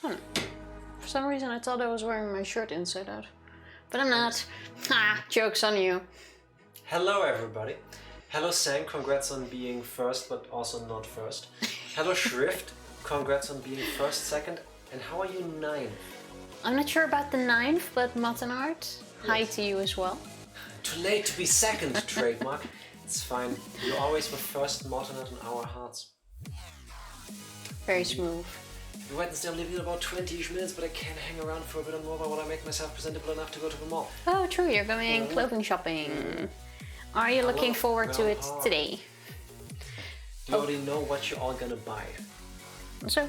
I don't know. For some reason I thought I was wearing my shirt inside out. But I'm not. Ha! Joke's on you. Hello everybody. Hello Sang, congrats on being first but also not first. Hello Shrift, congrats on being first, second. And how are you 9th? I'm not sure about the 9th, but Mettaton Art, hi to you as well. Too late to be second, trademark. It's fine. You always were first, Mettaton in our hearts. Very smooth. The Wednesday I'm leaving in about 20-ish minutes, but I can hang around for a bit more while I make myself presentable enough to go to the mall. Oh, true, you're going clothing shopping. Are you looking forward to it today? Do you already know what you're all gonna buy? So?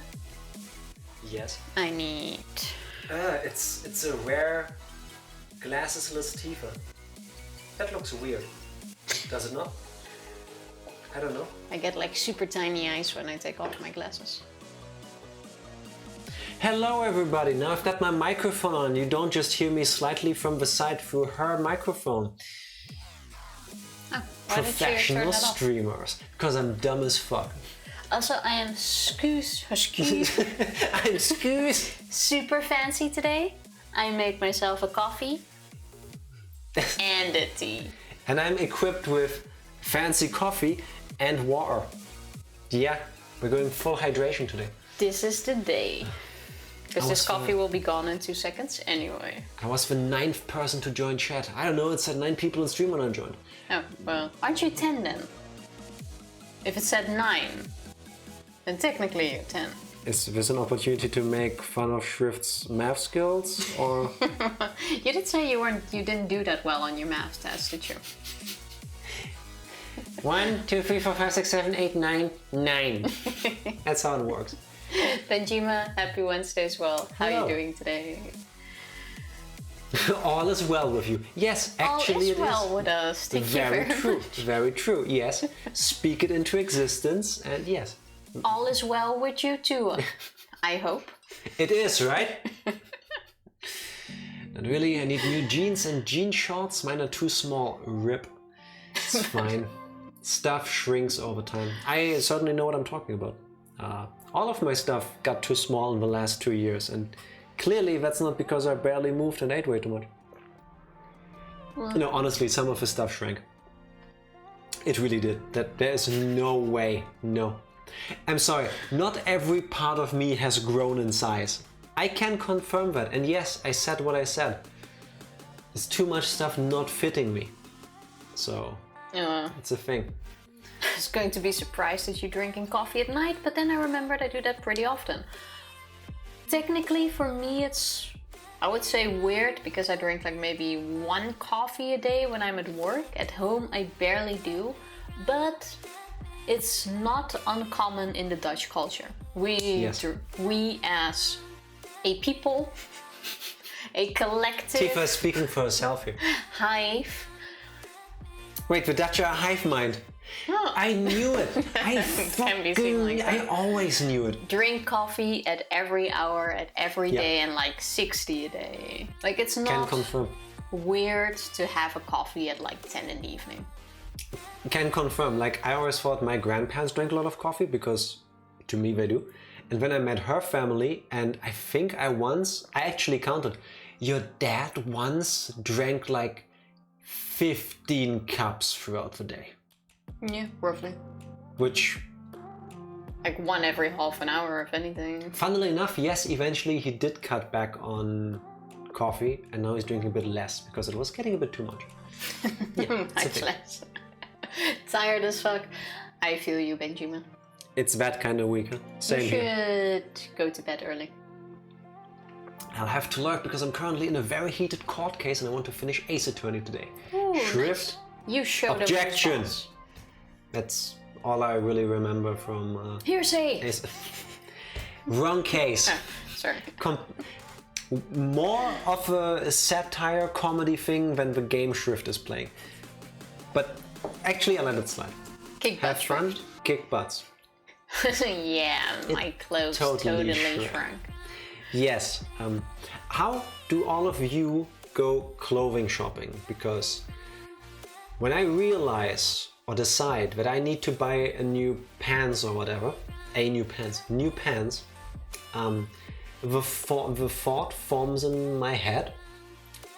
Yes. I need... It's a rare glassesless Tifa. That looks weird. Does it not? I don't know. I get like super tiny eyes when I take off my glasses. Hello everybody, now I've got my microphone on. You don't just hear me slightly from the side through her microphone. Oh, Professional streamers, because I'm dumb as fuck. Also, I am I'm super fancy today. I made myself a coffee and a tea. And I'm equipped with fancy coffee and water. Yeah, we're going full hydration today. This is the day. Because this coffee will be gone in 2 seconds anyway. I was the 9th person to join chat. I don't know, it said 9 people in stream when I joined. Oh, well, aren't you 10 then? If it said 9, then technically you're 10. Is this an opportunity to make fun of Shrift's math skills, or...? You did say you didn't do that well on your math test, did you? 1, 2, 3, 4, 5, 6, 7, 8, 9, 9. That's how it works. Benjima, happy Wednesday as well. How are you doing today? All is well with you. Yes, actually it is. All is well with us. Thank you very true. Very true. Yes. Speak it into existence, and yes. All is well with you too. I hope. It is, right? Not really. I need new jeans and jean shorts. Mine are too small. Rip. It's fine. Stuff shrinks over time. I certainly know what I'm talking about. All of my stuff got too small in the last 2 years, and clearly that's not because I barely moved and ate way too much. Well, no, honestly, some of the stuff shrank. It really did. That there is no way. No. I'm sorry, not every part of me has grown in size. I can confirm that, and yes, I said what I said. There's too much stuff not fitting me. So, it's a thing. I was going to be surprised that you're drinking coffee at night, but then I remembered I do that pretty often. Technically, for me, it's, I would say weird, because I drink like maybe 1 coffee a day when I'm at work. At home, I barely do, but it's not uncommon in the Dutch culture. We as a people, a collective... Tifa is speaking for herself here. Hive. Wait, the Dutch are a hive mind. Oh. I knew it. I always knew it. Drink coffee at every hour, at every day, and like 60 a day. Like, it's not weird to have a coffee at like 10 in the evening. Can confirm. Like, I always thought my grandparents drank a lot of coffee, because to me they do. And when I met her family, and I think I actually counted, your dad once drank like 15 cups throughout the day. Yeah, roughly. Which... like 1 every half an hour, if anything. Funnily enough, yes, eventually he did cut back on coffee, and now he's drinking a bit less, because it was getting a bit too much. Yeah, much less. Tired as fuck. I feel you, Benjamin. It's that kind of week, huh? Same here. You should go to bed early. I'll have to lurk, because I'm currently in a very heated court case, and I want to finish Ace Attorney today. Ooh, Shrift. Nice. You showed Objection! That's all I really remember from... Hearsay! Wrong case. Sorry. More of a satire comedy thing than the game Shrift is playing. But actually, I let it slide. Kick Have butts. fun, kick butts. Yeah, my clothes totally shrunk. Yes. How do all of you go clothing shopping? Because when I realize or decide that I need to buy a new pants or whatever, new pants, the thought forms in my head,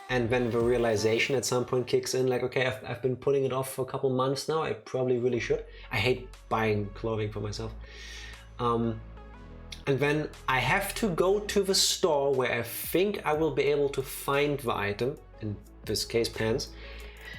and when the realization at some point kicks in, like, okay, I've been putting it off for a couple months now, I probably really should. I hate buying clothing for myself. And then I have to go to the store where I think I will be able to find the item, in this case pants,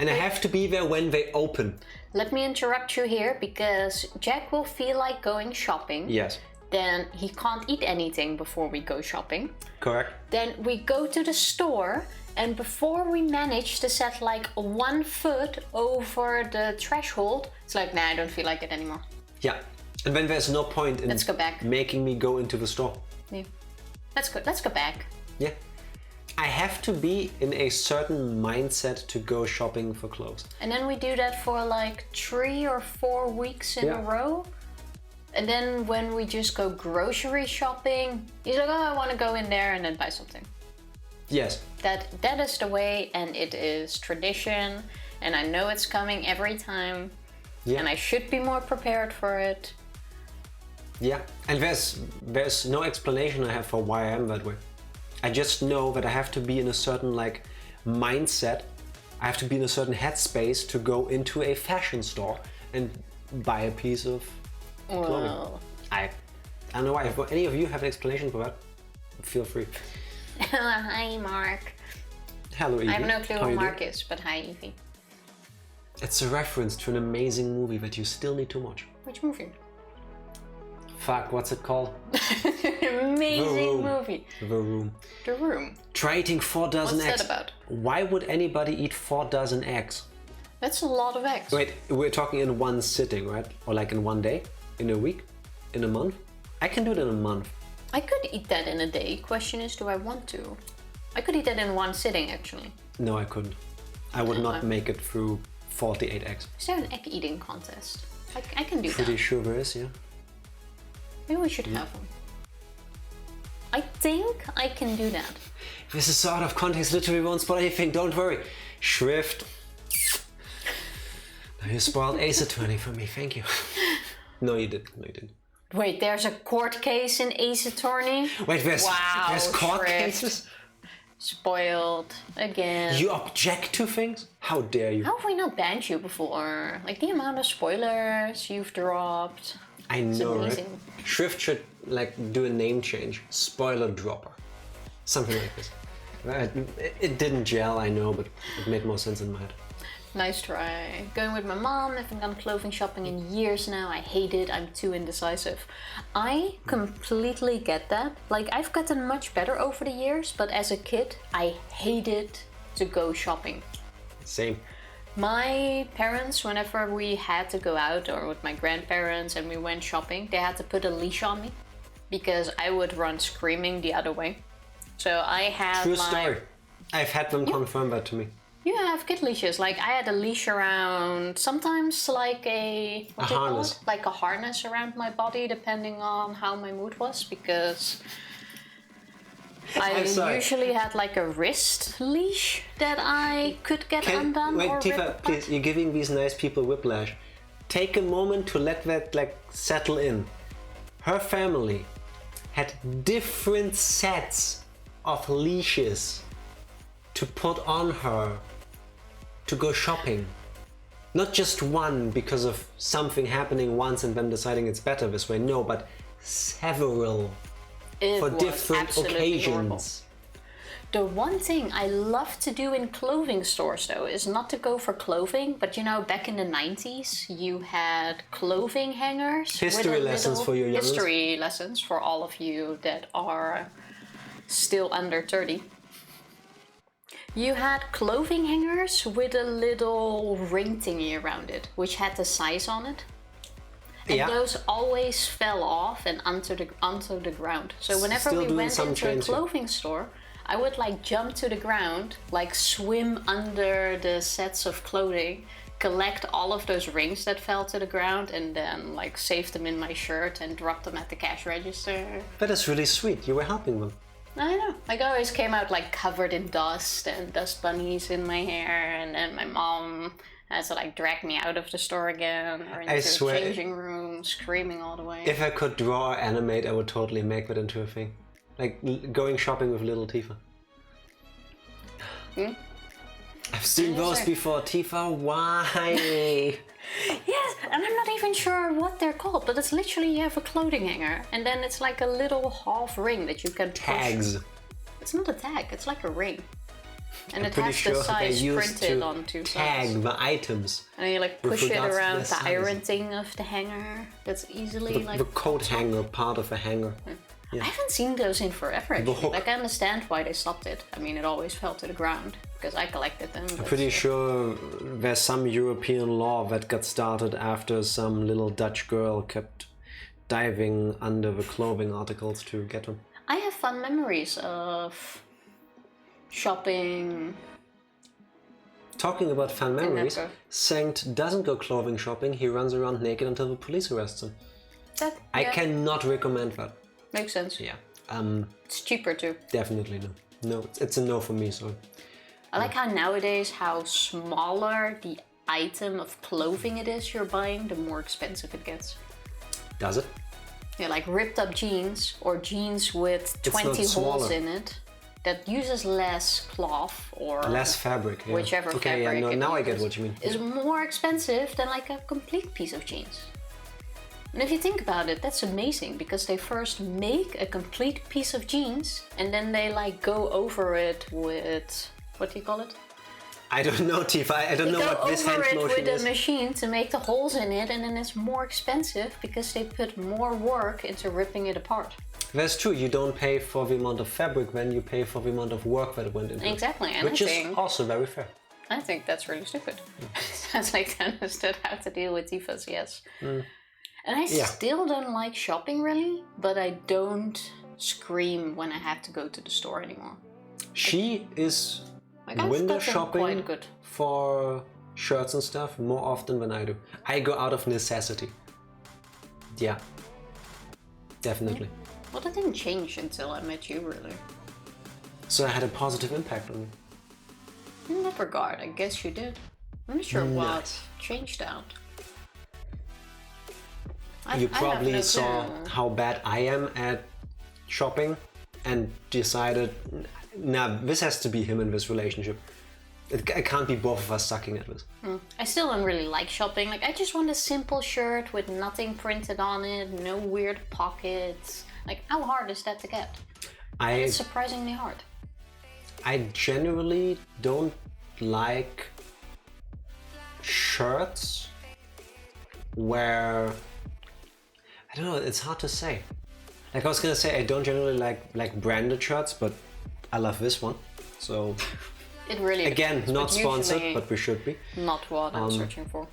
and I have to be there when they open. Let me interrupt you here, because Jack will feel like going shopping. Yes. Then he can't eat anything before we go shopping. Correct. Then we go to the store, and before we manage to set like 1 foot over the threshold, it's like, nah, I don't feel like it anymore. Yeah. And then there's no point in Let's go back. making me go into the store. Yeah. Let's go back. Yeah. I have to be in a certain mindset to go shopping for clothes. And then we do that for like 3 or 4 weeks in a row. And then when we just go grocery shopping, he's like, oh, I want to go in there and then buy something. Yes. That is the way, and it is tradition, and I know it's coming every time. Yeah. And I should be more prepared for it. Yeah, and there's no explanation I have for why I am that way. I just know that I have to be in a certain like mindset. I have to be in a certain headspace to go into a fashion store and buy a piece of clothing. Well. I don't know why. If any of you have an explanation for that, feel free. Hi, Mark. Hello, Evie. I have no clue How who you Mark doing? is, but hi, Evie. It's a reference to an amazing movie that you still need to watch. Which movie? Fuck, what's it called? Amazing movie. The Room. The Room. Try eating 4 dozen What's eggs. that about? Why would anybody eat 4 dozen eggs? That's a lot of eggs. Wait, we're talking in one sitting, right? Or like in one day? In a week? In a month? I can do it in a month. I could eat that in a day. Question is, do I want to? I could eat that in one sitting, actually. No, I couldn't. I would not make it through 48 eggs. Is there an egg eating contest? I can do Pretty that. sure there is, yeah. Maybe we should have one. I think I can do that. This is so out of context, literally won't spoil anything, don't worry. Shrift. Now you spoiled Ace Attorney for me, thank you. No, you didn't. No, you didn't. Wait, there's a court case in Ace Attorney? Wait, there's court Shrift. cases? Spoiled again. You object to things? How dare you? How have we not banned you before? Like the amount of spoilers you've dropped. I know, right? amazing. Shrift should like do a name change. Spoiler dropper. Something like this. It didn't gel, I know, but it made more sense in my head. Nice try. Going with my mom, I haven't gone clothing shopping in years now. I hate it, I'm too indecisive. I completely get that. Like, I've gotten much better over the years, but as a kid, I hated to go shopping. Same. My parents, whenever we had to go out, or with my grandparents and we went shopping, they had to put a leash on me because I would run screaming the other way. So I had True story. I've had them confirm that to me. You have kid leashes. Like I had a leash around, sometimes like a harness. Like a harness around my body, depending on how my mood was, because I usually had like a wrist leash that I could get undone. Wait, or Tifa, rip apart. please, you're giving these nice people whiplash. Take a moment to let that like settle in. Her family had different sets of leashes to put on her to go shopping. Not just one because of something happening once and them deciding it's better this way. No, but several for different occasions. Horrible. The one thing I love to do in clothing stores though is not to go for clothing, but you know, back in the 90s you had clothing hangers. History lessons for your youngest. History lessons for all of you that are still under 30. You had clothing hangers with a little ring thingy around it, which had the size on it. And those always fell off and onto the ground. So whenever we went into a clothing store, I would like jump to the ground, like swim under the sets of clothing, collect all of those rings that fell to the ground, and then like save them in my shirt and drop them at the cash register. That is really sweet. You were helping them. I know. Like I always came out like covered in dust and dust bunnies in my hair, and then my mom had to like drag me out of the store again or into the changing room, screaming all the way. If I could draw or animate, I would totally make that into a thing. Like going shopping with little Tifa. Hmm? I've seen those before, Tifa. Why? Yes, and I'm not even sure what they're called, but it's literally you have a clothing hanger, and then it's like a little half ring that you can push. Tags. It's not a tag, it's like a ring. And I'm it pretty has sure the size they used printed to on two tag sides. the items. And then you like with push it regards to around their the size. iron thing of the hanger. That's easily like... The coat hanger, part of a hanger. I haven't seen those in forever actually. hook. Like I understand why they stopped it. I mean, it always fell to the ground because I collected them. I'm pretty sure there's some European law that got started after some little Dutch girl kept diving under the clothing articles to get them. I have fun memories of shopping. Talking about fun memories, Never. Saint doesn't go clothing shopping, he runs around naked until the police arrests him. I cannot recommend that. Makes sense. Yeah. It's cheaper too. Definitely no. No, it's a no for me, so. I like how nowadays how smaller the item of clothing it is you're buying, the more expensive it gets. Does it? Yeah, like ripped up jeans or jeans with 20 holes smaller. in it that uses less cloth or Less fabric, yeah. whichever okay, fabric yeah, no, it now I uses get what you mean. is more expensive than like a complete piece of jeans. And if you think about it, that's amazing because they first make a complete piece of jeans and then they like go over it with, what do you call it? I don't know, Tifa. I don't know what this hand They go over motion it with is. a machine to make the holes in it, and then it's more expensive because they put more work into ripping it apart. That's true. You don't pay for the amount of fabric when you pay for the amount of work that went into it. Exactly, and Which is also very fair. I think that's really stupid. Sounds like they understood how to deal with Tifas, yes. And I still don't like shopping really, but I don't scream when I have to go to the store anymore. She is Like, I've window gotten shopping quite good. for shirts and stuff more often than I do. I go out of necessity. Yeah. Definitely. Well, that didn't change until I met you, really. So I had a positive impact on you. In that regard, I guess you did. I'm not sure what changed out. You I have probably no saw clue. how bad I am at shopping and decided, nah, this has to be him in this relationship. It can't be both of us sucking at this. I still don't really like shopping. Like, I just want a simple shirt with nothing printed on it, no weird pockets. Like, how hard is that to get? It's surprisingly hard. I generally don't like shirts where, I don't know, it's hard to say. Like I was gonna say, I don't generally like branded shirts, but I love this one. So It really again, depends, not but sponsored, usually but we should be. not what I'm searching for.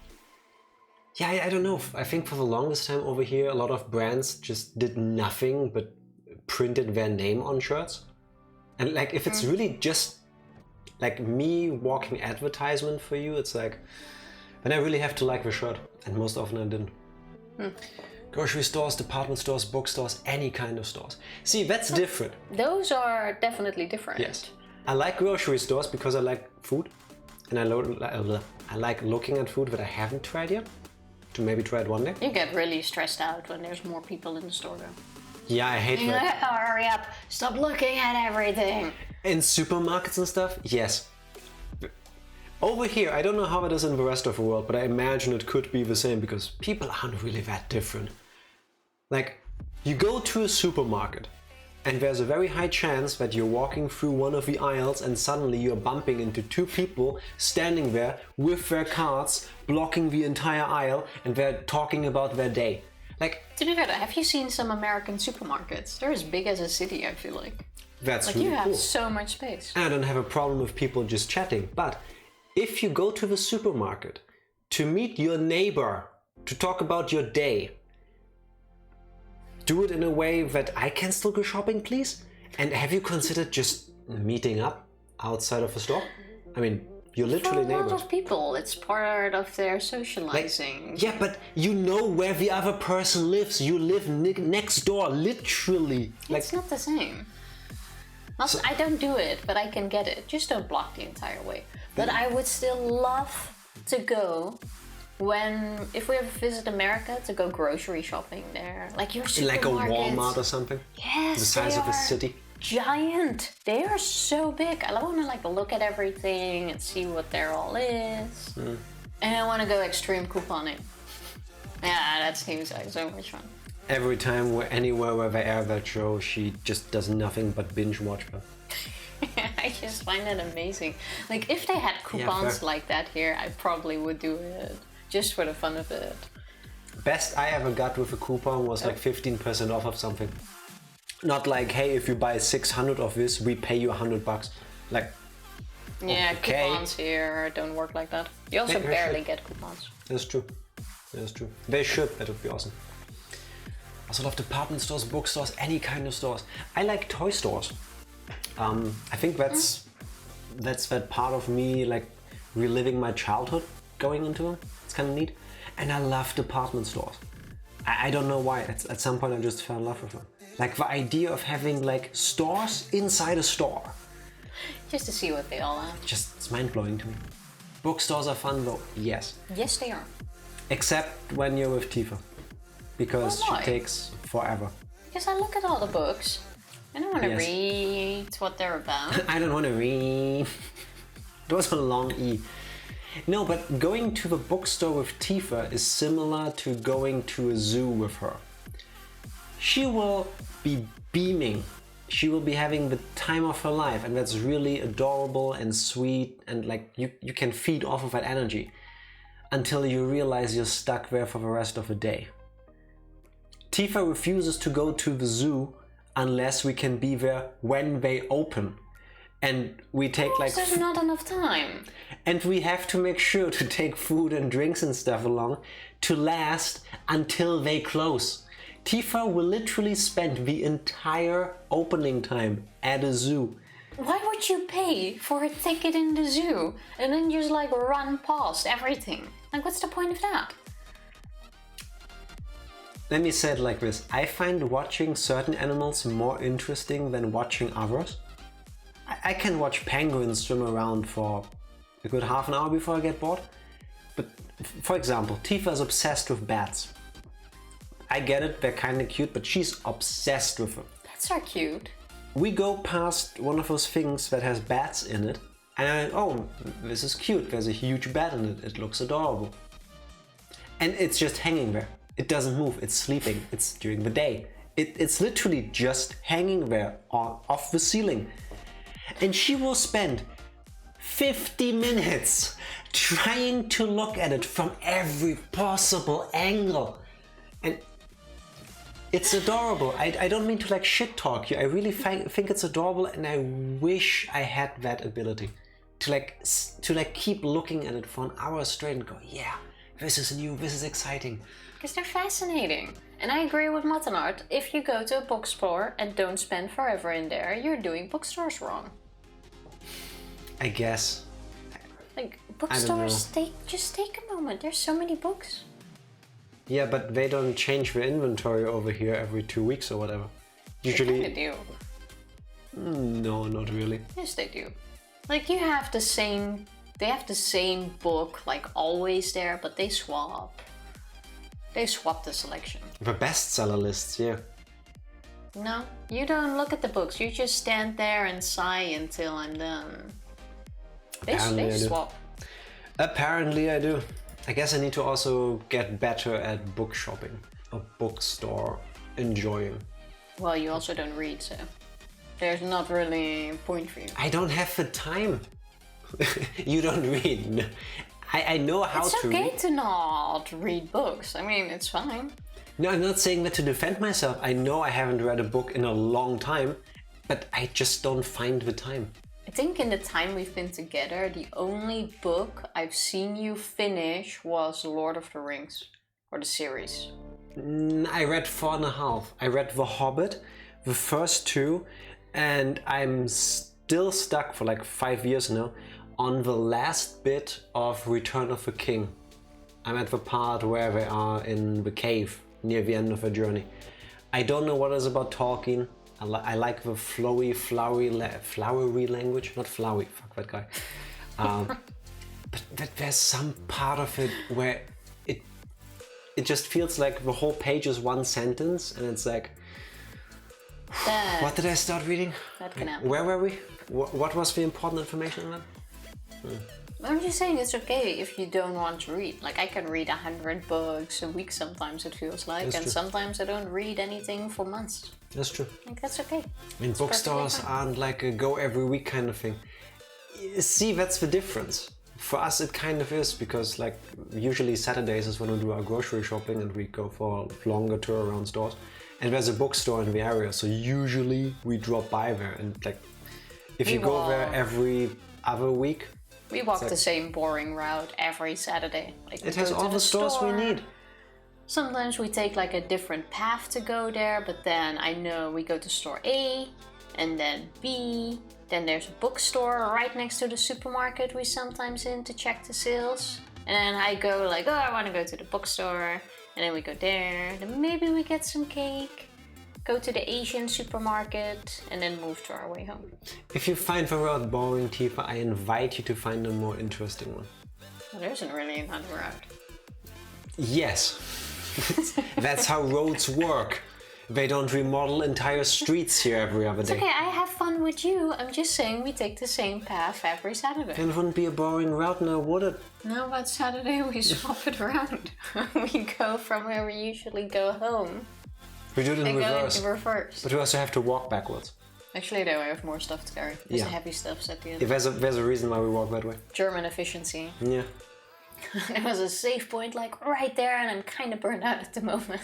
Yeah, I don't know. I think for the longest time over here, a lot of brands just did nothing but printed their name on shirts. And like, if it's really just like me walking advertisement for you, it's like, then I really have to like the shirt. And most often I didn't. Grocery stores, department stores, bookstores, any kind of stores. See, that's different. Those are definitely different. Yes. I like grocery stores because I like food. And I like looking at food that I haven't tried yet. To maybe try it one day. You get really stressed out when there's more people in the store though. Yeah, I hate that. Hurry up! Stop looking at everything! In supermarkets and stuff, yes. Over here, I don't know how it is in the rest of the world, but I imagine it could be the same because people aren't really that different. Like, you go to a supermarket and there's a very high chance that you're walking through one of the aisles and suddenly you're bumping into two people standing there with their carts, blocking the entire aisle, and they're talking about their day. Like, To be fair, have you seen some American supermarkets? They're as big as a city, I feel like. that's Like, really you have cool. so much space. I don't have a problem with people just chatting, but if you go to the supermarket to meet your neighbor, to talk about your day, do it in a way that I can still go shopping, please? And have you considered just meeting up outside of a store? I mean, you're literally For a lot neighbors. of people, it's part of their socializing. Yeah, but you know where the other person lives. You live next door, literally. Like, It's not the same. I don't do it, but I can get it. Just don't block the entire way. But I would still love to go if we ever visit America, to go grocery shopping there. Like your supermarkets. Like a Walmart or something? Yes, the size of a city? Giant. They are so big. I want to like look at everything and see what there all is. And I want to go extreme couponing. Yeah, that seems like so much fun. Every time we're anywhere where they air that show, she just does nothing but binge watch them. I just find that amazing. Like if they had coupons like that here, I probably would do it. Just for the fun of it. Best I ever got with a coupon was like 15% off of something. Not like, hey, if you buy 600 of this, we pay you $100. Like, yeah, okay. Coupons here don't work like that. You also barely get coupons. That's true. That's true. They should. That would be awesome. I also love department stores, bookstores, any kind of stores. I like toy stores. I think that's that part of me, like reliving my childhood, going into them. It's kind of neat. And I love department stores. I don't know why. At some point I just fell in love with them. Like the idea of having like stores inside a store. Just to see what they all are. It's mind-blowing to me. Bookstores are fun though, yes. Yes, they are. Except when you're with Tifa. Because she why? takes forever. Because I look at all the books. I don't want to read what they're about. I don't want to read. That was a long E. No, but going to the bookstore with Tifa is similar to going to a zoo with her. She will be beaming. She will be having the time of her life, and that's really adorable and sweet, and like you can feed off of that energy until you realize you're stuck there for the rest of the day. Tifa refuses to go to the zoo unless we can be there when they open. And we take like... There's not enough time. And we have to make sure to take food and drinks and stuff along to last until they close. Tifa will literally spend the entire opening time at a zoo. Why would you pay for a ticket in the zoo and then just like run past everything? Like what's the point of that? Let me say it like this. I find watching certain animals more interesting than watching others. I can watch penguins swim around for a good half an hour before I get bored. But for example, Tifa is obsessed with bats. I get it, they're kind of cute, but she's obsessed with them. Bats are cute. We go past one of those things that has bats in it, and this is cute, there's a huge bat in it, it looks adorable. And it's just hanging there. It doesn't move, it's sleeping, it's during the day. It's literally just hanging there off the ceiling. And she will spend 50 minutes trying to look at it from every possible angle. And it's adorable. I don't mean to like shit talk you. I really think it's adorable, and I wish I had that ability to like keep looking at it for an hour straight and go, yeah, this is new, this is exciting. Because they're fascinating. And I agree with Mettaton. If you go to a bookstore and don't spend forever in there, you're doing bookstores wrong. I guess. Like bookstores, just take a moment. There's so many books. Yeah, but they don't change the inventory over here every 2 weeks or whatever. Usually. They do. No, not really. Yes, they do. Like you have the same. They have the same book like always there, but they swap. They swap the selection. The bestseller lists, yeah. No, you don't look at the books. You just stand there and sigh until I'm done. They swap. Apparently I do. I guess I need to also get better at book shopping. A bookstore enjoying. Well, you also don't read, so there's not really a point for you. I don't have the time. You don't read. I know how to read. It's okay to not read books. I mean, it's fine. No, I'm not saying that to defend myself. I know I haven't read a book in a long time, but I just don't find the time. I think in the time we've been together, the only book I've seen you finish was Lord of the Rings, or the series. I read 4.5. I read The Hobbit, the first 2, and I'm still stuck for like 5 years now on the last bit of Return of the King. I'm at the part where they are in the cave near the end of the journey. I don't know what is about Tolkien. I like the flowery language, not flowy, fuck that guy. But there's some part of it where it just feels like the whole page is one sentence, and it's like, what did I start reading? That can happen. Where were we? What was the important information in that? I'm just saying it's okay if you don't want to read. Like I can read 100 books a week sometimes it feels like, That's and true. sometimes I don't read anything for months. That's true. Like that's okay. I mean, bookstores aren't like a go every week kind of thing. See, that's the difference. For us, it kind of is, because like usually Saturdays is when we do our grocery shopping and we go for a longer tour around stores. And there's a bookstore in the area, so usually we drop by there. And like, if you go there every other week, we walk the same boring route every Saturday. Like it has all the stores we need. Sometimes we take like a different path to go there, but then I know we go to store A and then B. Then there's a bookstore right next to the supermarket we sometimes in to check the sales. And then I go like, oh, I want to go to the bookstore. And then we go there. Then maybe we get some cake. Go to the Asian supermarket and then move to our way home. If you find the route boring, Tifa, I invite you to find a more interesting one. Well, there isn't really another route. Yes. That's how roads work. They don't remodel entire streets here every other day. It's okay, I have fun with you. I'm just saying we take the same path every Saturday. Then it wouldn't be a boring route now, would it? No, but Saturday we swap it around. We go from where we usually go home. We do it in reverse. Go in reverse. But we also have to walk backwards. Actually, though, I have more stuff to carry. There's the heavy stuffs at the end. If there's a reason why we walk that way. German efficiency. Yeah. There was a save point like right there, and I'm kind of burned out at the moment.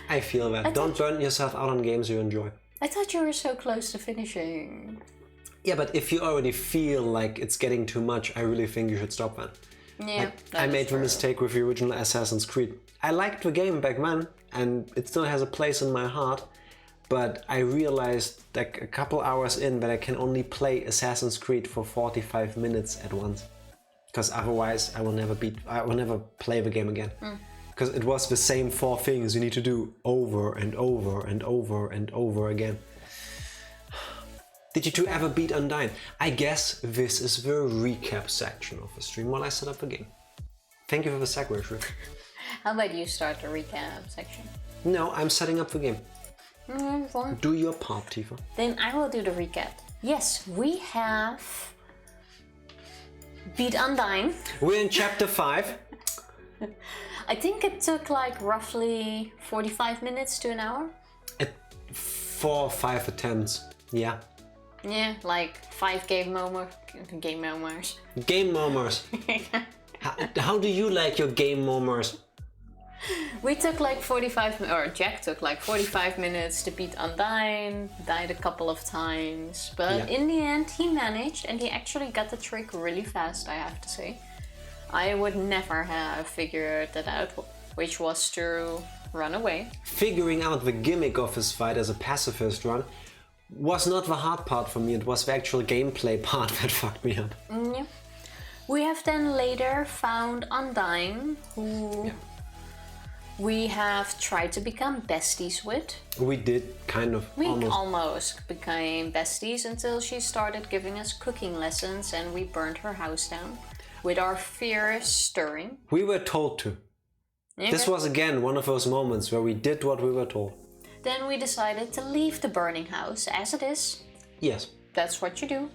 I feel that. Don't burn yourself out on games you enjoy. I thought you were so close to finishing. Yeah, but if you already feel like it's getting too much, I really think you should stop then. Yeah, like, I made the mistake with the original Assassin's Creed. I liked the game back then, and it still has a place in my heart, but I realized like a couple hours in that I can only play Assassin's Creed for 45 minutes at once. Because otherwise I will never play the game again. Because it was the same 4 things you need to do over and over and over and over again. Did you two ever beat Undyne? I guess this is the recap section of the stream while I set up the game. Thank you for the segue, Shrew. How about you start the recap section? No, I'm setting up the game. Fine. Do your part, Tifa. Then I will do the recap. Yes, we have beat Undyne. We're in chapter 5. I think it took like roughly 45 minutes to an hour. At 4 or 5 attempts, yeah. Yeah, like 5 game moments. Game momers. How do you like your game momers? We took like 45, or Jack took like 45 minutes to beat Undyne, died a couple of times, but in the end he managed, and he actually got the trick really fast, I have to say. I would never have figured that out, which was to run away. Figuring out the gimmick of his fight as a pacifist run was not the hard part for me, it was the actual gameplay part that fucked me up. Yeah. We have then later found Undyne, who we have tried to become besties with. We did, kind of. We almost became besties until she started giving us cooking lessons and we burned her house down. With our fears stirring. We were told to. Okay. This was again one of those moments where we did what we were told. Then we decided to leave the burning house as it is. Yes. That's what you do.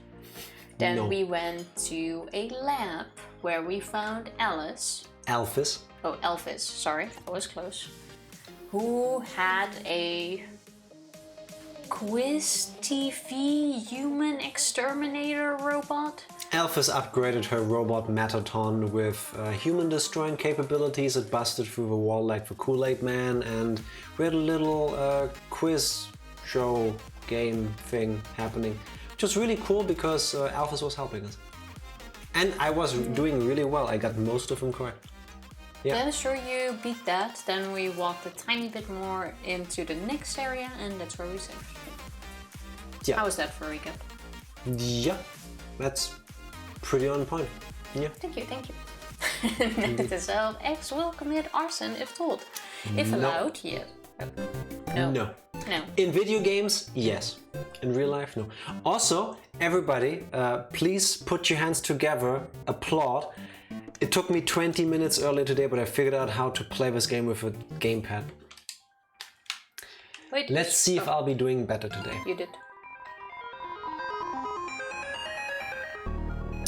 Then we went to a lab where we found Alice. Alphys. Oh, Alphys, sorry, I was close. Who had a Quiz TV human exterminator robot? Alphys upgraded her robot Mettaton with human destroying capabilities. It busted through the wall like the Kool-Aid Man, and we had a little quiz show game thing happening. Which was really cool because Alphys was helping us. And I was doing really well, I got most of them correct. Yeah. Then sure you beat that, then we walked a tiny bit more into the next area and that's where we saved. Yeah. How was that for a recap? Yeah, that's pretty on point. Yeah. Thank you. Note to self, X will commit arson if told. If allowed, yes. No. In video games, yes. In real life, no. Also, everybody, please put your hands together, applaud. It took me 20 minutes earlier today, but I figured out how to play this game with a gamepad. Wait. Let's see if I'll be doing better today. You did.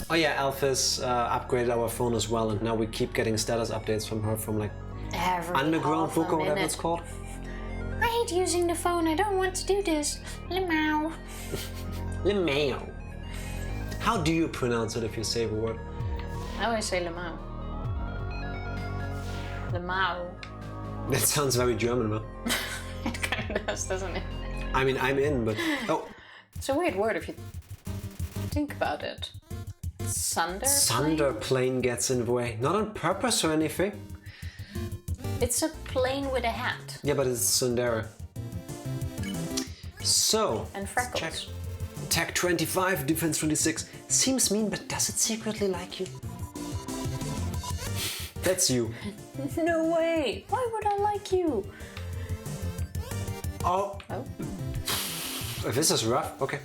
Oh yeah, Alphys upgraded our phone as well, and now we keep getting status updates from her from like Every Underground half a book or whatever minute. it's called. I hate using the phone. I don't want to do this. Lemao. Lemao. How do you pronounce it if you say the word? I always say Lemao. Lemao. That sounds very German, though. It kind of does, doesn't it? I mean, I'm in, but... Oh, It's a weird word if you think about it. Sunder? Sunder plane gets in the way. Not on purpose or anything. It's a plane with a hat. Yeah, but it's Sundara. So... And freckles. Check. Attack 25, defense 26. Seems mean, but does it secretly like you? That's you. No way! Why would I like you? Oh. Oh. This is rough. Okay.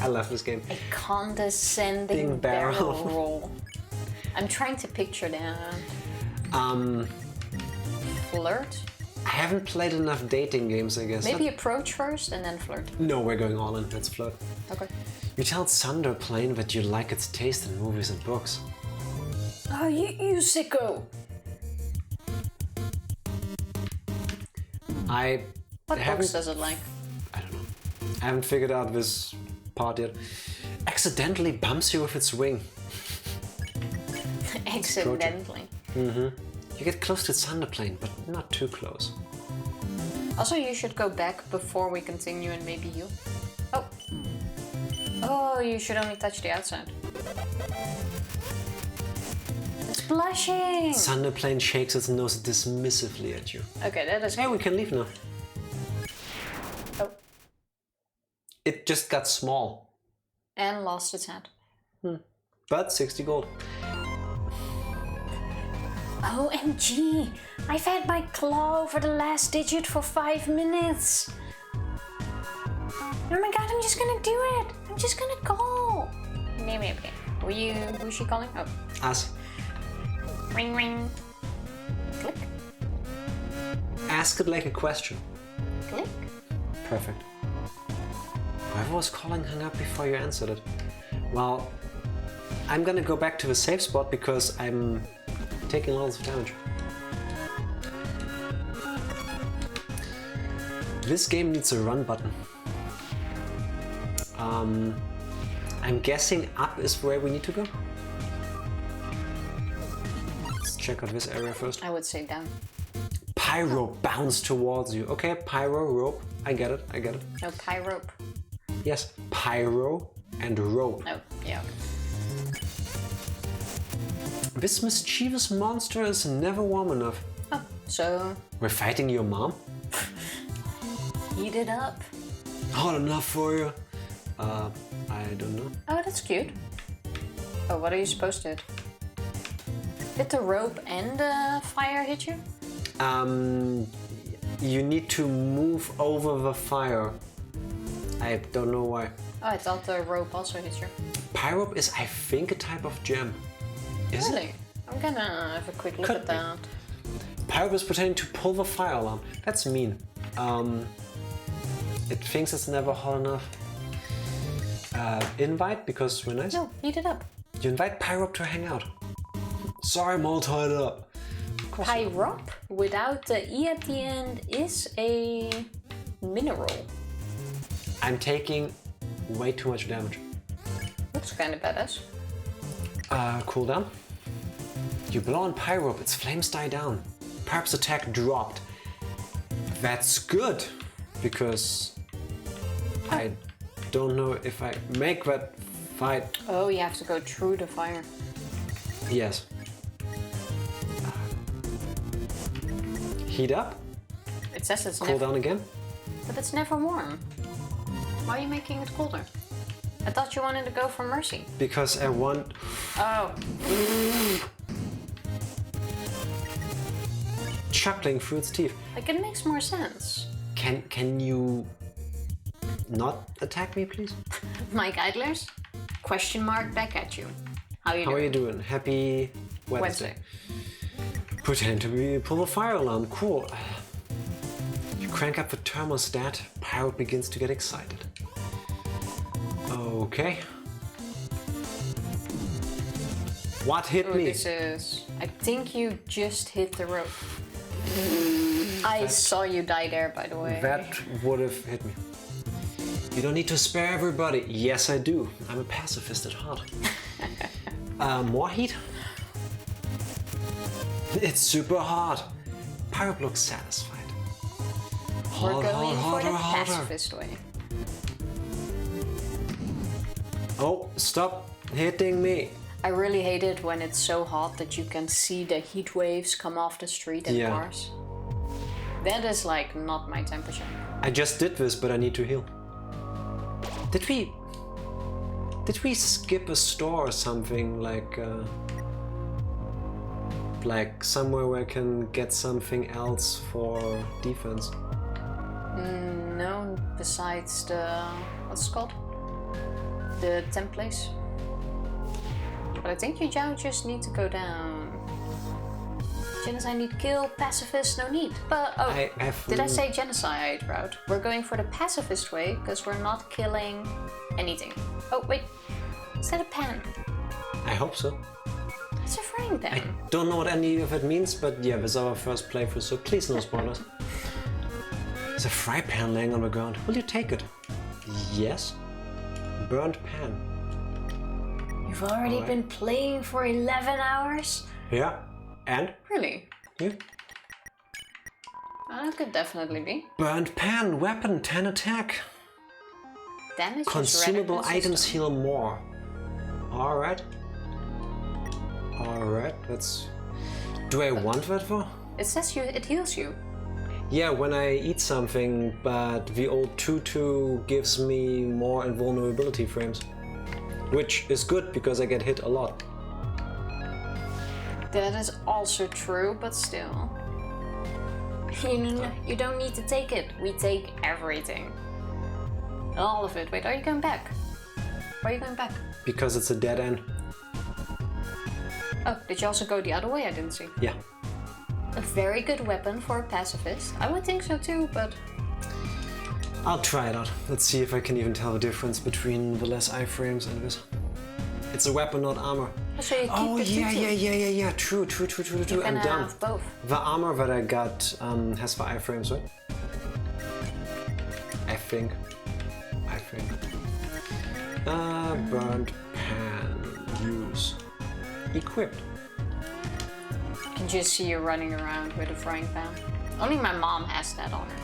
I love this game. A condescending barrel roll. I'm trying to picture that. Flirt? I haven't played enough dating games, I guess. Maybe approach first and then flirt. No, we're going all in. Let's flirt. Okay. You tell Sunderplane that you like its taste in movies and books. Oh, you sicko! What books does it like? I don't know. I haven't figured out this part yet. Accidentally bumps you with its wing. Accidentally. Mm-hmm. You get close to Sunderplane, but not too close. Also, you should go back before we continue and maybe you. Oh. Oh, you should only touch the outside. It's blushing! Sunderplane shakes its nose dismissively at you. Okay, that is... Hey, we can leave now. Oh. It just got small. And lost its hat. But 60 gold. OMG! I've had my claw over the last digit for 5 minutes! Oh my god, I'm just gonna do it! I'm just gonna call! Maybe. Who's she calling? Oh. Us. Ring ring. Click. Ask it like a question. Click. Perfect. Whoever was calling hung up before you answered it. Well, I'm gonna go back to the safe spot because I'm taking lots of damage. This game needs a run button. I'm guessing up is where we need to go. Let's check out this area first. I would say down. Pyro bounce towards you. Okay, pyro, rope. I get it, I get it. No, pie rope. Yes, pyro and rope. Oh, yeah. This mischievous monster is never warm enough. Oh, so We're fighting your mom? heat it up. Hot enough for you? I don't know. Oh, that's cute. Oh, what are you supposed to do? Did the rope and the fire hit you? You need to move over the fire. I don't know why. Oh, I thought the rope also hit you. Pyrope is, I think, a type of gem. Is Really? it? I'm gonna have a quick look Could at be. that. Pyrope is pretending to pull the fire alarm. That's mean. It thinks it's never hot enough. Invite, because we're nice. No, heat it up. You invite Pyrope to hang out. Sorry, I'm all tied up. Pyrop, without the E at the end, is a mineral. I'm taking way too much damage. Looks kind of badass. Cooldown. You blow on Pyrope, its flames die down. Pyrope's attack dropped. That's good, because I don't know if I make that fight. Oh, you have to go through the fire. Yes. Heat up, It says it's cool down again. but it's never warm. Why are you making it colder? I thought you wanted to go for mercy. Because I want. Oh, Chuckling through its teeth. like it makes more sense. Can you not attack me, please? Mike Idlers? Question mark back at you. How How are you doing? Happy Wednesday. Pretend to pull a fire alarm. Cool. You crank up the thermostat. Pyro begins to get excited. Okay. What hit me? This is... I think you just hit the rope. I saw you die there, by the way. That would have hit me. You don't need to spare everybody. Yes, I do. I'm a pacifist at heart. More heat? It's super hot. Pyro looks satisfied. We're going for the pacifist way. Oh, stop hitting me. I really hate it when it's so hot that you can see the heat waves come off the street in cars. That is like not my temperature. I just did this, but I need to heal. Did we skip a store or something, like somewhere where I can get something else for defense? No, besides the... what's it called? The temp place. But I think you now just need to go down. Genocide need kill, pacifist no need. But did I say genocide route? We're going for the pacifist way because we're not killing anything. Oh wait, is that a pan? I hope so. It's a frying pan. I don't know what any of it means, but yeah, this is our first playthrough, so please no spoilers. There's a fry pan laying on the ground. Will you take it? Yes. Burnt pan. You've already been playing for 11 hours? Yeah. And? Really? Yeah. That could definitely be. Burnt pan, weapon, 10 attack. Damage. Consumable items heal more. Alright. Alright, let's... Do I want that for? It says it heals you. Yeah, when I eat something, but the old tutu gives me more invulnerability frames. Which is good because I get hit a lot. That is also true, but still. You don't need to take it. We take everything. All of it. Wait, are you going back? Why are you going back? Because it's a dead end. Oh, did you also go the other way? I didn't see. Yeah. A very good weapon for a pacifist. I would think so too, but... I'll try it out. Let's see if I can even tell the difference between the less iframes and this. It's a weapon, not armor. So you keep yeah. True. You can I'm done. have both. The armor that I got has the iframes, right? I think. Burnt pan. Use. Equipped. I can just see you running around with a frying pan. Only my mom has that on her.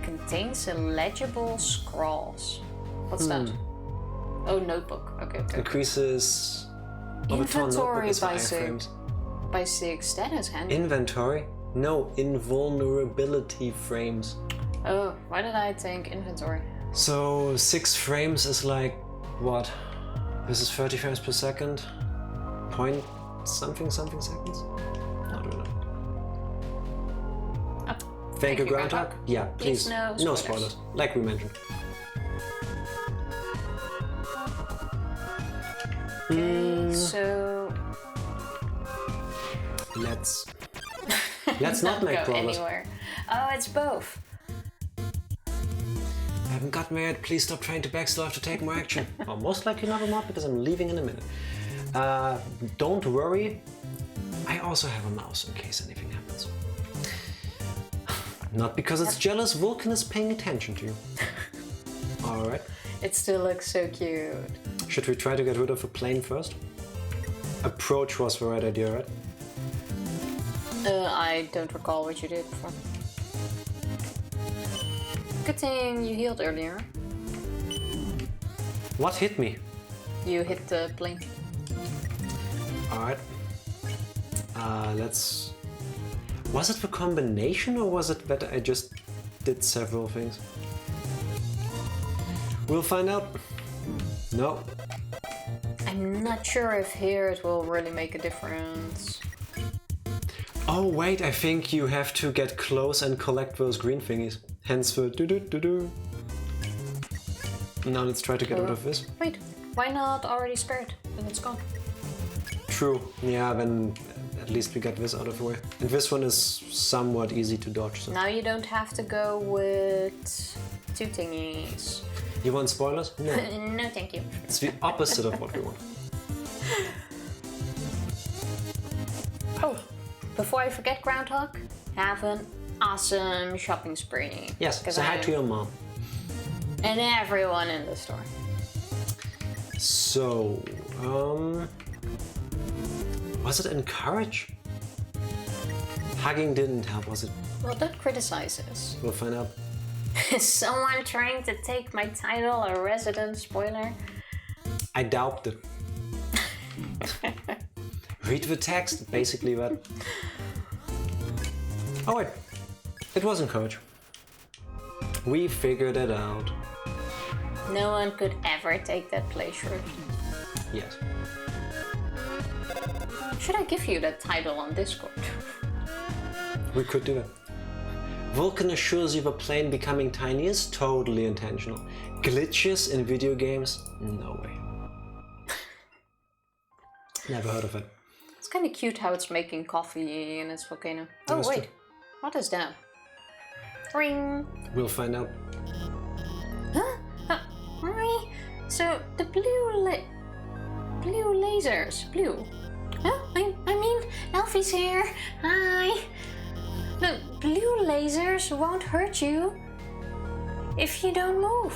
Contains illegible scrawls. What's that? Oh, notebook. Okay. Increases inventory by 6. That is handy. Inventory? No, invulnerability frames. Oh, why did I think inventory? So 6 frames is like what? This is 30 frames per second. Point something seconds? I don't know. Thank you, Groundhog. Yeah, please. No spoilers, like we mentioned. Okay, so... Let's not make progress. Anywhere. Oh, it's both. I haven't got married. Please stop trying to backstall. I have to take more action. Well, most likely not a mod because I'm leaving in a minute. Don't worry. I also have a mouse in case anything happens. Not because it's jealous. Vulcan is paying attention to you. Alright. It still looks so cute. Should we try to get rid of the plane first? Approach was the right idea, right? I don't recall what you did before. Good thing you healed earlier. What hit me? You hit the plane. Alright. Let's... Was it the combination or was it that I just did several things? We'll find out. No. I'm not sure if here it will really make a difference. Oh wait, I think you have to get close and collect those green thingies. Hence the do-do-do-do. Now let's try to get rid of this. Wait, why not already spare it? Then it's gone. True. Yeah, then at least we get this out of the way. And this one is somewhat easy to dodge. So. Now you don't have to go with 2 thingies. You want spoilers? No. No, thank you. It's the opposite of what we want. Oh, before I forget, Groundhog, have an awesome shopping spree. Yes, say hi to your mom. And everyone in the store. So, was it encourage? Hugging didn't help, was it? Well, don't criticize us. We'll find out. Is someone trying to take my title, a resident spoiler? I doubt it. Read the text, basically that. Oh wait, it was encourage. We figured it out. No one could ever take that place, right? Yes. Should I give you that title on Discord? We could do that. Vulcan assures you the plane becoming tiny is totally intentional. Glitches in video games? No way. Never heard of it. It's kind of cute how it's making coffee in its volcano. Oh That's wait, true. What is that? Ring. We'll find out. Huh? Right. So the blue lasers. Blue. Huh? I mean, Alphys here. Hi. The blue lasers won't hurt you if you don't move.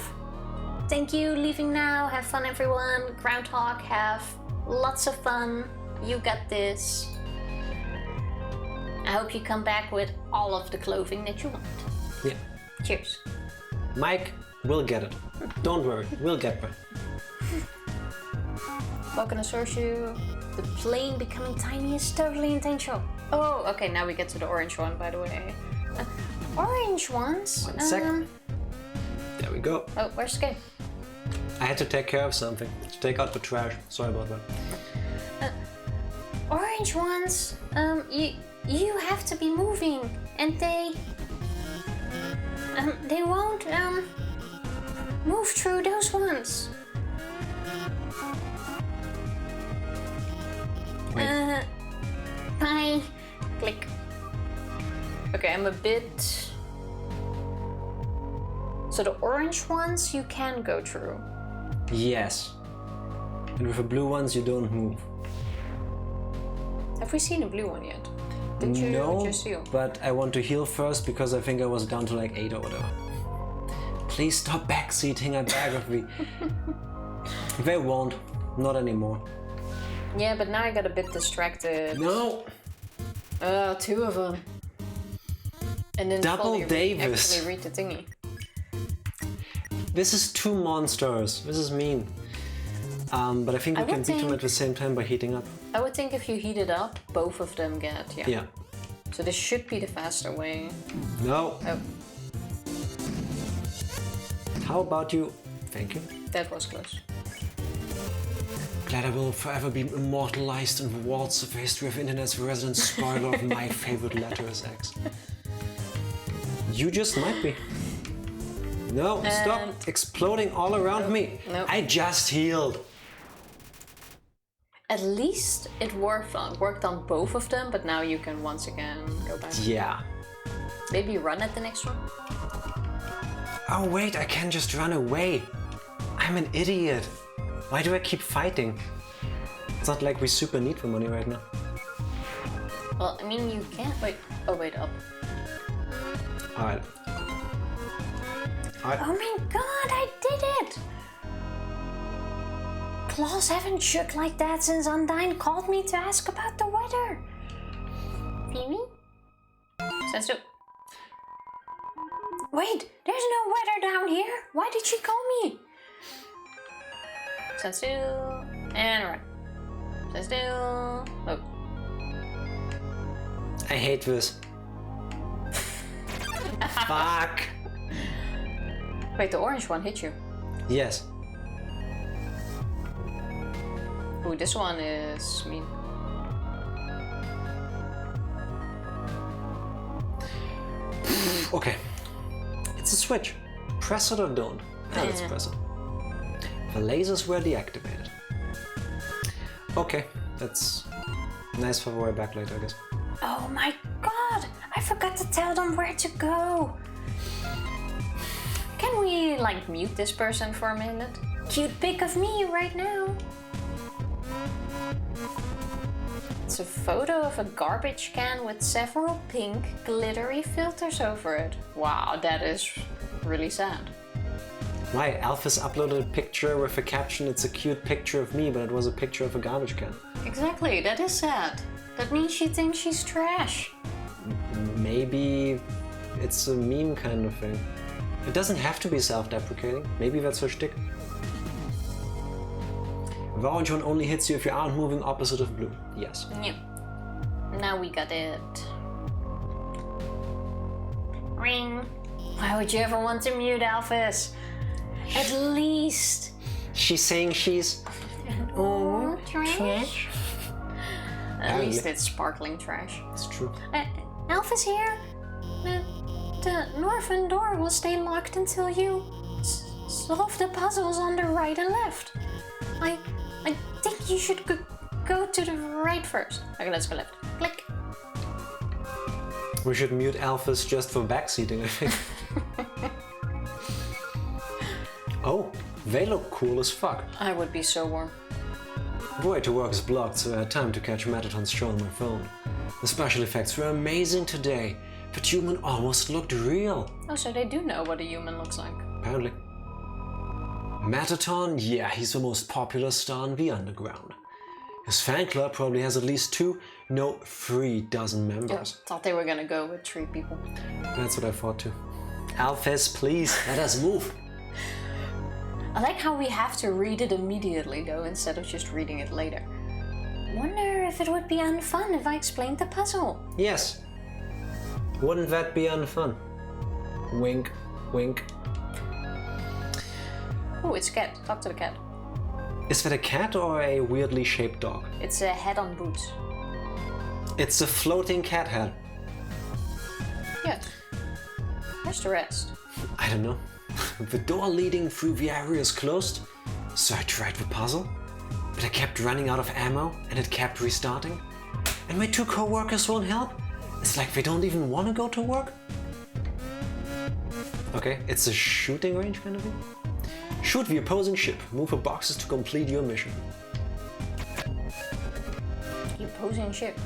Thank you. Leaving now. Have fun, everyone. Groundhog. Have lots of fun. You got this. I hope you come back with all of the clothing that you want. Yeah. Cheers. Mike, we'll get it. Don't worry, we'll get there. Vulcan assures you the plane becoming tiny is totally intentional. Oh, okay, now we get to the orange one, by the way. Orange ones? 1 sec. There we go. Oh, where's the game? I had to take care of something. To take out the trash. Sorry about that. Orange ones, you have to be moving, and they won't, move through those ones. Wait. Bye. Click. Okay, I'm a bit... So the orange ones you can go through. Yes. And with the blue ones you don't move. Have we seen a blue one yet? Did you No, just heal? but I want to heal first because I think I was down to like 8 or whatever. Please stop backseating, I beg of me. They won't. Not anymore. Yeah, but now I got a bit distracted. No! 2 of them. And then Double fully Davis. actually read the thingy. This is 2 monsters. This is mean. But I think we can beat them at the same time by heating up. I would think if you heat it up, both of them get, Yeah. So this should be the faster way. No. Oh, How about you? Thank you. that was close. Glad I will forever be immortalized in the walls of history of Internet's resident spoiler of my favorite letter is X. You just might be. No, stop exploding all around me. Nope. I just healed. At least it worked on both of them, but now you can once again go back. Yeah. Maybe run at the next one? Oh wait, I can just run away. I'm an idiot. Why do I keep fighting? It's not like we super need the money right now. Well, I mean, you can't. Wait. Oh, wait, up. Alright. Oh my god, I did it! Claws haven't shook like that since Undyne called me to ask about the weather. Phoebe? Stand still. Wait, there's no weather down here. Why did she call me? Stand still. And run. Stand still. Oh. I hate this. Fuck. Wait, the orange one hit you. Yes. Ooh, this one is mean. Okay. It's a switch. Press it or don't. Yeah, let's press it. The lasers were deactivated. Okay, that's nice for the way back later, I guess. Oh my god! I forgot to tell them where to go! Can we, like, mute this person for a minute? Cute pic of me right now! It's a photo of a garbage can with several pink, glittery filters over it. Wow, that is really sad. Why? Alphys uploaded a picture with a caption, "It's a cute picture of me," but it was a picture of a garbage can. Exactly, that is sad. That means she thinks she's trash. Maybe it's a meme kind of thing. It doesn't have to be self-deprecating. Maybe that's her shtick. The orange one only hits you if you aren't moving opposite of blue. Yes. Yeah. Now we got it. Ring. Why would you ever want to mute Alphys? At least. She's saying she's... Oh, trash. At least it's sparkling trash. It's true. Alphys here. The northern door will stay locked until you solve the puzzles on the right and left. I think you should go to the right first. Okay, let's go left. Click. We should mute Alphys just for backseating, I think. Oh, they look cool as fuck. I would be so warm. The way to work is blocked, so I had time to catch Mettaton's show on my phone. The special effects were amazing today. The human almost looked real. Oh, so they do know what a human looks like. Apparently. Mettaton, yeah, he's the most popular star in the underground. His fan club probably has at least 3 dozen members. Yeah, thought they were gonna go with 3 people. That's what I thought too. Alphys, please, let us move. I like how we have to read it immediately though, instead of just reading it later. Wonder if it would be unfun if I explained the puzzle. Yes. Wouldn't that be unfun? Wink, wink. Oh, it's a cat. Talk to the cat. Is that a cat or a weirdly shaped dog? It's a head on boots. It's a floating cat head. Yes. Where's the rest? I don't know. The door leading through the area is closed, so I tried the puzzle, but I kept running out of ammo and it kept restarting. And my 2 co-workers won't help. It's like they don't even want to go to work. Okay, it's a shooting range kind of thing. Shoot the opposing ship. Move the boxes to complete your mission. The opposing ship.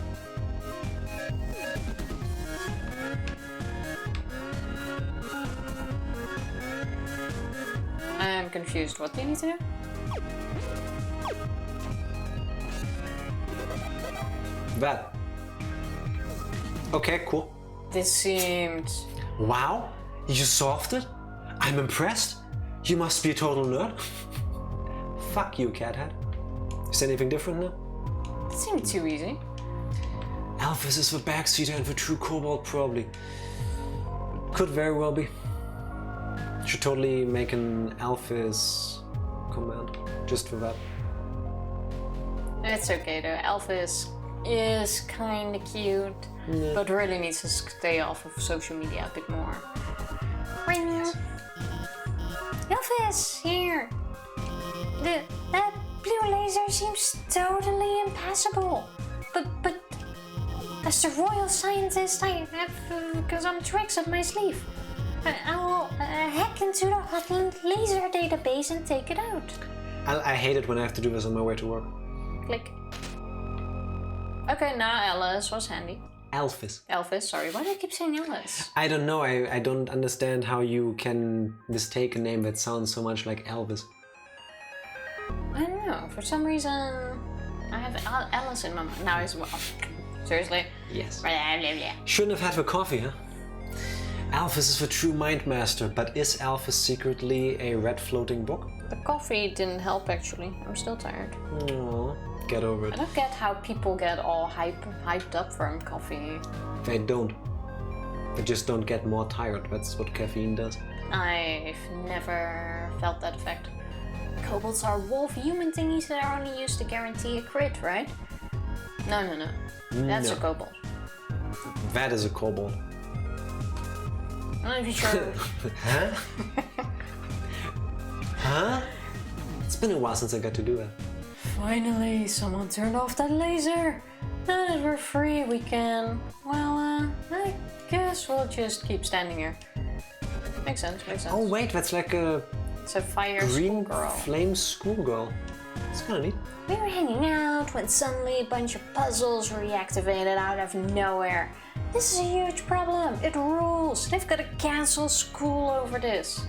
I'm confused. What do you need to do? That. Okay, cool. This seemed... Wow, you solved it? I'm impressed. You must be a total nerd. Fuck you, cathead. Is anything different now? It seemed too easy. Alphys is the backseater and the true kobold, probably. Could very well be. Should totally make an Alphys command, just for that. It's okay though. Alphys is kinda cute, but really needs to stay off of social media a bit more. Ring. Yes. Alphys, here. That blue laser seems totally impassable. But as the royal scientist, I have some tricks up my sleeve. I will hack into the Hotland laser database and take it out. I hate it when I have to do this on my way to work. Click. Okay, now Alice was handy. Alphys. Alphys, sorry. Why do I keep saying Alice? I don't know. I don't understand how you can mistake a name that sounds so much like Elvis. I don't know. For some reason, I have Alice in my mind now as well. Seriously? Yes. Blah, blah, blah. Shouldn't have had the coffee, huh? Alphys is the true mind master, but is Alphys secretly a red floating book? The coffee didn't help actually. I'm still tired. Aww, get over I it. don't get how people get all hyped up from coffee. They don't. They just don't get more tired. That's what caffeine does. I've never felt that effect. Kobolds are wolf human thingies that are only used to guarantee a crit, right? No. That's a kobold. That is a kobold. I'm not even sure. Huh? Huh? It's been a while since I got to do that. Finally, someone turned off that laser. Now that we're free, we can... Well, I guess we'll just keep standing here. Makes sense, makes sense. Oh wait, that's like a... It's a fire green schoolgirl. flame schoolgirl. It's kind of neat. We were hanging out when suddenly a bunch of puzzles reactivated out of nowhere. This is a huge problem. It rules. They've got to cancel school over this.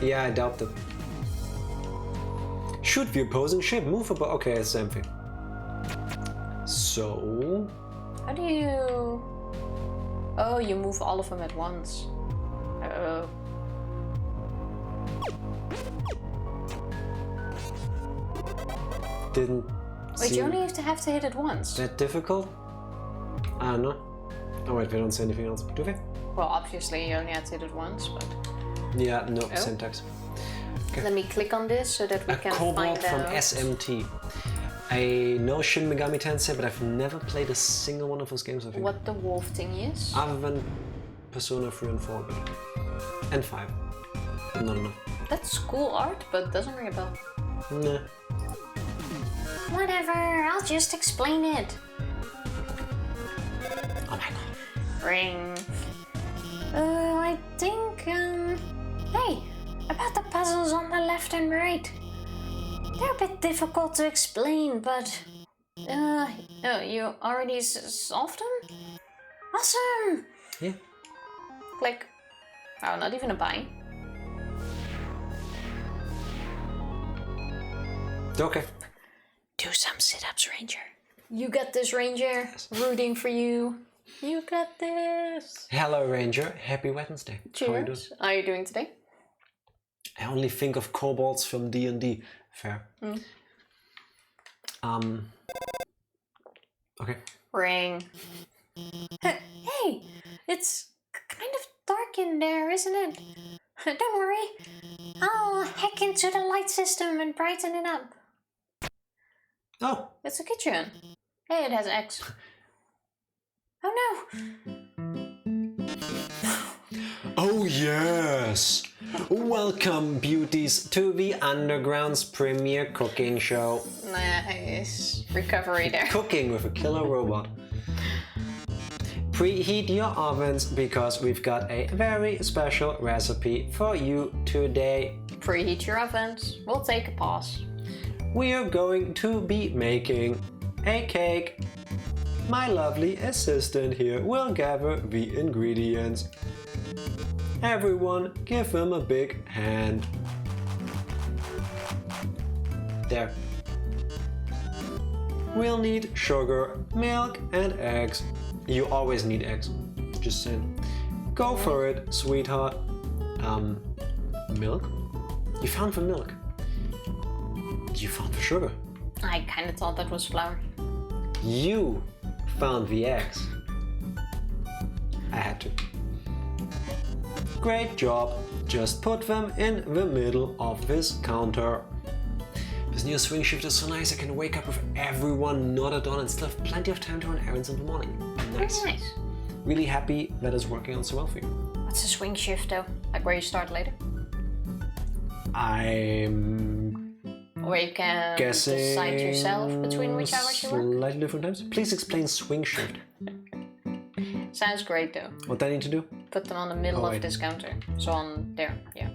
Yeah, I doubt it. Shoot the opposing ship. Move about. Okay, it's same thing. So... How do you... Oh, you move all of them at once. Oh. Didn't Wait, you only have to hit it once? that difficult? I don't know. Oh wait, they don't say anything else, do they? Well, obviously you only have to hit it once, but... Yeah, no, syntax. Okay. Let me click on this so that we can Kobold find from out. SMT. I know Shin Megami Tensei, but I've never played a single one of those games, I think. What the wolf thing is? Other than Persona 3 and 4, but... And 5. No. That's cool art, but doesn't ring a bell. Nah. Whatever, I'll just explain it. Oh my god. Ring. I think, hey, about the puzzles on the left and right. They're a bit difficult to explain, but... oh, you already solved them? Awesome! Yeah. Click. Oh, not even a buy. Okay. Do some sit-ups, Ranger. You got this, Ranger. Rooting for you. You got this. Hello, Ranger. Happy Wednesday. Cheers. How are you doing? How are you doing today? I only think of kobolds from D&D. Fair. Okay. Ring. Hey, it's kind of dark in there, isn't it? Don't worry. I'll hack into the light system and brighten it up. Oh. It's a kitchen. Hey, it has X. Oh no! Oh yes! Welcome, beauties, to the Underground's premiere cooking show. Nice. Recovery there. Cooking with a killer robot. Preheat your ovens because we've got a very special recipe for you today. Preheat your ovens. We'll take a pause. We are going to be making a cake. My lovely assistant here will gather the ingredients. Everyone give them a big hand. There. We'll need sugar, milk and eggs. You always need eggs. Just saying. Go for it, sweetheart. Milk? You found the milk. You found the sugar. I kind of thought that was flour. You found the eggs. I had to. Great job. Just put them in the middle of this counter. This new swing shift is so nice. I can wake up with everyone not at dawn and still have plenty of time to run errands in the morning. Nice. Nice. Really happy that it's working out so well for you. What's a swing shift though? Like where you start later? I'm Where you can guessing decide yourself between which hours you work? slightly different times. Please explain swing shift. Sounds great though. What do I need to do? Put them on the middle of wait. this counter. So on there, yeah.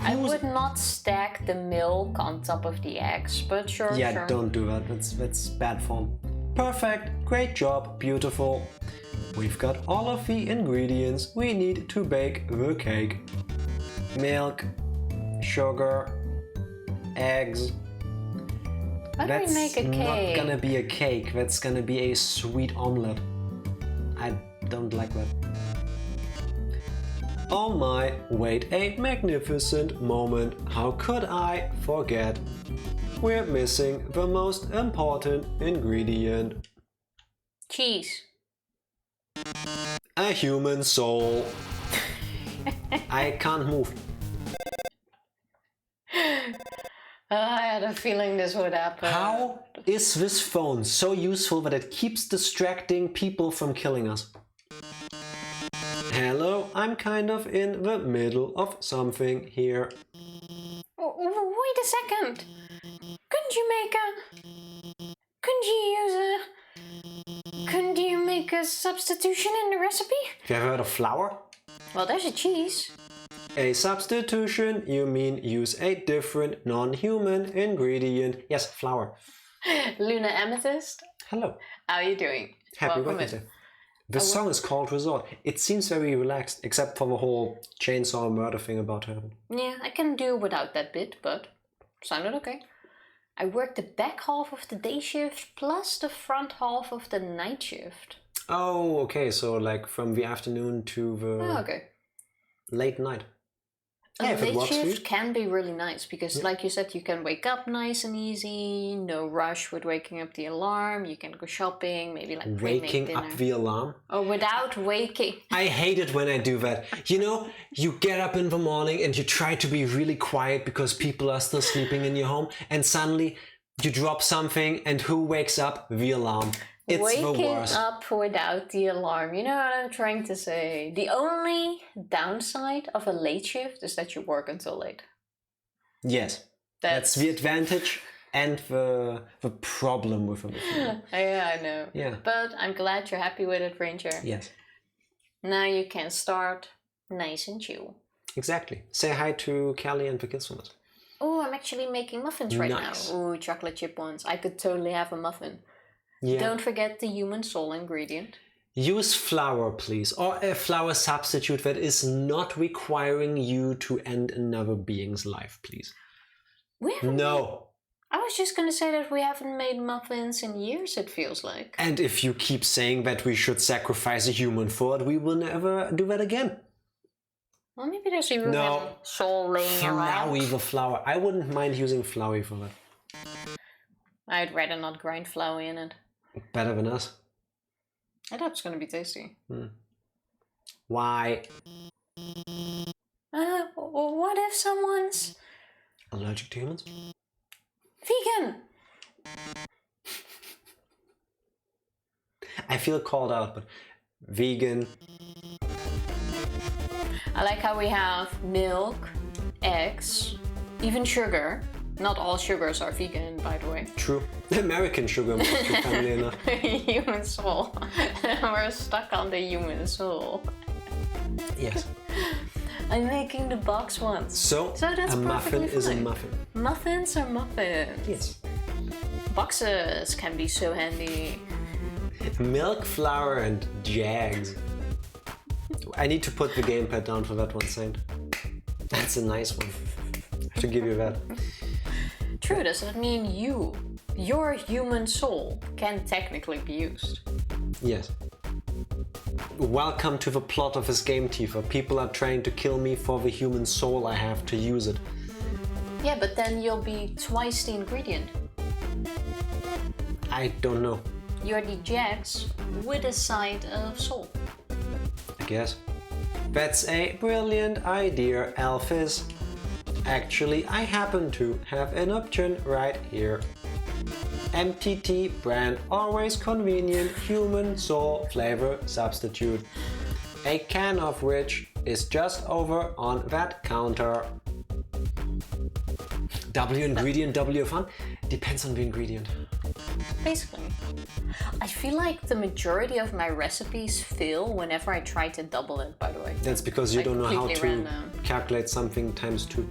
I would not stack the milk on top of the eggs, but sure, Yeah, sure. don't do that. That's bad form. Perfect. Great job. Beautiful. We've got all of the ingredients we need to bake the cake. Milk, sugar, eggs. Why don't we make a cake? That's not gonna be a cake. That's gonna be a sweet omelette. I don't like that. Oh my, wait a magnificent moment. How could I forget? We're missing the most important ingredient. Cheese. A human soul. I can't move. I had a feeling this would happen. How is this phone so useful that it keeps distracting people from killing us? Hello, I'm kind of in the middle of something here. wait a second. Couldn't you make a substitution in the recipe? Have you ever heard of flour? Well, there's a cheese. A substitution, you mean use a different non-human ingredient. Yes, flour. Luna Amethyst, Hello. how are you doing? Happy Welcome Wednesday. in. The song is called Resort. It seems very relaxed, except for the whole chainsaw murder thing about to happen. Yeah, I can do without that bit, but sounded okay. I worked the back half of the day shift plus the front half of the night shift. Oh, okay, so like from the afternoon to the Okay. late night. A Yeah, if it late works for you. shift can be really nice because, like you said, you can wake up nice and easy, no rush with waking up the alarm. You can go shopping, maybe like pre-make Waking dinner. up the alarm. Oh, without waking. I hate it when I do that. You know, you get up in the morning and you try to be really quiet because people are still sleeping in your home, and suddenly you drop something, and who wakes up? The alarm. It's the Waking worst. up without the alarm. You know what I'm trying to say? The only downside of a late shift is that you work until late. Yes, that's the advantage and the problem with it. Yeah, I know. Yeah. But I'm glad you're happy with it, Ranger. Yes, Now you can start nice and chill. exactly. Say hi to Callie and the kids from us. Oh, I'm actually making muffins right Nice. now. Ooh, chocolate chip ones. I could totally have a muffin. Yeah. Don't forget the human soul ingredient. Use flour, please, or a flour substitute that is not requiring you to end another being's life, please. We haven't No. I was just gonna say that we haven't made muffins in years, it feels like. And if you keep saying that we should sacrifice a human for it, we will never do that again. Well, maybe there's a human No. soul laying around. Flowy the flour. I wouldn't mind using flowy for that. I'd rather not grind flour in it. Better than us. I thought it's gonna be tasty. Why? What if someone's Allergic to humans? vegan? I feel called out, but vegan. I like how we have milk, eggs, even sugar. Not all sugars are vegan, by the way. True. American sugar must be funnily enough. Human soul. We're stuck on the human soul. Yes. I'm making the box ones. So that's a muffin perfectly is a fine. muffin. Muffins are muffins. Yes. Boxes can be so handy. Milk, flour, and jags. I need to put the gamepad down for that one, Saint. That's a nice one. I have to give you that. True, does that mean your human soul, can technically be used? Yes. Welcome to the plot of this game, Tifa. People are trying to kill me for the human soul. I have to use it. Yeah, but then you'll be twice the ingredient. I don't know. You're the Jax with a side of soul. I guess. That's a brilliant idea, Alphys. Actually, I happen to have an option right here. MTT brand, always convenient human soul flavor substitute. A can of which is just over on that counter. W ingredient, W fun? Depends on the ingredient. Basically. I feel like the majority of my recipes fail whenever I try to double it, by the way. That's because you Like don't know how completely to random. calculate something times 2.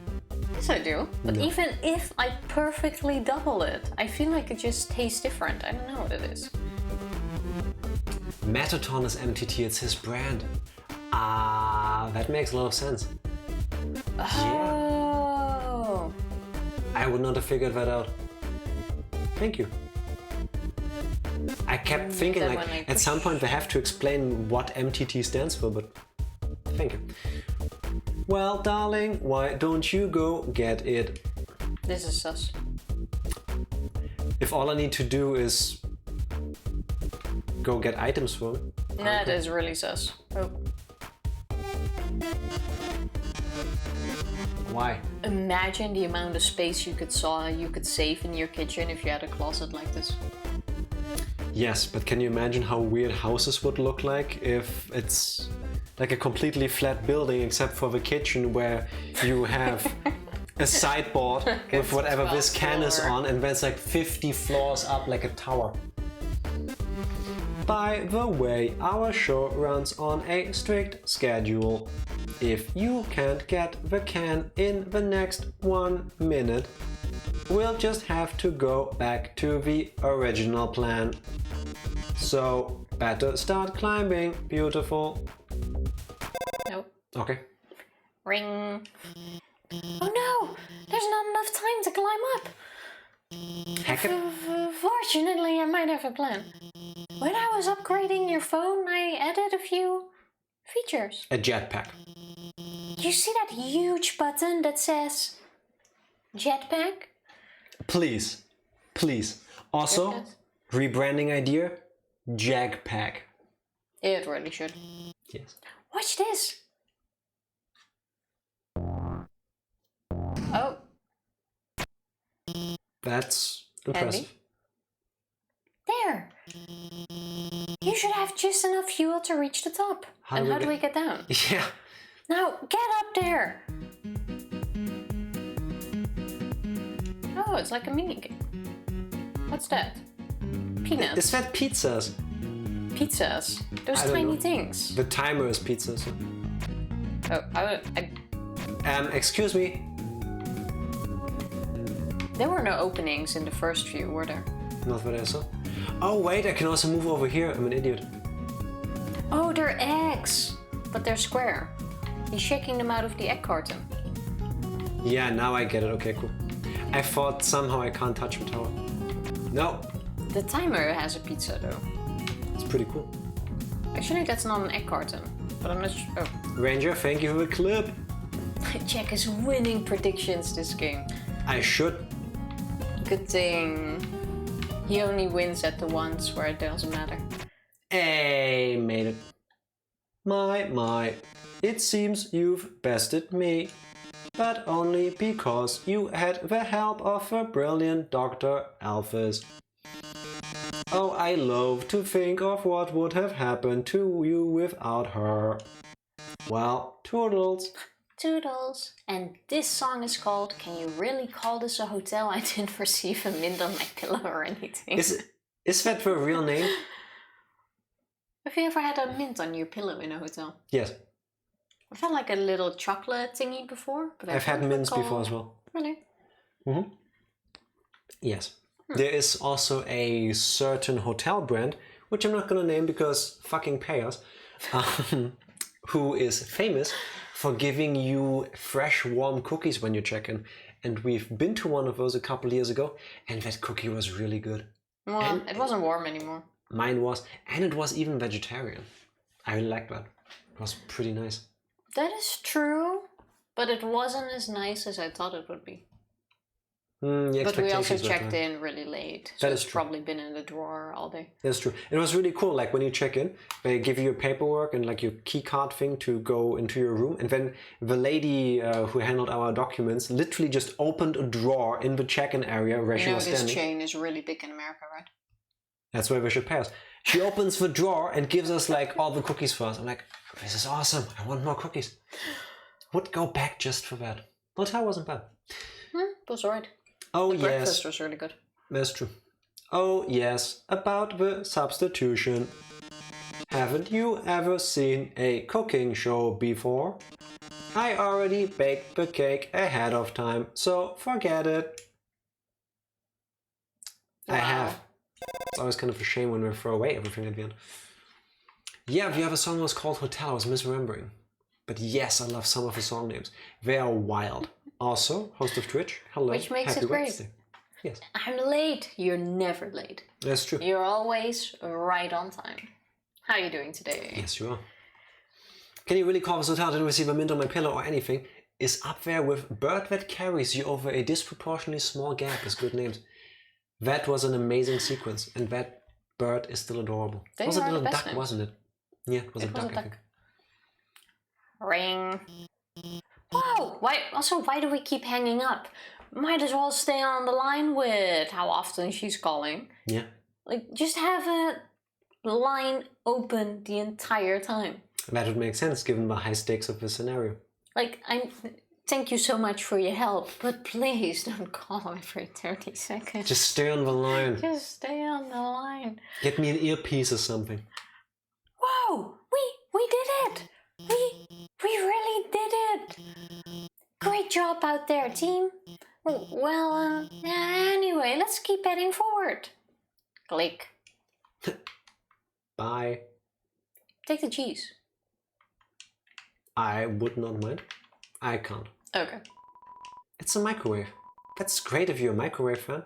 Yes, I do. But even if I perfectly double it, I feel like it just tastes different. I don't know what it is. Mettaton is MTT, it's his brand. Ah, that makes a lot of sense. Oh. I would not have figured that out. Thank you. I kept thinking that like one I at some point they have to explain what MTT stands for, but thank you. Well, darling, why don't you go get it? This is sus. If all I need to do is go get items for me. That is really sus. Oh. Why? Imagine the amount of space you could save in your kitchen if you had a closet like this. Yes, but can you imagine how weird houses would look like if it's like a completely flat building except for the kitchen where you have a sideboard with whatever this can is floor. on, and then it's like 50 floors up like a tower. By the way, our show runs on a strict schedule. If you can't get the can in the next 1 minute, we'll just have to go back to the original plan. So, better start climbing, beautiful. Nope. Okay. Ring. Oh no! There's not enough time to climb up! Heck it. Fortunately, I might have a plan. When I was upgrading your phone, I added a few features. A jetpack. You see that huge button that says jetpack? Please. Please. Also, Goodness. rebranding idea, Jagpack. It really should. Yes. Watch this! Oh, That's impressive. Handy. There! You should have just enough fuel to reach the top. How and do we how do get- we get down? Yeah. Now, get up there! Oh, it's like a mini game. What's that? Peanuts. Is that pizzas? Pizzas. Those I don't tiny know. things. The timer is pizzas. Oh, I Excuse me. there were no openings in the first few, were there? Not what I saw. Oh wait, I can also move over here. I'm an idiot. Oh, they're eggs! But they're square. He's shaking them out of the egg carton. Yeah, now I get it. Okay, cool. I thought somehow I can't touch the tower. No, The timer has a pizza though. it's pretty cool. Actually, that's not an egg carton. But I'm not sure. Oh. Ranger, thank you for the clip. Jack is winning predictions this game. I should. Good thing. He only wins at the ones where it doesn't matter. Hey, made it. My. It seems you've bested me. But only because you had the help of a brilliant Dr. Alphys. Oh, I love to think of what would have happened to you without her. Well, toodles. Toodles. And this song is called Can You Really Call This a Hotel? I didn't receive a mint on my pillow or anything. Is that the real name? Have you ever had a mint on your pillow in a hotel? Yes, I've had like a little chocolate thingy before. But I've had don't mints recall- before as well. Really? Yes. There is also a certain hotel brand, which I'm not gonna name because fucking pay us, who is famous for giving you fresh, warm cookies when you check in. And we've been to one of those a couple years ago, and that cookie was really good. Well, it wasn't warm anymore. Mine was, and it was even vegetarian. I really liked that. It was pretty nice. That is true, but it wasn't as nice as I thought it would be. The But we also expectations were checked too high. in really late, so That is it's true. probably been in the drawer all day. That's true. It was really cool. Like when you check in, they give you your paperwork and like your key card thing to go into your room. And then the lady who handled our documents literally just opened a drawer in the check-in area where she You know was this standing. chain is really big in America, right? That's where we should pass. She opens the drawer and gives us like all the cookies for us. I'm like, this is awesome. I want more cookies. Would go back just for that. Hotel wasn't bad. It was alright. Oh The yes. breakfast was really good. That's true. Oh yes, about the substitution. Haven't you ever seen a cooking show before? I already baked the cake ahead of time, so forget it. I Wow. have. It's always kind of a shame when we throw away everything at the end. Yeah, the other song was called Hotel, I was misremembering. But yes, I love some of the song names. They are wild. Also, host of Twitch, hello. Which makes happy it great. Wednesday. Yes, I'm late. You're never late. that's true. You're always right on time. How are you doing today? Yes, you are. Can you really call this hotel? Didn't receive a mint on my pillow or anything? Is up there with Bird That Carries You Over a Disproportionately Small Gap as good names. That was an amazing sequence, and that bird is still adorable. They It was a are the little best duck, names. wasn't it? Yeah, it was It a was duck, a I think. duck. Ring. Whoa! Why do we keep hanging up? Might as well stay on the line with how often she's calling. Yeah. Like, just have a line open the entire time. That would make sense given the high stakes of the scenario. Like, Thank you so much for your help, but please don't call every 30 seconds. Just stay on the line. Just stay on the line. Get me an earpiece or something. Whoa! We did it! We really did it! Great job out there, team. Well, anyway, let's keep heading forward. Click. Bye. Take the cheese. I would not mind. I can't. Okay. It's a microwave. That's great if you're a microwave fan.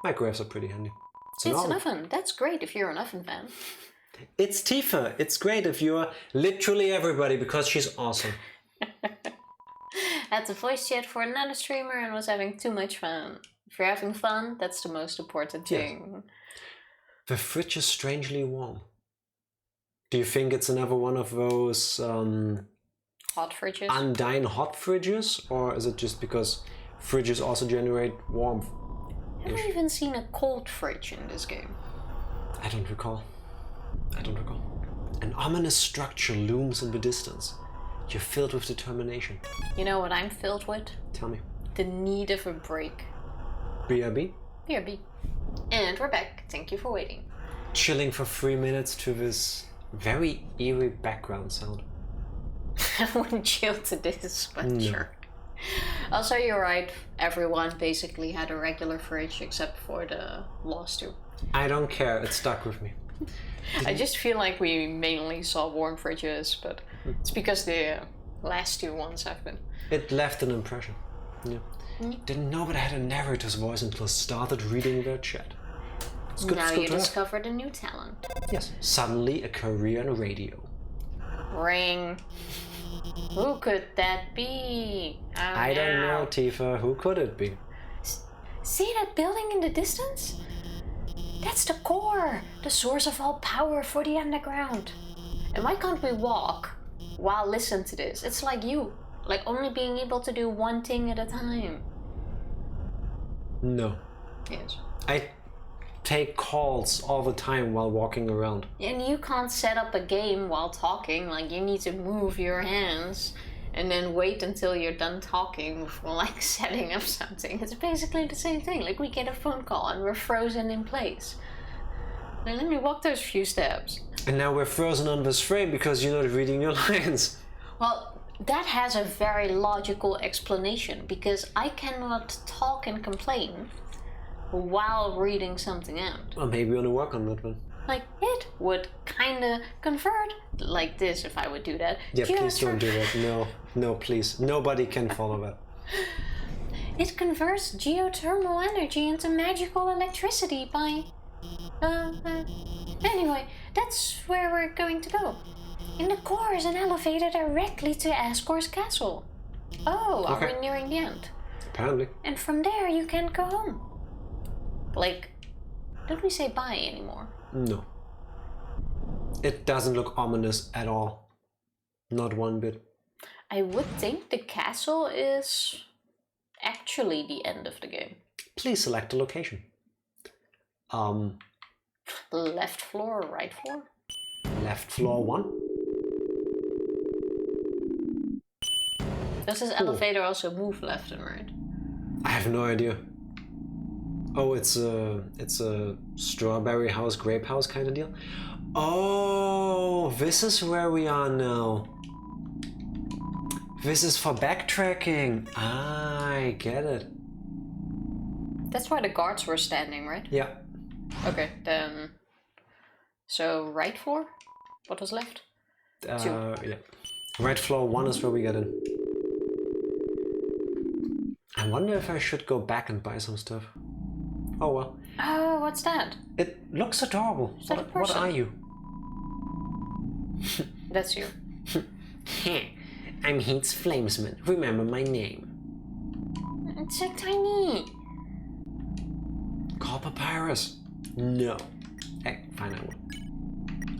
Microwaves are pretty handy. It's an oven. That's great if you're an oven fan. It's Tifa. It's great if you're literally everybody because she's awesome. Had the voice chat for another streamer and was having too much fun. If you're having fun, that's the most important thing. Yes. The fridge is strangely warm. Do you think it's another one of those Hot fridges? undying hot fridges? Or is it just because fridges also generate warmth? Have you even seen a cold fridge in this game? I don't recall. An ominous structure looms in the distance. You're filled with determination. You know what I'm filled with? Tell me. The need of a break. BRB? BRB. And we're back. Thank you for waiting. Chilling for 3 minutes to this very eerie background sound. I wouldn't chill to this, but No. sure. Also, you're right. Everyone basically had a regular fridge except for the last two. I don't care. It stuck with me. I just feel like we mainly saw warm fridges, but it's because the last two ones have been. It left an impression. Yeah. Didn't know that I had a narrator's voice until I started reading their chat. It's good, Now it's good you to have. discovered a new talent. Yes. Suddenly a career in radio. Ring. Who could that be? Oh, I don't know, Tifa. Who could it be? See that building in the distance? That's the core, the source of all power for the underground. And why can't we walk while listen to this? It's like you, like only being able to do one thing at a time. No. Yes. I take calls all the time while walking around. And you can't set up a game while talking, like you need to move your hands and then wait until you're done talking before like setting up something. It's basically the same thing. Like we get a phone call and we're frozen in place. Now let me walk those few steps. And now we're frozen on this frame because you're not reading your lines. Well, that has a very logical explanation because I cannot talk and complain while reading something out. Well, maybe we want to work on that one. Like, it would kinda convert like this if I would do that. Yeah, please don't do that. No, please. Nobody can follow that. It converts geothermal energy into magical electricity by... Anyway, that's where we're going to go. In the core is an elevator directly to Asgore's castle. Oh, Okay. are we nearing the end? Apparently. And from there you can go home. Like, don't we say bye anymore? No. It doesn't look ominous at all. Not one bit. I would think the castle is actually the end of the game. Please select a location. Left floor or right floor? Left floor 1. Does this elevator also move left and right? I have no idea. Oh, it's a strawberry house, grape house kind of deal. Oh, this is where we are now. This is for backtracking. I get it. That's why the guards were standing, right? Yeah. Okay, then... So, right floor? What was left? 2. Yeah. Right floor 1 is where we get in. I wonder if I should go back and buy some stuff. Oh well. Oh, what's that? It looks adorable. Is that a What person? are you? That's you. I'm Heat's Flamesman. Remember my name. It's so tiny. Call Papyrus. No. Hey, fine, I will.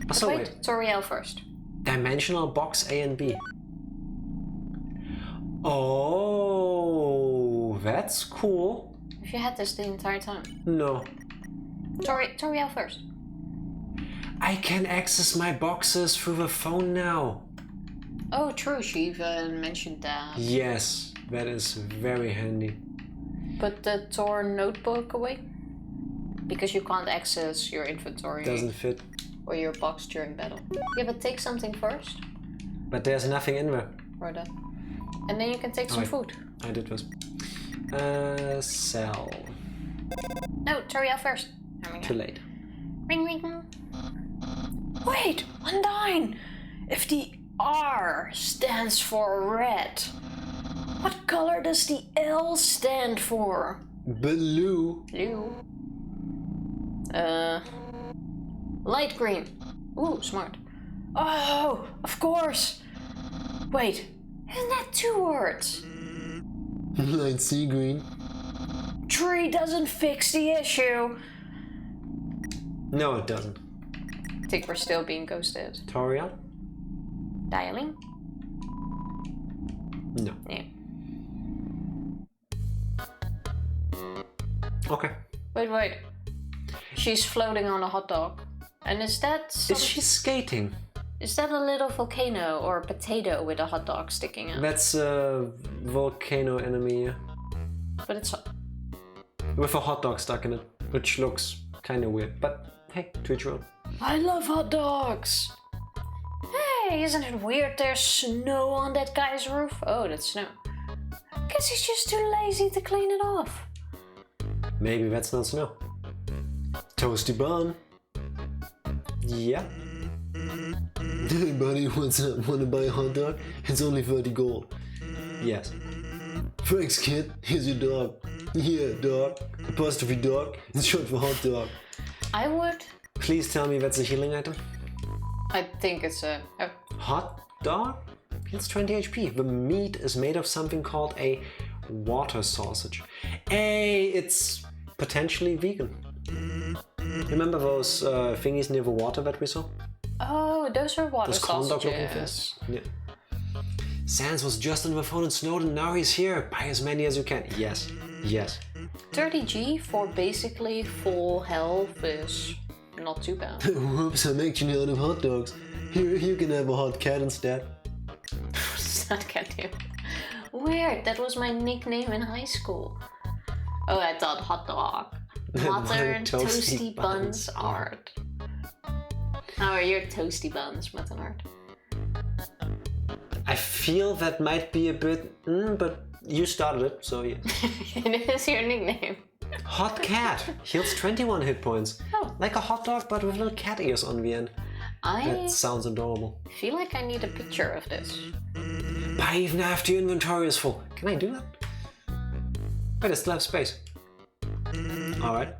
Also, Wait, Toriel first. Dimensional box A and B. Oh, that's cool. If you had this the entire time. No. Toriel first. I can access my boxes through the phone now. Oh, true. She even mentioned that. Yes, that is very handy. Put the torn notebook away. Because you can't access your inventory. Doesn't fit. Or your box during battle. Yeah, but take something first. But there's nothing in there. Or that. And then you can take some food. I did first. Sell. No, Toriel first. Too late. Ring, ring. Wait, Undyne! If the R stands for red, what color does the L stand for? Blue. Blue. Light green. Ooh, smart. Oh, of course. Wait, isn't that 2 words? Light sea green. Tree doesn't fix the issue. No, it doesn't. I think we're still being ghosted. Toriel? Dialing? No. Yeah. Okay. Wait. She's floating on a hot dog. And is that Is she skating? Is that a little volcano or a potato with a hot dog sticking out? That's a volcano enemy. But it's... With a hot dog stuck in it, which looks kinda weird. But hey, to each your own. I love hot dogs! Hey, isn't it weird there's snow on that guy's roof? Oh, that's snow. Guess he's just too lazy to clean it off. Maybe that's not snow. Toasty bun. Yeah. Hey buddy, what's up? Wanna buy a hot dog? It's only 30 gold. Yes. Thanks kid, here's your dog. Yeah, dog. Apostrophe dog. It's short for hot dog. I would... Please tell me that's a healing item. I think it's a... Oh. Hot dog? It's 20 HP. The meat is made of something called a water sausage. Hey, it's potentially vegan. Remember those thingies near the water that we saw? Oh, those are water Those corn dog looking sausages. things? Yeah. Sans was just on the phone in Snowden, now he's here. Buy as many as you can. Yes. Yes. 30G for basically full health is not too bad. Whoops, I'm actually out of hot dogs. Here, you can have a hot cat instead. Does that get you? Weird, that was my nickname in high school. Oh, I thought hot dog. Modern toasty buns art. Oh, you're toasty buns, Mettaton art. I feel that might be a bit, but you started it, so yeah. It is your nickname. Hot cat heals 21 hit points. Oh. Like a hot dog, but with little cat ears on the end. I That sounds adorable. feel like I need a picture of this. Buy even after your inventory is full. Can I do that? Wait, I still have space. Alright.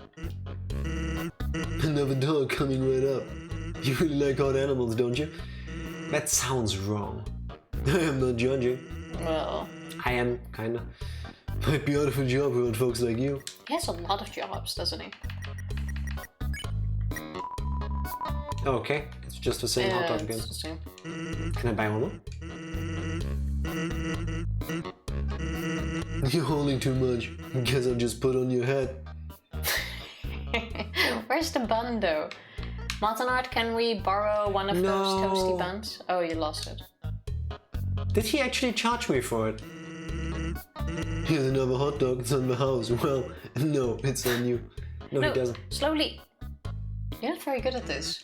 Another dog coming right up. You really like hot animals, don't you? That sounds wrong. I am not judging. Well, I am, kinda. Might be out of a job around folks like you. he has a lot of jobs, doesn't he? Okay, it's just the same hot dog again. It's the same. Can I buy one more? You're holding too much. Guess I'll just put on your hat. Where's the bun though? Mettaton art, can we borrow one of those No. toasty buns? Oh, you lost it. Did he actually charge me for it? Here's another hot dog. It's on the house. Well, no, it's on you. No, No, he doesn't. slowly. You're not very good at this.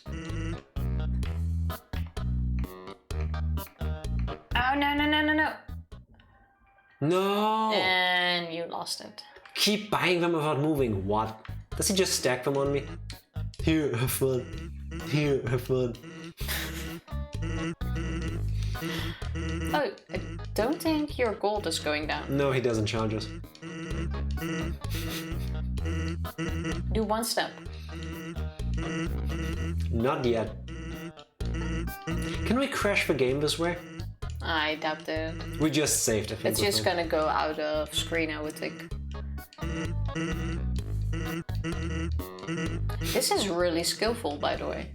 Oh, no. No! And you lost it. Keep buying them without moving. What? Does he just stack them on me? Here, have fun. Here, have fun. Oh, I don't think your gold is going down. No, he doesn't charge us. Do one step. Not yet. Can we crash the game this way? I doubt it. We just saved, I think. It's just gonna go out of screen, I would think. This is really skillful, by the way.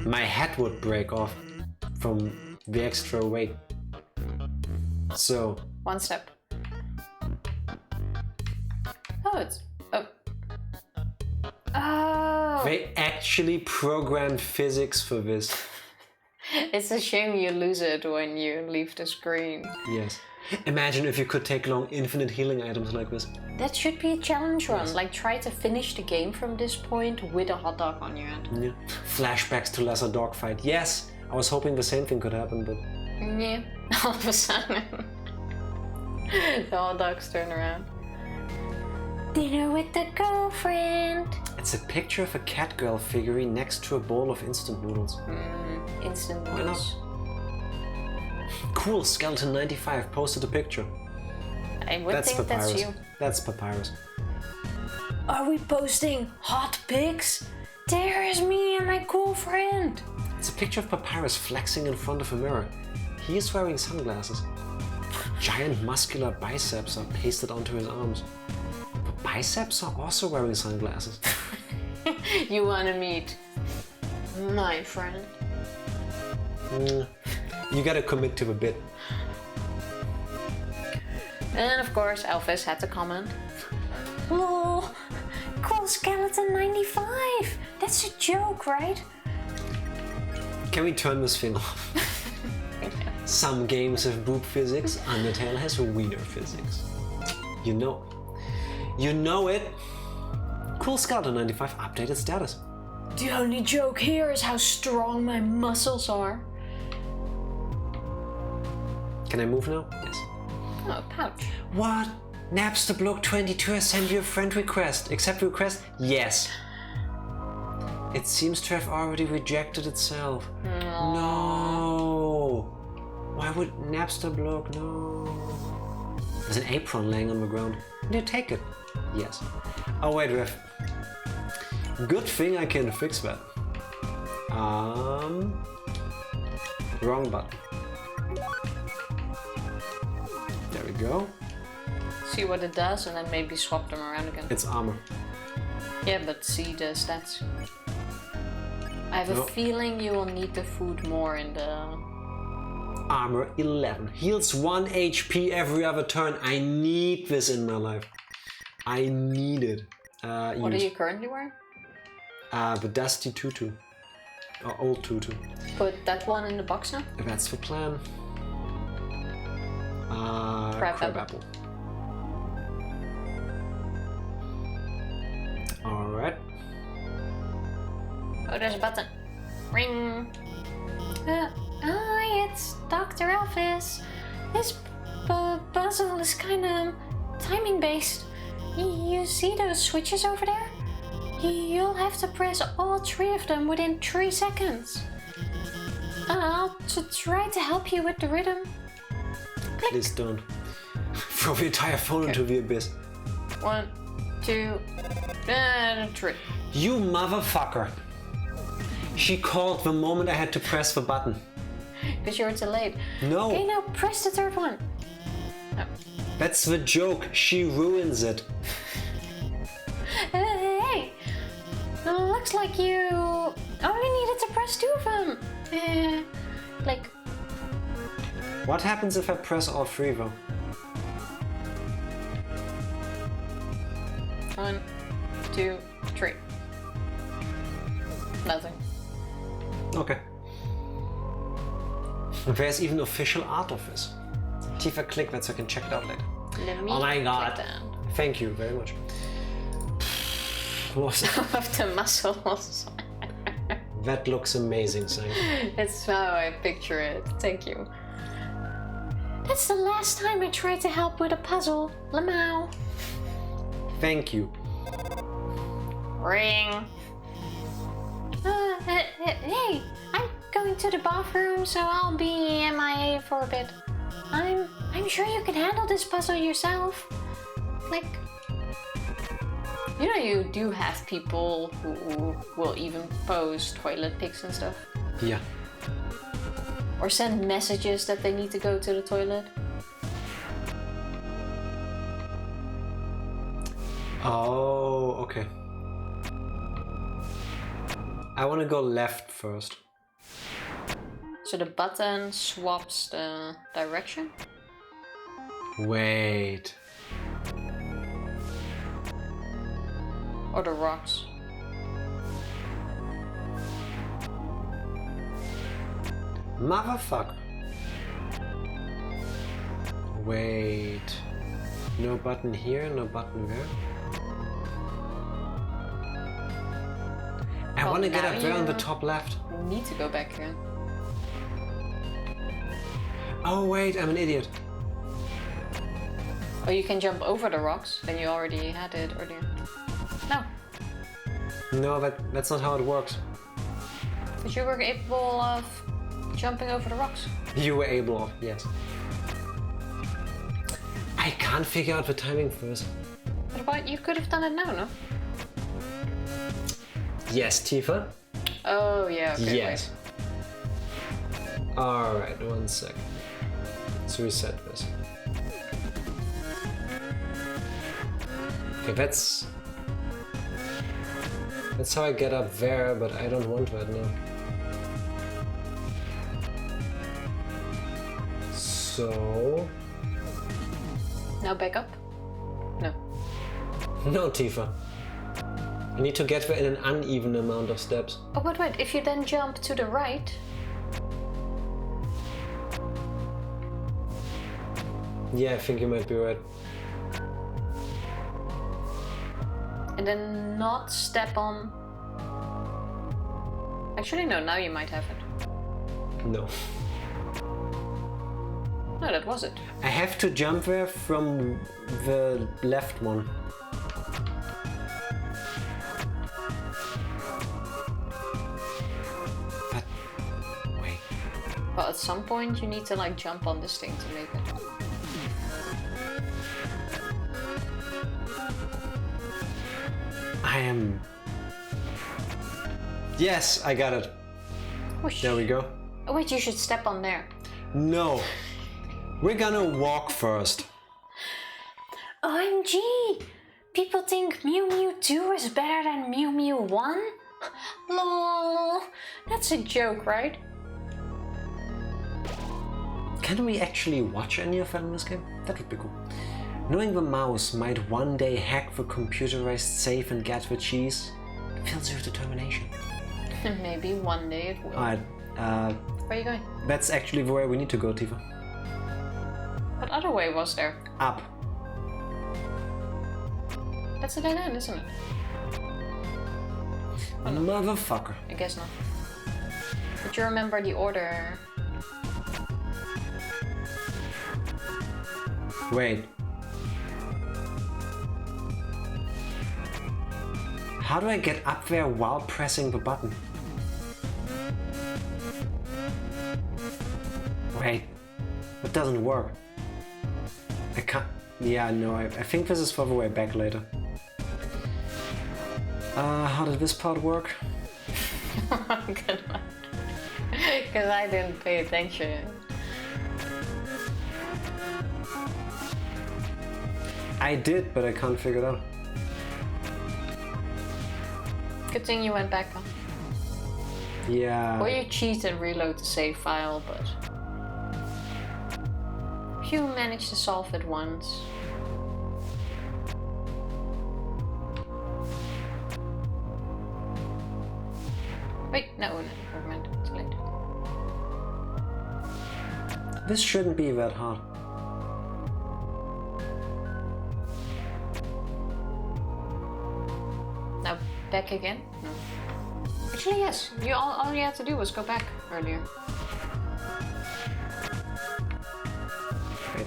My head would break off from the extra weight. So... One step. Oh, it's... Oh. Oh! They actually programmed physics for this. It's a shame you lose it when you leave the screen. Yes. Imagine if you could take along infinite healing items like this. That should be a challenge run. Like, try to finish the game from this point with a hot dog on your hand. Yeah. Flashbacks to lesser dogfight. Yes, I was hoping the same thing could happen, but... Yeah, all of a sudden. The hot dogs turn around. Dinner with the girlfriend. It's a picture of a catgirl figurine next to a bowl of instant noodles. Instant Why noodles. not? Cool, Skeleton 95 posted a picture. I would think Papyrus. that's you. That's Papyrus. Are we posting hot pics? There is me and my cool friend. It's a picture of Papyrus flexing in front of a mirror. He is wearing sunglasses. Giant muscular biceps are pasted onto his arms. The biceps are also wearing sunglasses. You wanna meet my friend? You gotta commit to a bit. And of course, Alphys had to comment. Lol, cool skeleton 95. That's a joke, right? Can we turn this thing off? Some games have boob physics, Undertale has wiener physics. You know it. Cool Skeleton 95 updated status. The only joke here is how strong my muscles are. Can I move now? Yes. Oh, a pouch. What? Napster Bloke 22 has sent you a friend request. Accept request? Yes. It seems to have already rejected itself. No. Why would Napster Bloke? No. There's an apron laying on the ground. Will you take it? Yes. Oh wait, Ref. Good thing I can fix that. Wrong button. There we go. See what it does and then maybe swap them around again. It's armor. Yeah, but see the stats. I have a feeling you will need the food more in the... Armor 11. Heals 1 HP every other turn. I need this in my life. I need it. What are you currently wearing? The Dusty Tutu. Or Old Tutu. Put that one in the box now? That's the plan. Crab apple. Alright. Oh, there's a button. Ring. Hi, it's Dr. Alphys. This puzzle is kind of timing based. You see those switches over there? You'll have to press all 3 of them within 3 seconds. I'll try to help you with the rhythm. Click. Please don't. Throw the entire phone into the abyss. 1, 2, 3. You motherfucker! She called the moment I had to press the button. Because you were too late. No! Okay, now press the 3rd one. No. That's the joke. She ruins it. Hey! Looks like you only needed to press 2 of them. Like... What happens if I press all 3 though? 1, 2, 3. Nothing. Okay. There's even official art of this. Tifa, click that so I can check it out later. Let me Oh my god. click that. Thank you very much. What was that? Of the muscles. That looks amazing, Sang. That's how I picture it. Thank you. That's the last time I tried to help with a puzzle. Lamau. Thank you. Ring. Hey, I'm going to the bathroom, so I'll be MIA for a bit. I'm sure you can handle this puzzle yourself. Like, you know, you do have people who will even post toilet pics and stuff. Yeah. Or send messages that they need to go to the toilet. Oh, okay. I want to go left first. So the button swaps the direction? Wait. Or the rocks? Motherfucker. Wait. No button here, no button there. I want to get up there on the top left. Need to go back again. Oh wait, I'm an idiot. Oh, you can jump over the rocks. Then you already had it, or do you? No. No, that's not how it works. But you were able of jumping over the rocks. You were able, yes. I can't figure out the timing for this. What about you could have done it now, no? Yes, Tifa. Oh yeah. Okay, yes. Alright, 1 second. Let's reset this. Okay, that's how I get up there, but I don't want that now. So... Now back up? No. No, Tifa. I need to get there in an uneven amount of steps. Oh, but wait, if you then jump to the right... Yeah, I think you might be right. And then not step on... Actually, no, now you might have it. No. No, that was it. I have to jump there from the left one. But... wait. Well, at some point you need to like jump on this thing to make it. I am... Yes, I got it. Whoosh. There we go. Oh wait, you should step on there. No. We're gonna walk first. OMG! People think Mew Mew 2 is better than Mew Mew 1? Lol. That's a joke, right? Can we actually watch any of that in this game? That would be cool. Knowing the mouse might one day hack the computerized safe and get the cheese fills you with determination. Maybe one day it will. Alright, Where are you going? that's actually the way we need to go, Tifa. What other way was there? Up. That's a dead end, isn't it? Oh, no. Motherfucker. I guess not. But you remember the order. Wait. How do I get up there while pressing the button? Wait. That doesn't work. I can't... Yeah, no, I think this is for the way back later. How did this part work? Good one. Because I didn't pay attention. I did, but I can't figure it out. Good thing you went back, huh? Yeah. Or you cheat and reload the save file, but... if you manage to solve it once... Wait, no, never mind, it's late. This shouldn't be that hard. Now, back again? No. Actually, yes. All you had to do was go back earlier. Wait.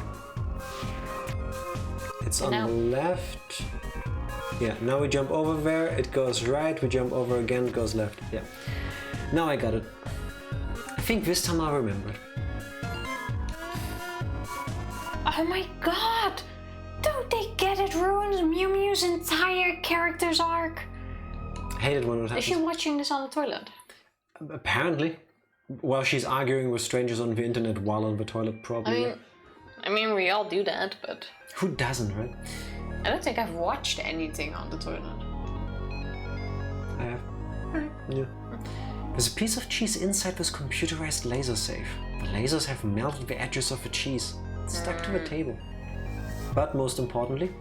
It's on now? the left. Yeah, now we jump over there, it goes right, we jump over again, it goes left. Yeah. Now I got it. I think this time I'll remember it. Oh my god! Don't they get it? Ruins Mew Mew's entire character's arc. I hated when it Is happens. she watching this on the toilet? Apparently. Well, she's arguing with strangers on the internet while on the toilet, probably. I mean, we all do that, but Who doesn't, right? I don't think I've watched anything on the toilet. I have. Yeah. There's a piece of cheese inside this computerized laser safe. The lasers have melted the edges of the cheese. It's stuck to the table. But most importantly,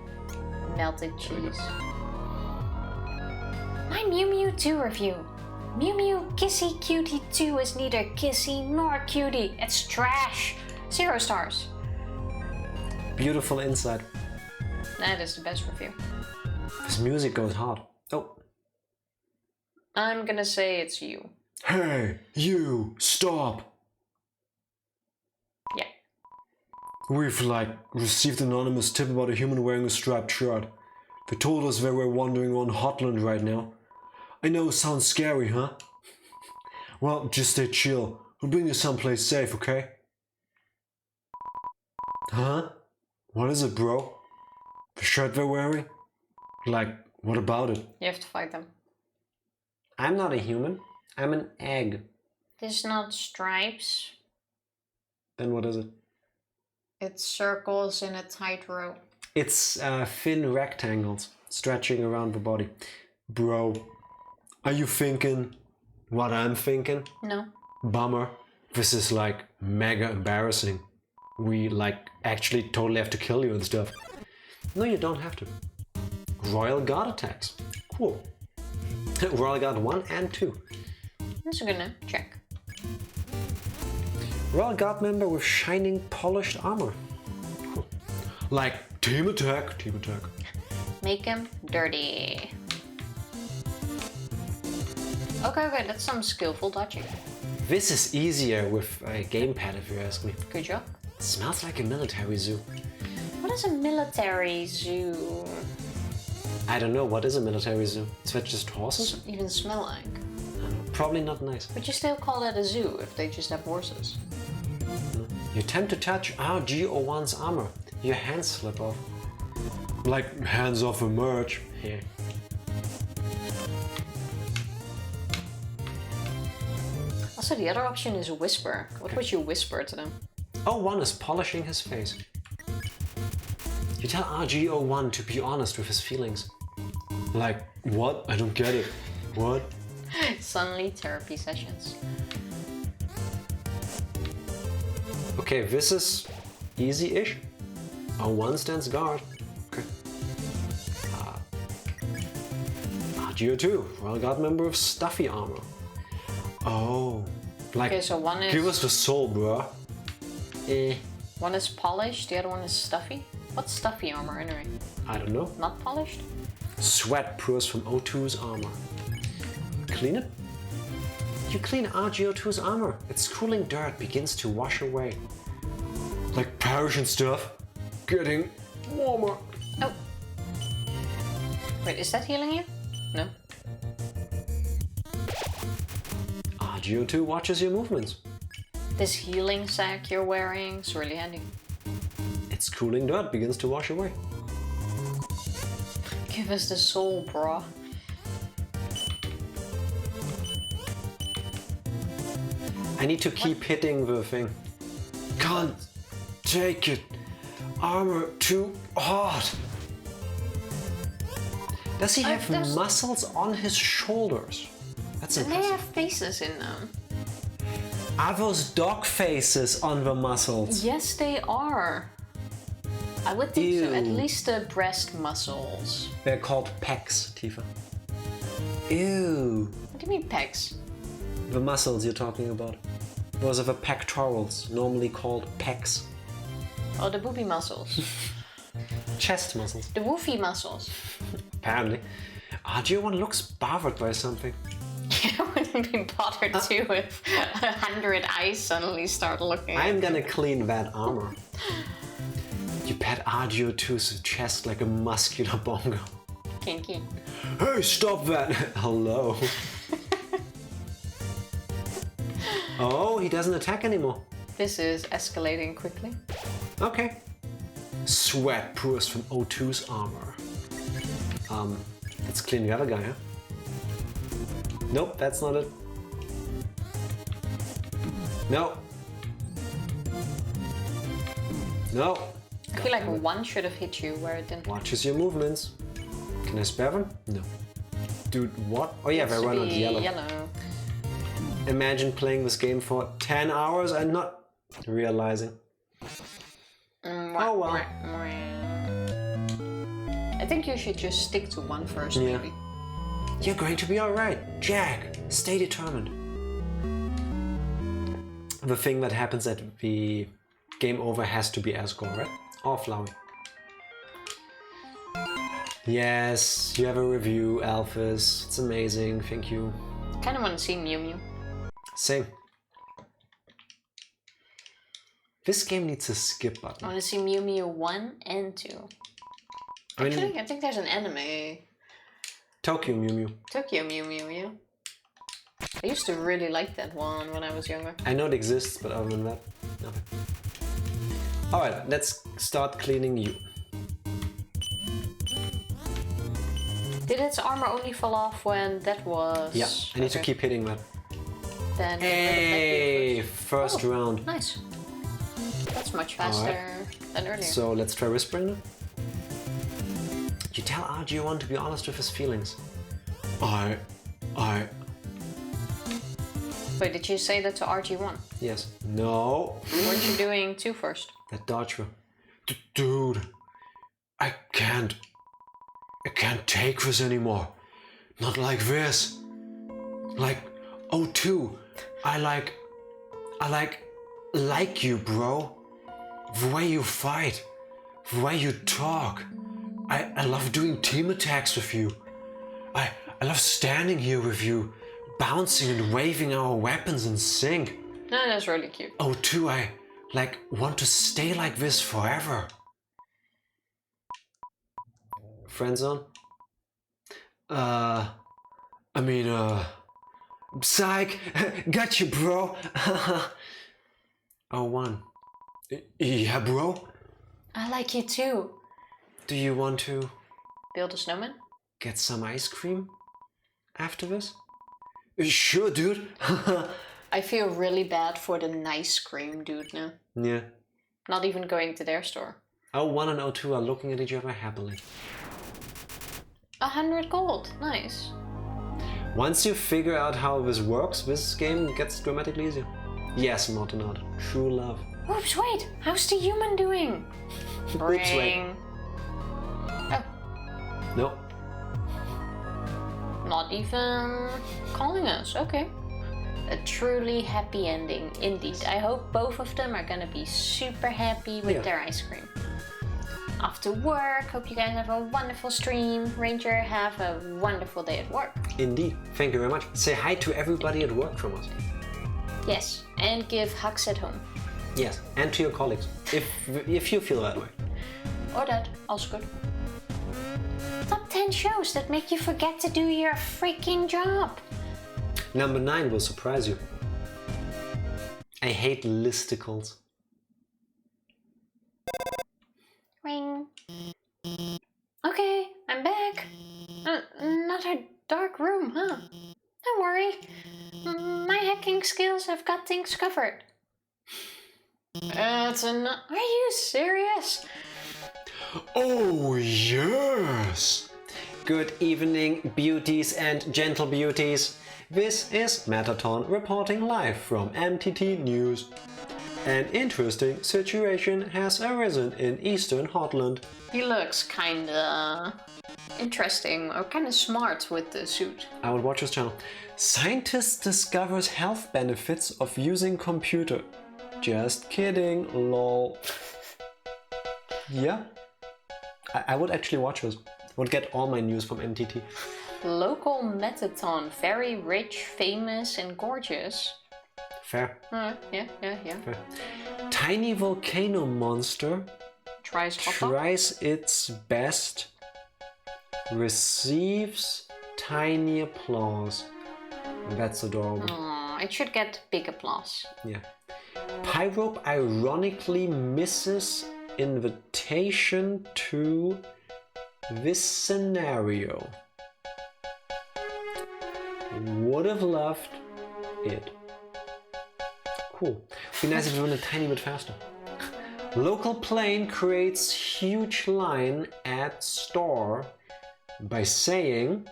Melted cheese. My Mew Mew 2 review. Mew Mew Kissy Cutie 2 is neither kissy nor cutie. It's trash. 0 stars. Beautiful insight. That is the best review. This music goes hard. Oh. I'm gonna say it's you. Hey, you, stop! Yeah. We've, received an anonymous tip about a human wearing a striped shirt. They told us they were wandering on Hotland right now. I know it sounds scary, huh? Well, just stay chill. We'll bring you someplace safe, okay? Huh? What is it, bro? The shirt they're wearing? What about it? You have to fight them. I'm not a human. I'm an egg. This is not stripes. Then what is it? It's circles in a tight row. It's thin rectangles stretching around the body. Bro, are you thinking what I'm thinking? No. Bummer. This is mega embarrassing. We actually totally have to kill you and stuff. No, you don't have to. Royal Guard attacks. Cool. Royal Guard 1 and 2. That's a good name. Check. Royal Guard member with shining polished armor. Cool. Team attack, team attack. Make him dirty. Okay, that's some skillful dodging. This is easier with a gamepad if you ask me. Good job. It smells like a military zoo. What is a military zoo? I don't know, what is a military zoo? Is that just horses? Even smell like? Probably not nice. But you still call that a zoo if they just have horses. You attempt to touch RG01's armor. Your hands slip off. Hands off a merch. Here. Also, the other option is whisper. What would you whisper to them? O1 is polishing his face. You tell RG01 to be honest with his feelings. What? I don't get it. What? Suddenly therapy sessions. Okay, this is easy-ish. O1 stands guard. Okay. RG02, Royal Guard member of stuffy armor. Oh. Okay, so one is... Give us the soul, bro. One is polished, the other one is stuffy. What's stuffy armor anyway? I don't know. Not polished? Sweat pours from O2's armor. Clean it? You clean RG02's armor. Its cooling dirt begins to wash away. Perishing stuff. Getting warmer. Oh. Wait, is that healing you? No. RG02 watches your movements. This healing sack you're wearing is really handy. Its cooling dirt begins to wash away. Give us the soul, bro. I need to keep hitting the thing. Can't take it. Armor too hard. Does he have there's- muscles on his shoulders? That's And they impressive. have faces in them. Are those dog faces on the muscles? Yes, they are. I would think so. At Ew. least the breast muscles. They're called pecs, Tifa. Ew. What do you mean pecs? The muscles you're talking about. Those are the pectorals, normally called pecs. Oh, the booby muscles. Chest muscles. The woofy muscles. Apparently. RG01 looks bothered by something. I wouldn't be bothered too if 100 eyes suddenly start looking. I'm gonna clean that armor. You pat RG02's chest like a muscular bongo. Kinky. Hey, stop that! Hello. Oh, he doesn't attack anymore. This is escalating quickly. Okay. Sweat pours from O2's armor. Let's clean the other guy, huh? Nope, that's not it. No. No. I feel like one should have hit you where it didn't. Watches your movements. Can I spare them? No. Dude, what? Oh yeah, It they should run on be yellow. Imagine playing this game for 10 hours and not realizing. Oh well. I think you should just stick to one first, Yeah. maybe. You're going to be alright. Jack, stay determined. The thing that happens at the game over has to be Asgore, right? Or Flowey. Yes, you have a review, Alphys. It's amazing, thank you. Kinda wanna see Mew Mew. Same. This game needs a skip button. I wanna see Mew Mew 1 and 2. Actually, I think there's an anime. Tokyo Mew Mew. Tokyo Mew Mew, yeah. I used to really like that one when I was younger. I know it exists, but other than that, nothing. Alright, let's start cleaning you. Did its armor only fall off when that was... Yeah, I need to keep hitting that. Then Hey, first round. Nice. That's much faster than earlier. So let's try whispering now. You tell RG1 to be honest with his feelings. I... Wait, did you say that to RG1? Yes. No. Weren't you doing 2 first? That dodge roll. Dude, I can't take this anymore. Not like this. Like, O2, I like you, bro. The way you fight, the way you talk. I love doing team attacks with you. I love standing here with you, bouncing and waving our weapons in sync. No, that's really cute. O2, I want to stay like this forever. Friendzone? Psych, got you, bro. Oh, one. Yeah, bro. I like you too. Do you want to Build a snowman? get some ice cream after this? Sure, dude. I feel really bad for the nice cream dude now. Yeah. Not even going to their store. O1 and O2 are looking at each other happily. 100 gold, nice. Once you figure out how this works, this game gets dramatically easier. Yes, Mortenard. True love. Oops, wait, how's the human doing? Oops, wait. Ring. Oh, No. not even calling us, okay. A truly happy ending, indeed. I hope both of them are gonna be super happy with their ice cream. Off to work, hope you guys have a wonderful stream. Ranger, have a wonderful day at work. Indeed. Thank you very much. Say hi to everybody at work from us. Yes, and give hugs at home. Yes, and to your colleagues, if you feel that way. Or that, also good. Top 10 shows that make you forget to do your freaking job. Number 9 will surprise you. I hate listicles. Ring. Okay, I'm back. Another dark room, huh? Don't worry. My hacking skills have got things covered. Are you serious? Oh, yes. Good evening, beauties and gentle beauties. This is Mettaton reporting live from MTT News. An interesting situation has arisen in eastern Hotland. He looks kinda interesting or kinda smart with the suit. I would watch his channel. Scientist discovers health benefits of using computer. Just kidding, lol. Yeah, I would actually watch this. Would get all my news from MTT. Local Mettaton, very rich, famous and gorgeous. Fair. Yeah. Fair. Tiny volcano monster Tries hot dog. tries its best, receives tiny applause. That's adorable. Aw, it should get big applause. Yeah. Pyrope ironically misses invitation to this scenario. Would have loved it. Cool. Be nice if it went a tiny bit faster. Local plane creates huge line at store by saying,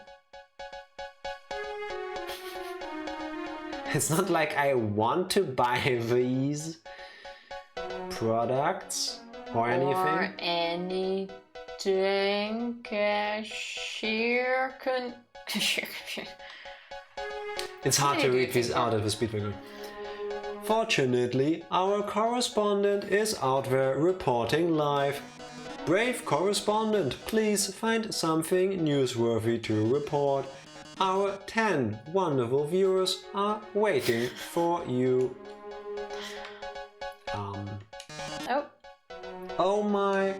it's not like I want to buy these products or anything. Or anything cashier can... It's hard to read these out of the speed we're going. Fortunately, our correspondent is out there reporting live. Brave correspondent, please find something newsworthy to report. Our 10 wonderful viewers are waiting for you. Oh. Oh my.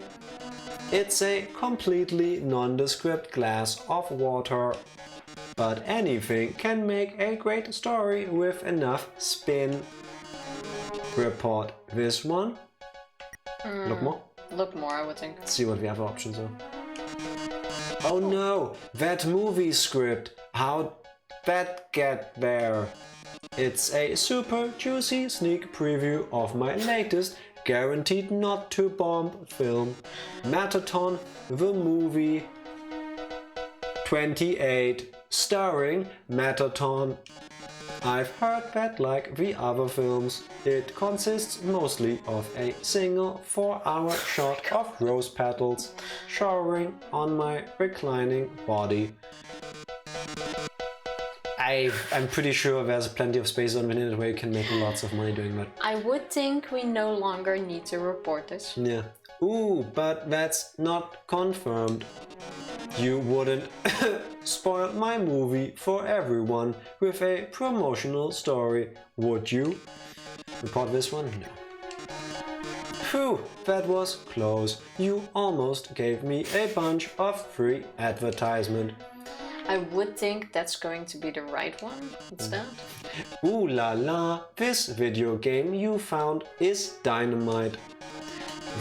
It's a completely nondescript glass of water. But anything can make a great story with enough spin. Report this one. Look more. Look more, I would think. Let's see what the other options are. Oh no, that movie script. How'd that get there? It's a super juicy sneak preview of my latest guaranteed not to bomb film, Mettaton, the movie 28, starring Mettaton. I've heard that, like the other films, it consists mostly of a single 4-hour shot of rose petals showering on my reclining body. I'm pretty sure there's plenty of space on the internet where you can make lots of money doing that. I would think we no longer need to report this. Yeah. Ooh, but that's not confirmed. You wouldn't spoil my movie for everyone with a promotional story, would you? Report this one? No. Phew, that was close. You almost gave me a bunch of free advertisement. I would think that's going to be the right one instead. Ooh la la, this video game you found is dynamite.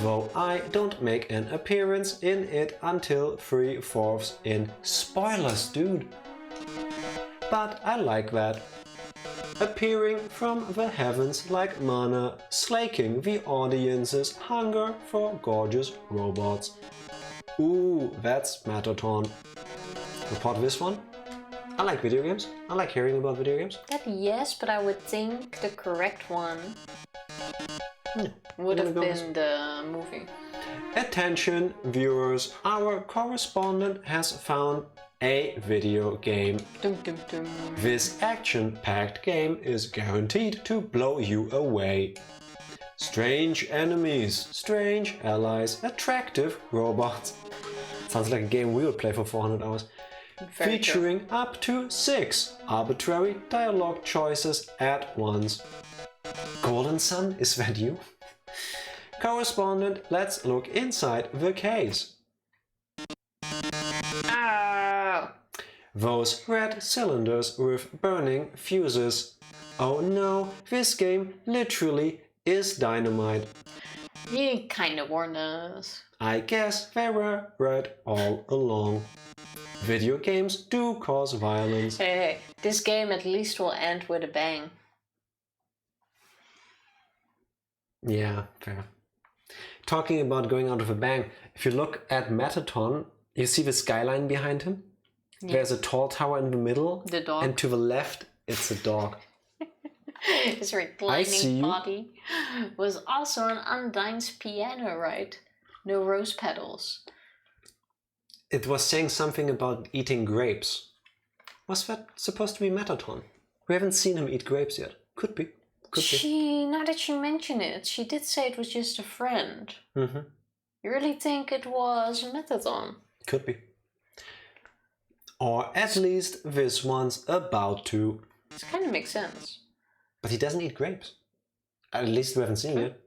Though I don't make an appearance in it until 3/4 in. Spoilers, dude! But I like that. Appearing from the heavens like mana, slaking the audience's hunger for gorgeous robots. Ooh, that's Mettaton. Report this one. I like video games. I like hearing about video games. That yes, but I would think the correct one would have been the movie. Attention viewers, our correspondent has found a video game. Dum, dum, dum. This action-packed game is guaranteed to blow you away. Strange enemies, strange allies, attractive robots. Sounds like a game we would play for 400 hours. Very Featuring true. up to 6 arbitrary dialogue choices at once. Golden Sun, is that you? Correspondent, let's look inside the case. Oh. Those red cylinders with burning fuses. Oh no, this game literally is dynamite. You kinda warned us. I guess they were red all along. Video games do cause violence. Hey, this game at least will end with a bang. Yeah, fair. Talking about going out with a bang, if you look at Mettaton, you see the skyline behind him? Yeah. There's a tall tower in the middle. The dog. And to the left, it's a dog. His reclining body was also an Undyne's piano, right? No rose petals. It was saying something about eating grapes. Was that supposed to be Mettaton? We haven't seen him eat grapes yet. Could be. Could be. Now that you mention it, she did say it was just a friend. Mm-hmm. You really think it was Mettaton? Could be. Or at least this one's about to. This kind of makes sense. But he doesn't eat grapes. At least we haven't seen it.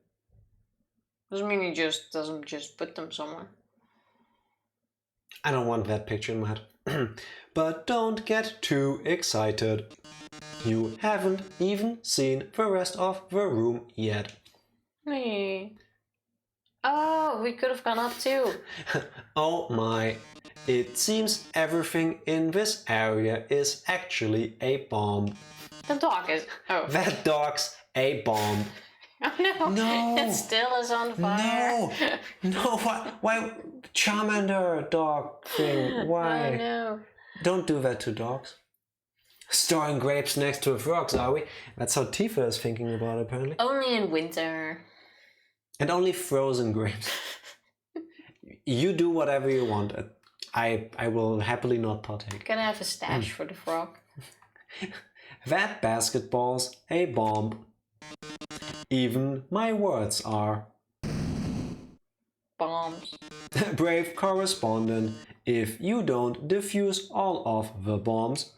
Doesn't mean he just doesn't just put them somewhere. I don't want that picture in my head. But don't get too excited. You haven't even seen the rest of the room yet. Hey. Oh, we could have gone up too. Oh my. It seems everything in this area is actually a bomb. The dog is... Oh. That dog's a bomb. Oh no. No. It still is on fire. No. Why? Charmander dog thing. Why? Oh no. Don't do that to dogs. Storing grapes next to frogs, are we? That's how Tifa is thinking about it, apparently. Only in winter. And only frozen grapes. You do whatever you want. I will happily not partake. Can I have a stash for the frog? That basketball's a bomb. Even my words are. Bombs. Brave correspondent, if you don't defuse all of the bombs,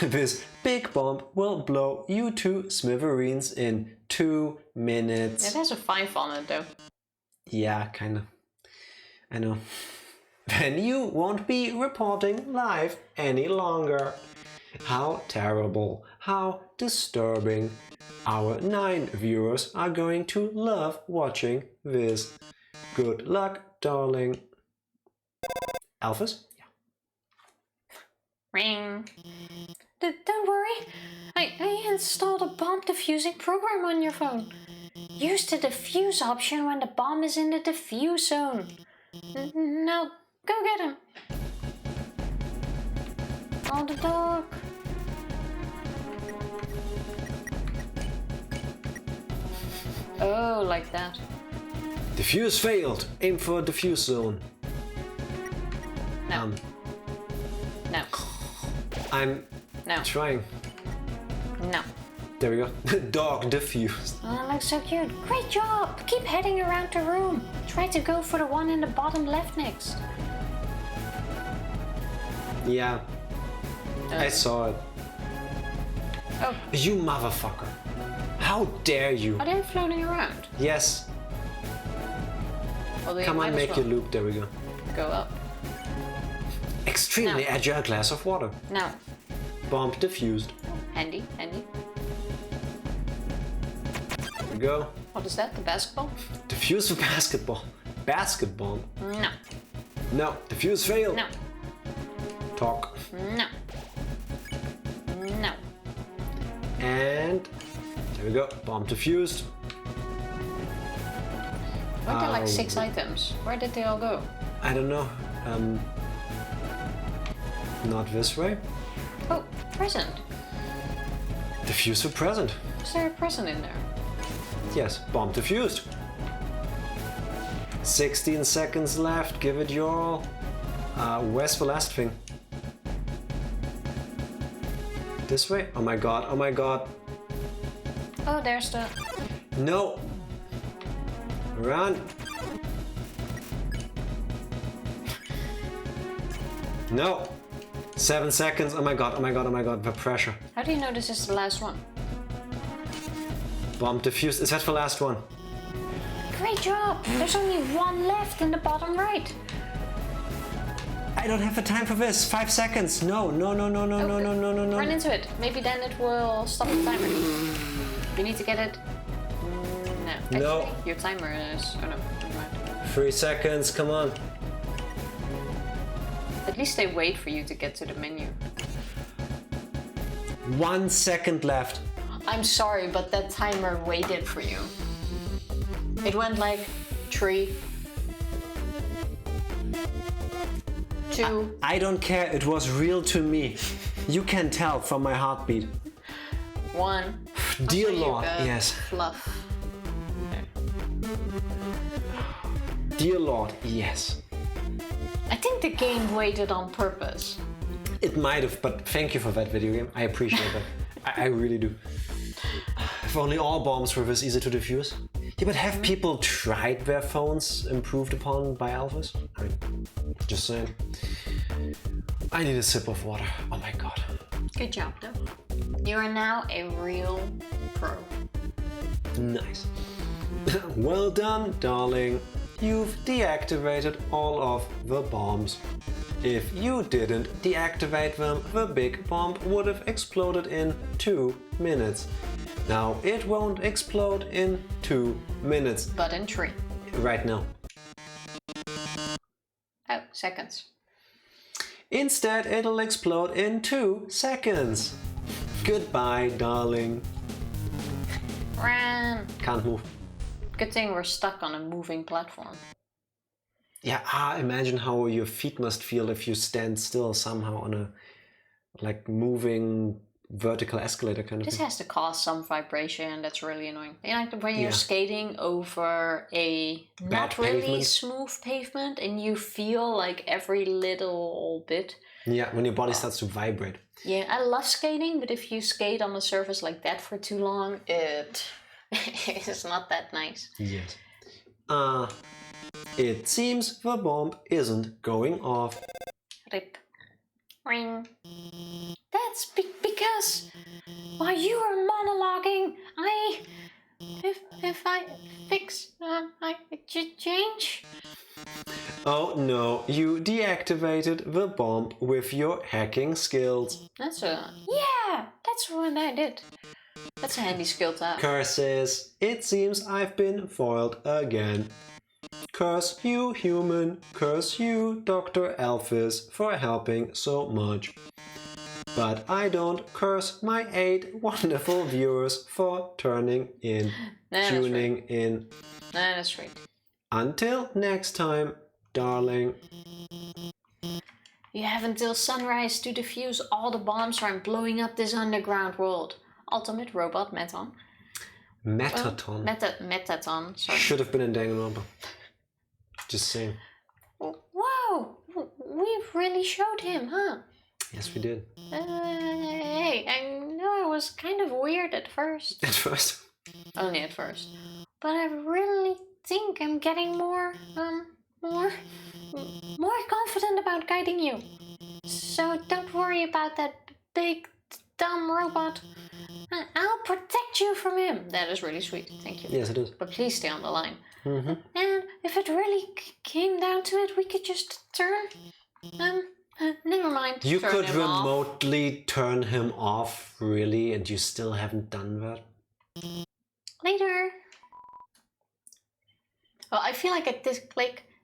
this big bomb will blow you to smithereens in 2 minutes. It has a 5 on it though. Yeah, kinda. I know. Then you won't be reporting live any longer. How terrible, how disturbing. Our 9 viewers are going to love watching this. Good luck, darling. Alphys? Yeah. Ring. Don't worry. I installed a bomb defusing program on your phone. Use the defuse option when the bomb is in the defuse zone. Now, go get him. Oh, the dog. Oh, like that. Defuse failed. Aim for defuse zone. No. No. I'm No. trying. No. There we go. Dog defused. Oh, looks so cute. Great job. Keep heading around the room. Try to go for the one in the bottom left next. Yeah, I saw it. Oh, You motherfucker. How dare you? are they floating around? Yes. Well, they Come might on, as make well your loop. There we go. go up. Extremely No. agile glass of water. Now, Bomb defused. handy, handy. There we go. What is that? The basketball? Defuse the basketball. Basketball? No. No. Defuse failed. No. Talk. No. No. And there we go. Bomb defused. Weren't there like 6 items? Where did they all go? I don't know. Not this way. Oh, present. Defuse the present. Is there a present in there? Yes. Bomb defused. 16 seconds left. Give it your all. Where's the last thing? This way? Oh my god. Oh my god. Oh, there's the... No. Run. No. 7 seconds. Oh my god. Oh my god. Oh my god. The pressure. How do you know this is the last one? Bomb defused. Is that the last one? Great job! There's only one left in the bottom right. I don't have the time for this. 5 seconds. No. No. No. No. No. No. No. No. No. Run No. into it. Maybe then it will stop the timer. You need to get it... No. Actually, No. your timer is... Oh no, never mind. 3 seconds. Come on. At least they wait for you to get to the menu. 1 second left. I'm sorry, but that timer waited for you. It went like 3, 2. I don't care. It was real to me. You can tell from my heartbeat. 1. Dear Also, you Lord. got Yes. Fluff. Dear Lord. Yes. I think the game waited on purpose. It might have, but thank you for that video game. I appreciate that. I really do. If only all bombs were this easy to defuse. Yeah, but have people tried their phones improved upon by Alphys? I mean, just saying. I need a sip of water. Oh my god. Good job, though. You are now a real pro. Nice. Well done, darling. You've deactivated all of the bombs. If you didn't deactivate them, the big bomb would have exploded in 2 minutes. Now it won't explode in 2 minutes. But in 3. Right now. Oh, seconds. Instead, it'll explode in 2 seconds. Goodbye, darling. Ran. Can't move. Good thing we're stuck on a moving platform. Yeah, imagine how your feet must feel if you stand still somehow on a like moving vertical escalator kind of This thing. has to cause some vibration. That's really annoying. You know, like when you're Yeah. skating over a not really pavement. smooth pavement and you feel like every little bit. Yeah, when your body starts to vibrate. Yeah, I love skating, but if you skate on a surface like that for too long, it is not that nice. Yes. It seems the bomb isn't going off. Rip. Ring. That's because while you were monologuing, if I fix, I change. Oh no, you deactivated the bomb with your hacking skills. Yeah, that's what I did. That's a handy skill to have. Curses, it seems I've been foiled again. Curse you, human. Curse you, Dr. Alphys, for helping so much. But I don't curse my 8 wonderful viewers for turning in, tuning in. Nah, that's right. Until next time, darling. You have until sunrise to defuse all the bombs from blowing up this underground world. Ultimate Robot Mettaton. Mettaton. Mettaton, sorry. Should have been in Danganronpa. Just saying. Whoa! We really showed him, huh? Yes, we did. Hey, I know it was kind of weird at first. At first. Only at first. But I really think I'm getting more confident about guiding you. So don't worry about that big, dumb robot. I'll protect you from him. That is really sweet. Thank you. Yes, it is. But please stay on the line. Mm-hmm. And if it really came down to it, we could just turn. Never mind. You turn could him off. remotely turn him off, really, and you still haven't done that? Later. Well, I feel like at this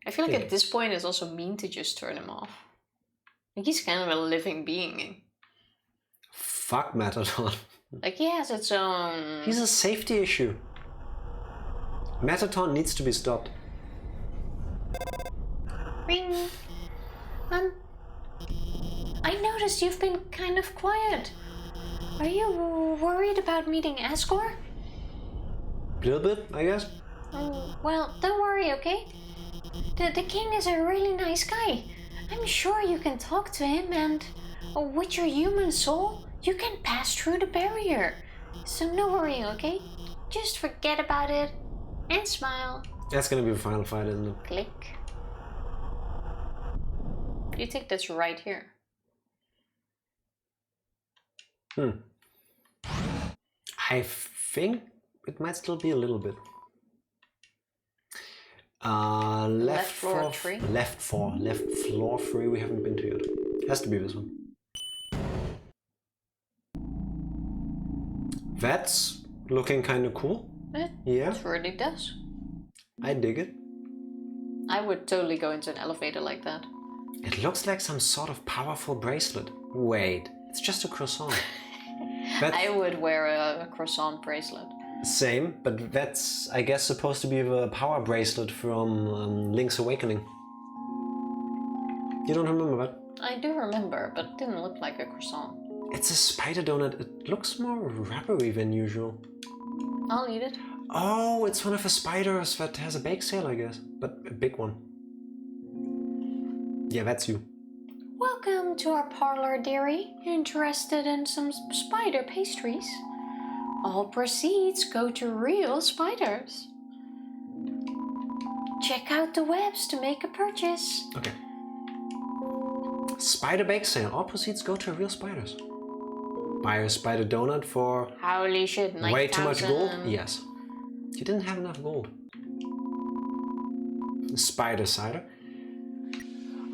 at this point it's also mean to just turn him off. Like he's kind of a living being. Fuck Mettaton. Like he has its own. He's a safety issue. Mettaton needs to be stopped. Ring. I noticed you've been kind of quiet. Are you worried about meeting Asgore? A little bit, I guess. Well, don't worry, okay? The king is a really nice guy. I'm sure you can talk to him and with your human soul, you can pass through the barrier. So no worry, okay? Just forget about it and smile. That's gonna be the final fight, isn't it? Click. You think that's right here? I think it might still be a little bit. Left floor 3? Left floor 3 we haven't been to yet. Has to be this one. That's looking kind of cool. Yeah. It really does. I dig it. I would totally go into an elevator like that. It looks like some sort of powerful bracelet. Wait, it's just a croissant. I would wear a croissant bracelet. Same, but that's, I guess, supposed to be the power bracelet from Link's Awakening. You don't remember that? I do remember, but it didn't look like a croissant. It's a spider donut. It looks more rubbery than usual. I'll eat it. Oh, it's one of the spiders that has a bake sale, I guess. But a big one. Yeah, that's you. Welcome to our parlor, dearie. Interested in some spider pastries? All proceeds go to real spiders. Check out the webs to make a purchase. Okay. Spider bake sale. All proceeds go to real spiders. Buy a spider donut for Holy shit, 9,000. way too much gold? Yes. You didn't have enough gold. Spider cider.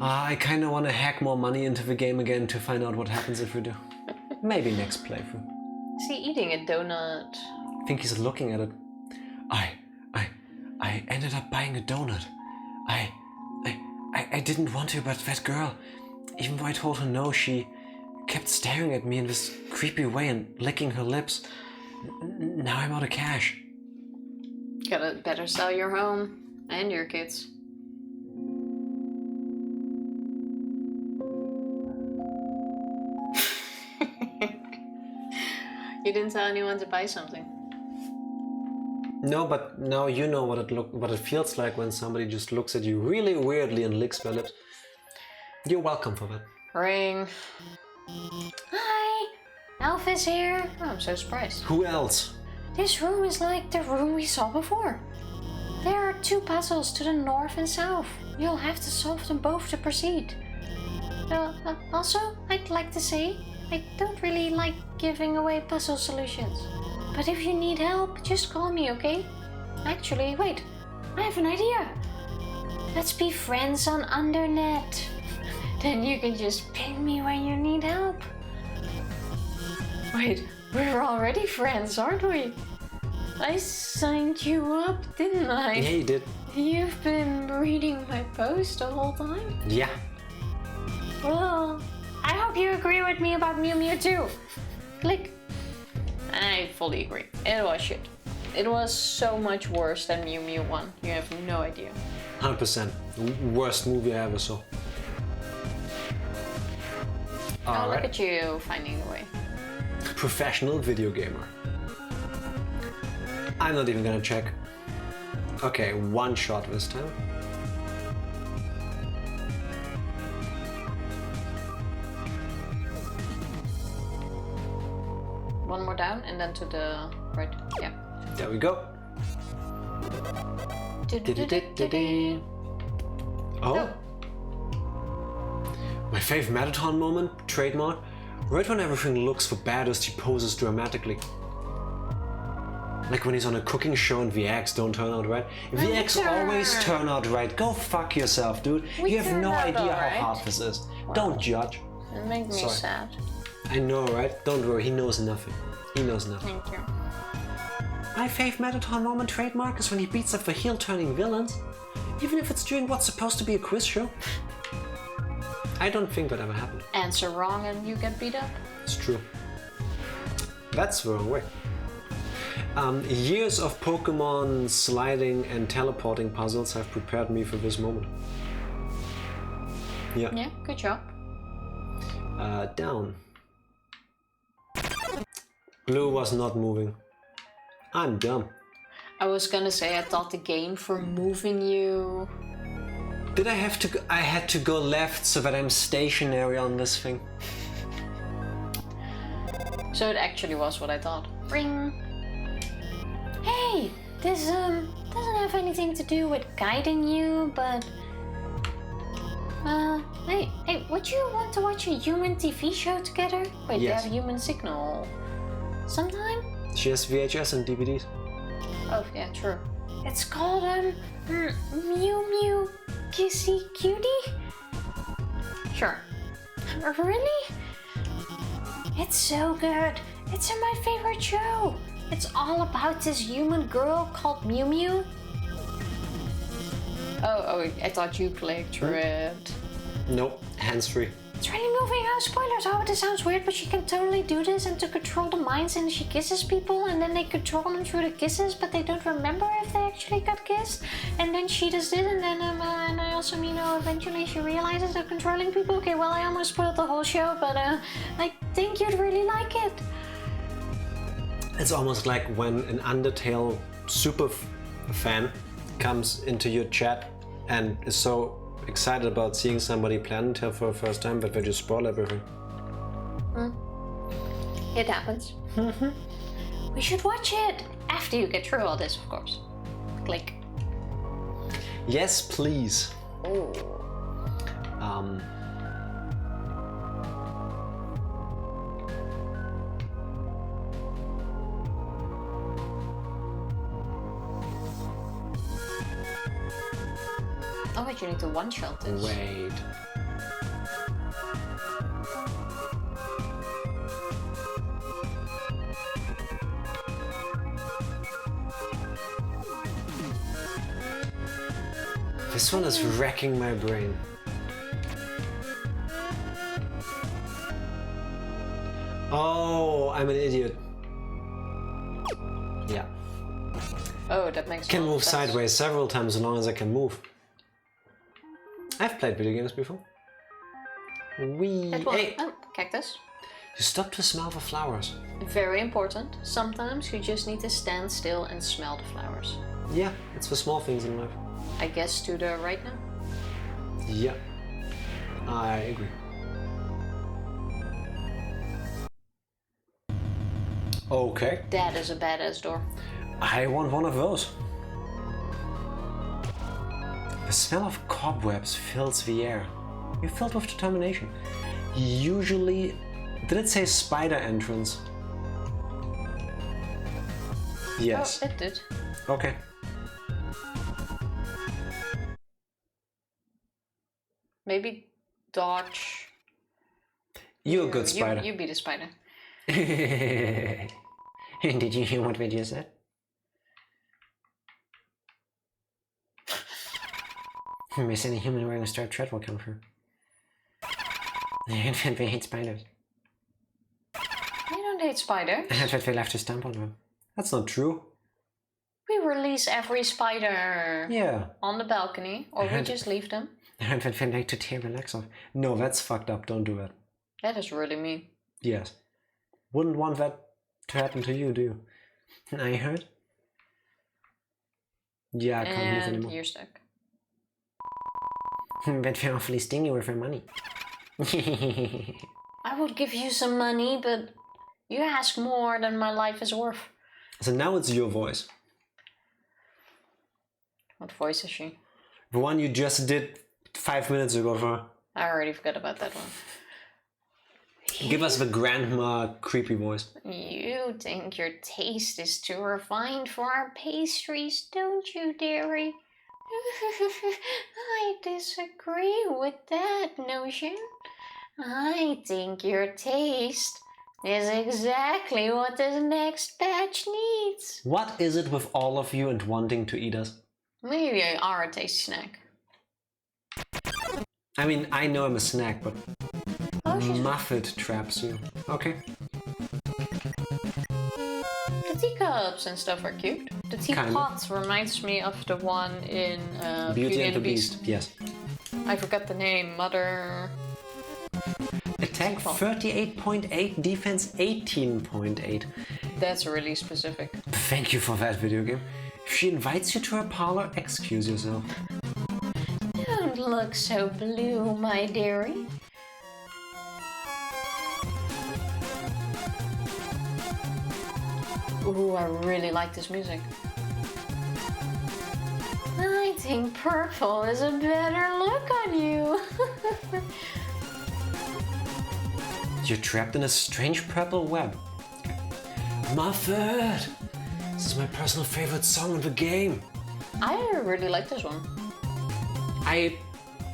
I kinda wanna hack more money into the game again to find out what happens if we do. Maybe next playthrough. Is he eating a donut? I think he's looking at it. I ended up buying a donut. I didn't want to, but that girl, even though I told her no, she kept staring at me in this creepy way and licking her lips. Now I'm out of cash. Gotta better sell your home and your kids. You didn't tell anyone to buy something. No, but now you know what it feels like when somebody just looks at you really weirdly and licks their lips. You're welcome for that. Ring. Hi, Alphys here. Oh, I'm so surprised. Who else? This room is like the room we saw before. There are 2 puzzles to the north and south. You'll have to solve them both to proceed. Also, I'd like to say, I don't really like giving away puzzle solutions. But if you need help, just call me, okay? Actually, wait, I have an idea. Let's be friends on Undernet. Then you can just ping me when you need help. Wait, we're already friends, aren't we? I signed you up, didn't I? Yeah, you did. You've been reading my post the whole time? Yeah. Well, I hope you agree with me about Mew Mew too. Click. I fully agree. It was shit. It was so much worse than Mew Mew 1. You have no idea. 100%. Worst movie I ever saw. Oh, look at you finding a way. Professional video gamer. I'm not even gonna check. Okay, 1 shot this time. One more down and then to the right. Yeah. There we go. Oh. My fave Mettaton moment, trademark. Right when everything looks for baddest, he poses dramatically. Like when he's on a cooking show and the eggs don't turn out right. If the eggs always turn out right, go fuck yourself, dude. You have no idea how hard this is. Wow. Don't judge. It makes me sad. I know, right? Don't worry, he knows nothing. He knows nothing. Thank you. My fave Mettaton moment trademark is when he beats up the heel-turning villains. Even if it's during what's supposed to be a quiz show. I don't think that ever happened. Answer wrong and you get beat up? It's true. That's the wrong way. Years of Pokemon sliding and teleporting puzzles have prepared me for this moment. Yeah. Yeah, good job. Down. Blue was not moving. I'm dumb. I was gonna say I thought the game for moving you. Did I have to go, I had to go left so that I'm stationary on this thing? So it actually was what I thought. Ring. Hey, this doesn't have anything to do with guiding you, but hey, would you want to watch a human TV show together? Wait, yes. They have human signal. Sometime? She has VHS and DVDs. Oh yeah, true. It's called Mew Mew Kissy Cutie? Sure. Really? It's so good. It's my favorite show. It's all about this human girl called Mew Mew. Oh, I thought you clicked through it. Nope, hands-free. It's really moving. Oh, spoilers. Oh, this sounds weird, but she can totally do this and to control the minds, and she kisses people and then they control them through the kisses, but they don't remember if they actually got kissed. And then she does this, and then and I also eventually she realizes they're controlling people. Okay, well, I almost spoiled the whole show, but I think you'd really like it. It's almost like when an Undertale super fan comes into your chat and is so excited about seeing somebody play Undertale for the first time, but they just spoil everything. It happens. We should watch it after you get through all this, of course. Click. Yes, please. Oh. Oh, wait, you need to one-shot this. Wait. This one is wrecking my brain. Oh, I'm an idiot. Yeah. Oh, that makes sense. Can move sideways several times as long as I can move. I've played video games before. Hey. Oh, cactus. You stop to smell the flowers. Very important. Sometimes you just need to stand still and smell the flowers. Yeah, it's the small things in life. I guess to the right now. Yeah, I agree. Okay. That is a badass door. I want one of those. The smell of cobwebs fills the air. You're filled with determination. Usually... Did it say spider entrance? Yes. Oh, it did. Okay. Maybe dodge. You're a good spider. You be the spider. Did you hear what we just said? We said a human wearing a striped shirt will come through. And we hate spiders. We don't hate spiders. And that's what we left to stamp on them. That's not true. We release every spider Yeah. on the balcony, or we just leave them. And what we like to tear the legs off. No, that's fucked up. Don't do that. That is really mean. Yes. Wouldn't want that to happen to you, do you? I heard. Yeah, I can't move And anymore. you're stuck. But we're awfully stingy with our money. I would give you some money, but you ask more than my life is worth. So now it's your voice. What voice is she? The one you just did 5 minutes ago for. I already forgot about that one. Give us the grandma creepy voice. You think your taste is too refined for our pastries, don't you, dearie? I disagree with that notion. I think your taste is exactly what this next batch needs. What is it with all of you and wanting to eat us? Maybe I are a tasty snack. I mean, I know I'm a snack, but Oh, she's... Muffet traps you. Okay. The teacups and stuff are cute. The teapot reminds me of the one in Beauty and the Beast. Yes. I forgot the name. Mother... Attack 38.8, defense 18.8. That's really specific. Thank you for that video game. If she invites you to her parlor, excuse yourself. Don't look so blue, my dearie. Ooh, I really like this music. I think purple is a better look on you. You're trapped in a strange purple web. Muffet! This is my personal favorite song in the game. I really like this one.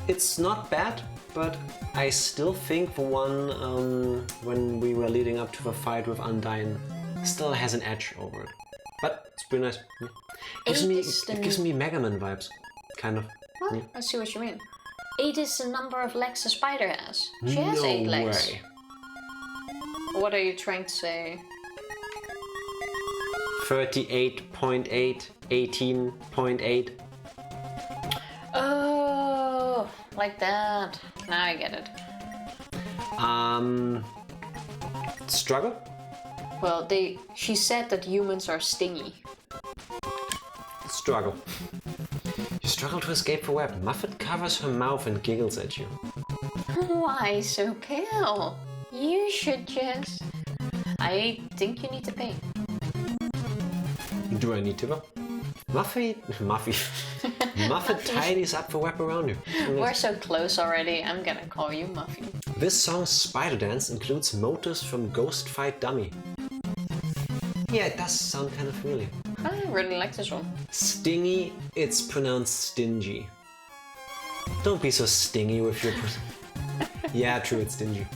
It's not bad, but I still think the one when we were leading up to the fight with Undyne still has an edge over it. But it's pretty nice. It gives me Mega Man vibes, kind of. Huh? Yeah. I see what you mean. 8 is the number of legs a spider has. She has 8 legs. Way. What are you trying to say? 38.8, 18.8. Oh, like that. Now I get it. Struggle? Well, she said that humans are stingy. Struggle. You struggle to escape the web. Muffet covers her mouth and giggles at you. Why so pale? You should just... I think you need to pay. Do I need to? Muffet tidies up the web around you. We're so close already, I'm gonna call you Muffy. This song's Spider Dance includes motives from Ghost Fight Dummy. Yeah, it does sound kind of familiar. I really like this one. Stingy, it's pronounced stingy. Don't be so stingy with your... Yeah, true, it's stingy.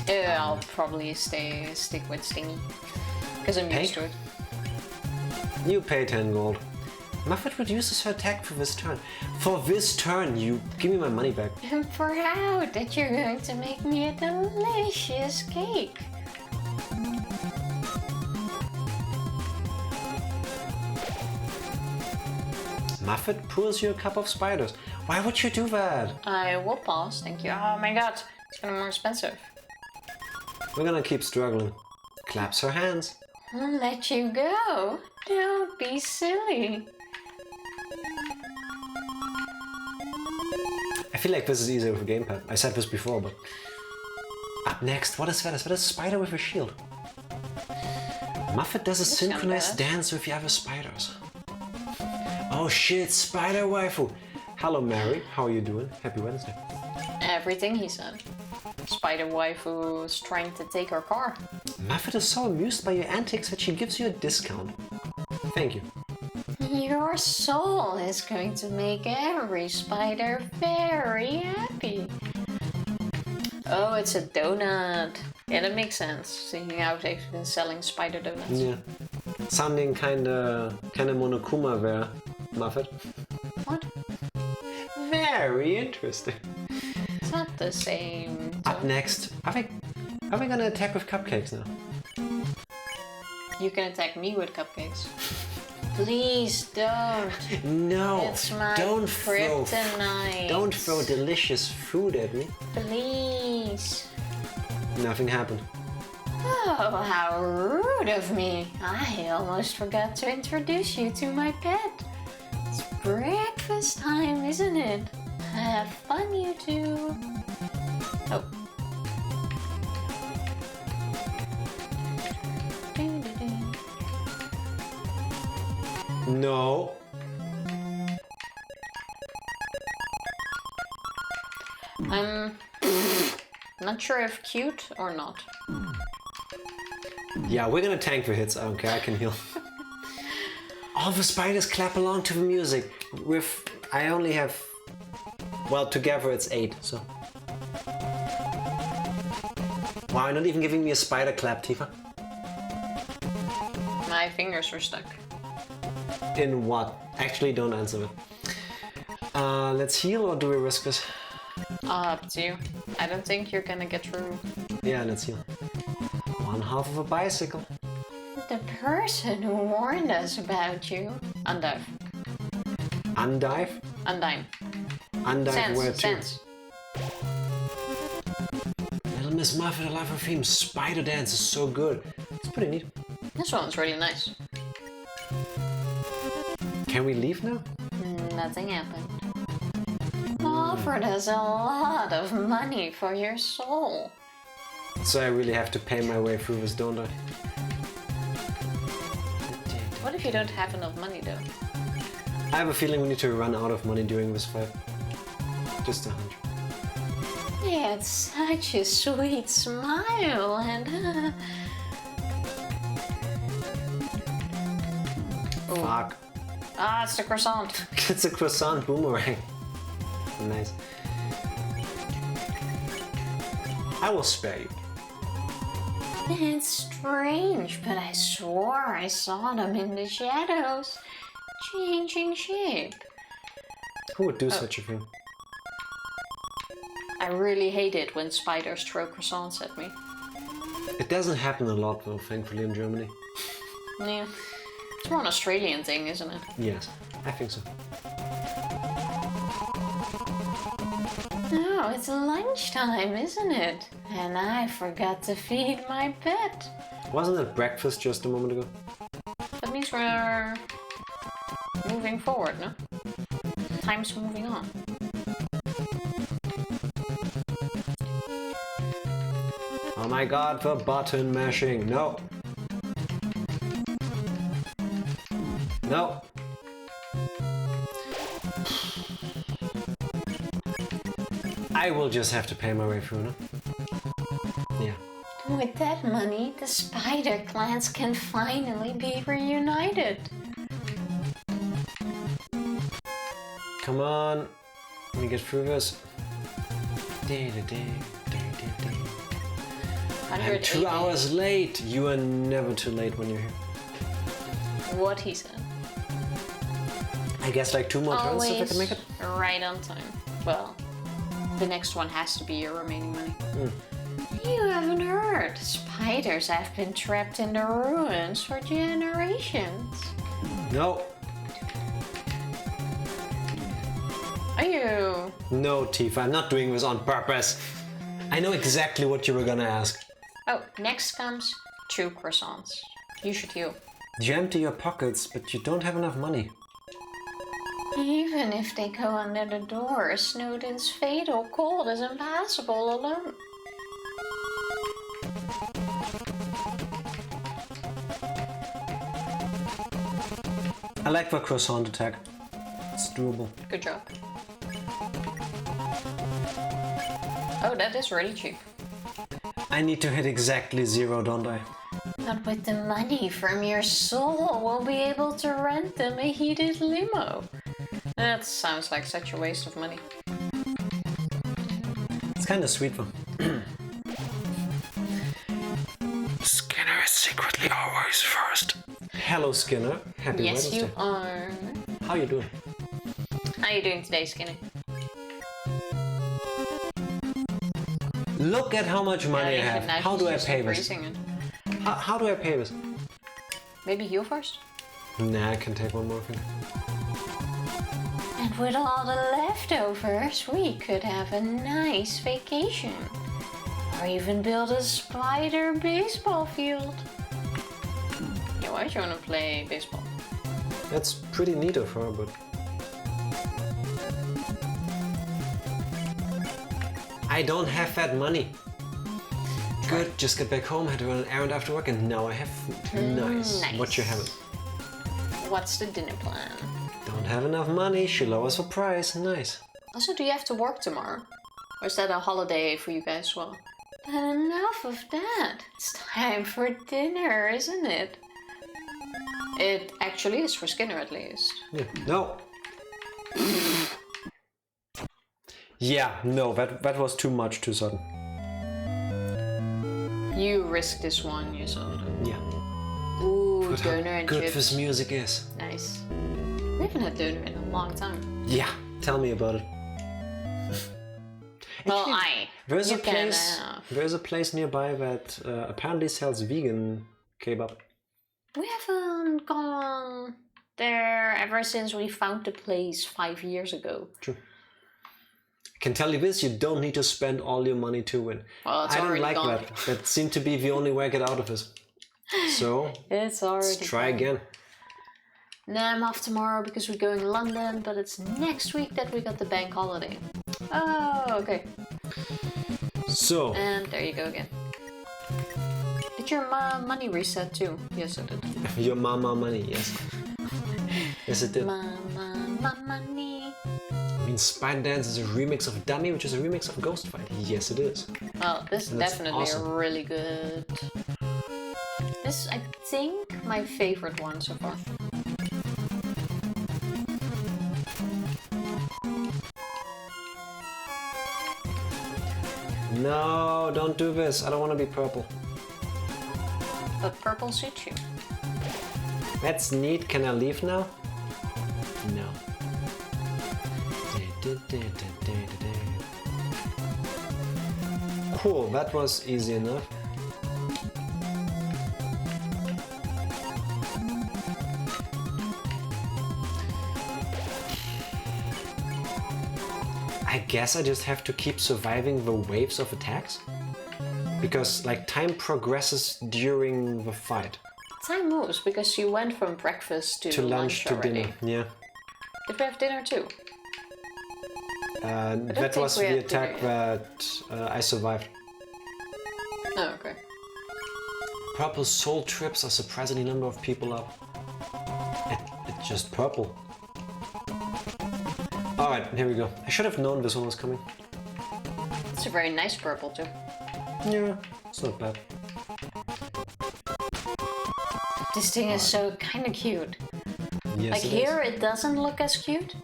I'll probably stick with stingy. Because I'm used to it. You pay 10 gold. Muffet reduces her attack for this turn. For this turn, you give me my money back. I'm proud that you're going to make me a delicious cake. Muffet pours you a cup of spiders. Why would you do that? I will pause, thank you. Oh my god, it's gonna be more expensive. We're gonna keep struggling. Claps her hands. I'll let you go. Don't be silly. I feel like this is easier with a gamepad. I said this before, but... Up next, what is that? Is that a spider with a shield? Muffet does a synchronized dance with the other spiders. Oh shit, spider waifu! Hello Mary, how are you doing? Happy Wednesday. Everything he said. Spider waifu's trying to take her car. Muffet is so amused by your antics that she gives you a discount. Thank you. Your soul is going to make every spider very happy. Oh, it's a donut. Yeah, that makes sense. Seeing how they've been selling spider donuts. Yeah. Sounding kinda Monokuma there, Muffet. What? Very interesting. It's not the same. Up next, are we gonna attack with cupcakes now? You can attack me with cupcakes. Please don't. No, It's my don't kryptonite. Don't throw delicious food at me. Please. Nothing happened. Oh, how rude of me. I almost forgot to introduce you to my pet. It's breakfast time, isn't it? Have fun, you two. Oh. No. I'm not sure if cute or not. Yeah, we're gonna tank the hits. I don't care, I can heal. All the spiders clap along to the music. I only have... Well, together it's 8, so... Wow, you're not even giving me a spider clap, Tifa. My fingers were stuck. In what? Actually, don't answer it. Let's heal or do we risk this? Up to you. I don't think you're gonna get through. Yeah, let's heal. 1/2 of a bicycle. The person who warned us about you. Undive. Undive? Undive. Undive where to? Sense. Little Miss Muffet, I love her theme. Spider dance is so good. It's pretty neat. This one's really nice. Can we leave now? Nothing happened. Offered us a lot of money for your soul. So I really have to pay my way through this, don't I? What if you don't have enough money though? I have a feeling we need to run out of money during this fight. Just 100. He had such a sweet smile and... Fuck. Ah, it's the croissant. It's a croissant boomerang. Nice. I will spare you. It's strange, but I swore I saw them in the shadows, changing shape. Who would do such a thing? I really hate it when spiders throw croissants at me. It doesn't happen a lot though, thankfully, in Germany. Yeah. It's more an Australian thing, isn't it? Yes, I think so. No, it's lunchtime, isn't it? And I forgot to feed my pet. Wasn't it breakfast just a moment ago? That means we're moving forward, no? Time's moving on. Oh my god, the button mashing. No. No. I will just have to pay my way through, no? Yeah. With that money, the spider clans can finally be reunited. Come on. Let me get through this. I'm 2 hours late. You are never too late when you're here. What he said. I guess like 2 more turns if I can make it. Right on time. Well, the next one has to be your remaining money. You haven't heard. Spiders have been trapped in the ruins for generations. No. Are you? No, Tifa, I'm not doing this on purpose. I know exactly what you were gonna ask. Oh, next comes 2 croissants. You should heal. You empty your pockets, but you don't have enough money. Even if they go under the door, Snowdin's fatal cold is impassable alone. I like the croissant attack. It's doable. Good job. Oh, that is really cheap. I need to hit exactly 0, don't I? But with the money from your soul, we'll be able to rent them a heated limo. That sounds like such a waste of money. It's kind of sweet though. Skinner is secretly always first. Hello Skinner, happy Wednesday. Yes, you are. How you doing? How are you doing today, Skinner? Look at how much money I have. How do I pay this? How do I pay this? Maybe heal first? Nah, I can take one more thing. And with all the leftovers, we could have a nice vacation. Or even build a spider baseball field. Yeah, why do you want to play baseball? That's pretty neat of her, but... I don't have that money. Good, just get back home, had to run an errand after work, and now I have food. Nice. What you having? What's the dinner plan? Don't have enough money, she lowers the price. Nice. Also, do you have to work tomorrow? Or is that a holiday for you guys as well? But enough of that. It's time for dinner, isn't it? It actually is for Skinner, at least. Yeah. No. Yeah, no, that was too much too sudden. You risked this one, you saw it. Yeah. Ooh, doner and good chips. this music is. Nice. We haven't had doner in a long time. Yeah, tell me about it. Well, There's a place nearby that apparently sells vegan kebab. We haven't gone there ever since we found the place 5 years ago. True. I can tell you this, you don't need to spend all your money to win. Well, it's I don't already like gone. that. That seemed to be the only way I get out of this. So, It's already let's try gone. again. Now I'm off tomorrow because we're going to London, but it's next week that we got the bank holiday. Oh, okay. So, And there you go again. Did your money reset too? Yes, it did. your mama money, yes. Yes, it did. Mama money. I mean, Spider Dance is a remix of Dummy, which is a remix of Ghost Fight. Yes, it is. Well, this is That's definitely awesome. a really good... This is, I think, my favorite one so far. No, don't do this. I don't want to be purple. But purple suits you. That's neat. Can I leave now? No. Cool, that was easy enough. I guess I just have to keep surviving the waves of attacks? Because, like, time progresses during the fight. Time moves because you went from breakfast to lunch to already. dinner, yeah. Did we have dinner too? That was we the had attack dinner that I survived. Oh, okay. Purple soul trips a surprisingly number of people up. It's just purple. Alright, here we go. I should have known this one was coming. It's a very nice purple too. Yeah, it's not bad. This thing is so kind of cute. Yes, Like it here it doesn't look as cute.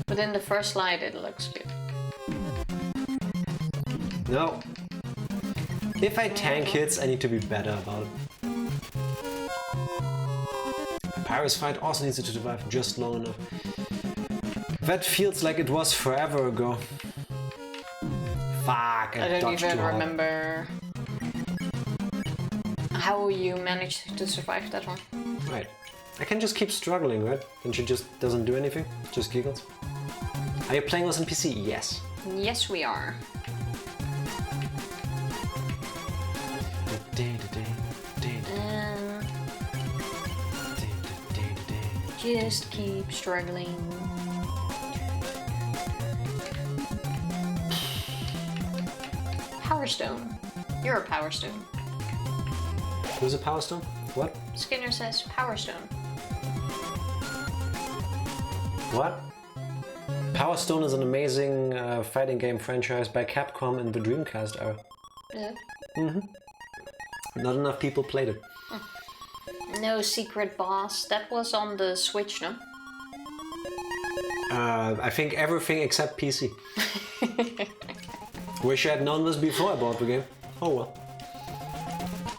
But in the first light it looks cute. is. No. If I tank hits, I need to be better about it. Pyrus fight also needs it to survive just long enough. That feels like it was forever ago. Fuck, I don't dodged even too hard. remember how you managed to survive that one. Right. I can just keep struggling, right? And she just doesn't do anything? Just giggles? Are you playing this on PC? Yes. Yes, we are. just keep struggling. Power Stone. You're a Power Stone. Who's a Power Stone? What? Skinner says Power Stone. What? Power Stone is an amazing fighting game franchise by Capcom in the Dreamcast era. Yeah. Not enough people played it. No secret boss. That was on the Switch, no? I think everything except PC. Wish I had known this before I bought the game. Oh well.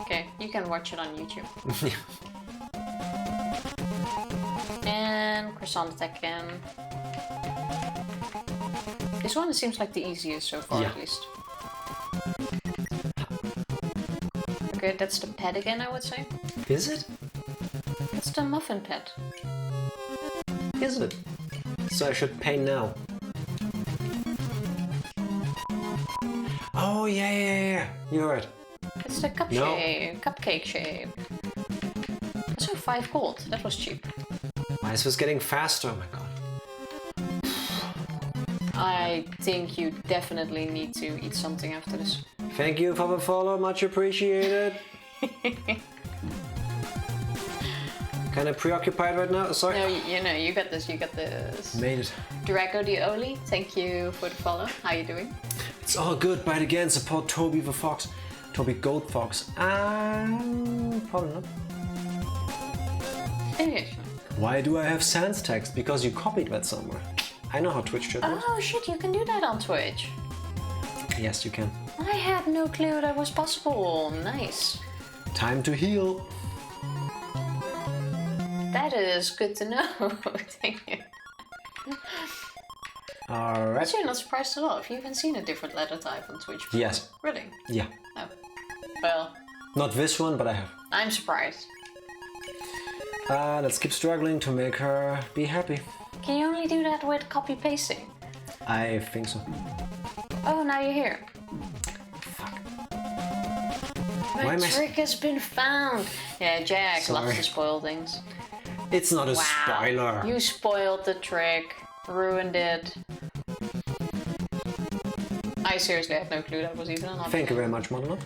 Okay, you can watch it on YouTube. And croissant attack again. This one seems like the easiest so far, at least. Okay, that's the pet again, I would say. Is it? It's the muffin pet. Is it? So I should pay now. Oh yeah. You're right. It's the cup shape, cupcake shape. Also 5 gold. That was cheap. Why is this getting faster? Oh my god. I think you definitely need to eat something after this. Thank you for the follow, much appreciated. Kind of preoccupied right now. Sorry. No, you got this. You got this. Made it. Drago the Oli, thank you for the follow. How you doing? It's all good. Bite again. Support Toby the Fox. Toby Goat Fox. Probably not. Yeah. Why do I have sans text? Because you copied that somewhere. I know how Twitch chat works. Oh shit, you can do that on Twitch. Yes, you can. I had no clue that was possible. Nice. Time to heal. That is good to know. Thank you. Alright. Actually, I'm not surprised at all. Have you even seen a different letter type on Twitch before? Yes. Really? Yeah. Oh. Well, Not this one, but I have. I'm surprised. Let's keep struggling to make her be happy. Can you only do that with copy pasting? I think so. Oh, now you're here. Fuck. My trick has been found. Yeah, Jack Sorry. loves to spoil things. It's not a Wow. spoiler. You spoiled the trick. Ruined it. I seriously had no clue that was even an option. Thank you very much, Monono.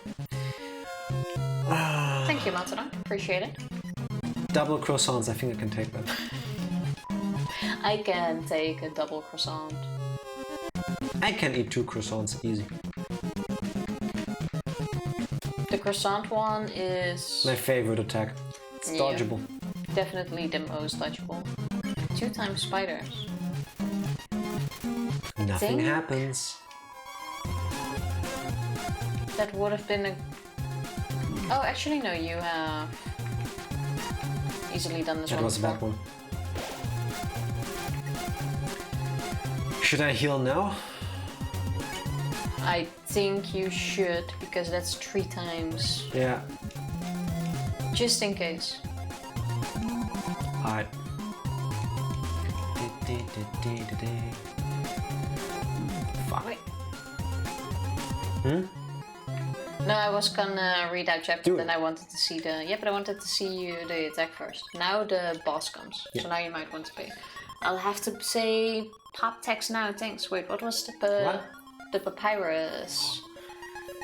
Thank you, Mettaton. Appreciate it. Double croissants, I think I can take that. I can take a double croissant. I can eat 2 croissants, easy. The croissant one is My favorite attack. It's Yeah. dodgeable. definitely the most dodgeable. 2 times spiders. Nothing Dang. happens. That would have been a... Oh, actually no, you have easily done this That one was a before. bad one. Should I heal now? I think you should, because that's 3 times. Yeah. Just in case. Alright. Fuck. Wait. Hmm? No, I was gonna read out chat, Do but it. then I wanted to see the... Yeah, but I wanted to see you the attack first. Now the boss comes, Yeah. so now you might want to pay. I'll have to say pop text now, thanks. Wait, what was the papyrus?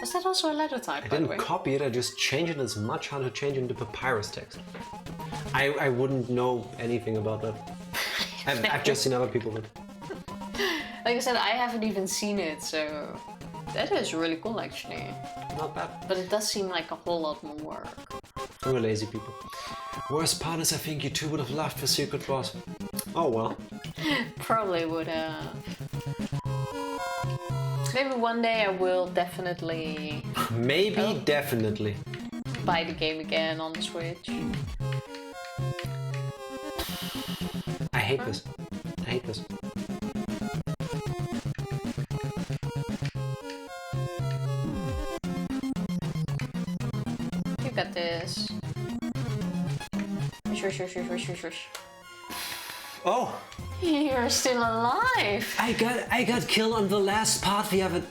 Was that also a letter type, I by the didn't way? copy it, I just changed it as much how to change it into papyrus text. I wouldn't know anything about that. I've just seen other people with. Like I said, I haven't even seen it, so... That is really cool, actually. Not bad. But it does seem like a whole lot more work. We're lazy people. Worst part is I think you two would have laughed for secret boss. Oh well. Probably would have. Maybe one day I will definitely Maybe, Oh. definitely. buy the game again on the Switch. I hate this. I hate this. You got this. Shush, shush, shush, shush, shush. Oh! You're still alive! I got killed on the last part the other...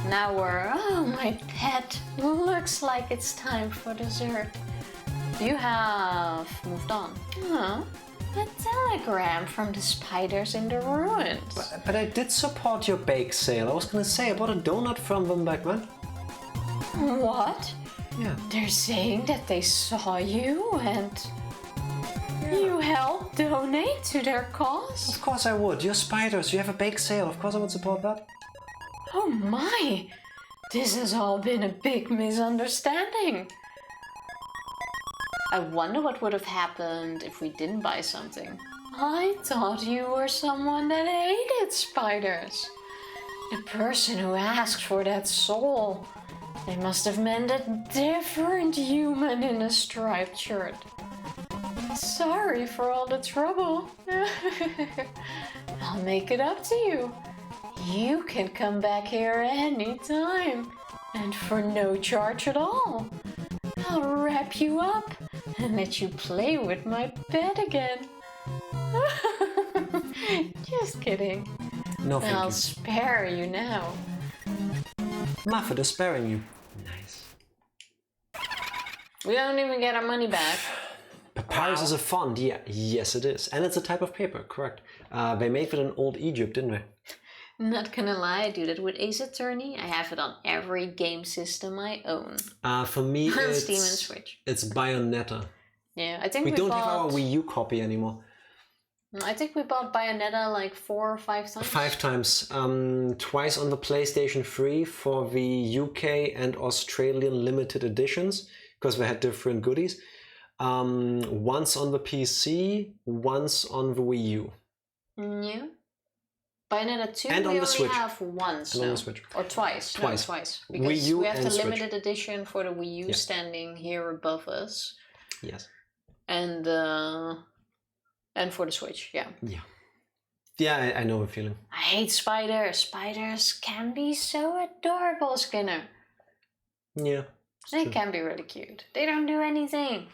Now we're... Oh, my pet. Looks like it's time for dessert. You have moved on. Huh? A telegram from the spiders in the ruins. But I did support your bake sale. I was gonna say I bought a donut from them back then. What? Yeah. They're saying that they saw you and you helped donate to their cause? Of course I would. You're spiders. You have a bake sale. Of course I would support that. Oh my! This has all been a big misunderstanding. I wonder what would have happened if we didn't buy something. I thought you were someone that hated spiders. The person who asked for that soul. They must have meant a different human in a striped shirt. Sorry for all the trouble. I'll make it up to you. You can come back here anytime. And for no charge at all. I'll wrap you up and let you play with my bed again. Just kidding. No, thank I'll you. spare you now. Muffet is sparing you. Nice. We don't even get our money back. Papyrus is a font. Yeah, yes it is. And it's a type of paper, correct. They made it in Old Egypt, didn't they? Not gonna lie, I do that with Ace Attorney. I have it on every game system I own. For me, On it's Steam and Switch. It's Bayonetta. Yeah, I think We we don't bought... have our Wii U copy anymore. I think we bought Bayonetta like 4 or 5 times. 5 times. Twice on the PlayStation 3 for the UK and Australian limited editions, because they had different goodies. Once on the PC, once on the Wii U. Yeah. Bayonetta 2 And we on the only Switch. have once And on now. the Switch. Or twice. Twice. No, twice. Wii Because U we have and the Switch. limited edition for the Wii U Yeah. standing here above us. Yes. And for the Switch, yeah. Yeah. Yeah, I know the feeling. I hate spiders. Spiders can be so adorable, Skinner. Yeah. They can be really cute. They don't do anything.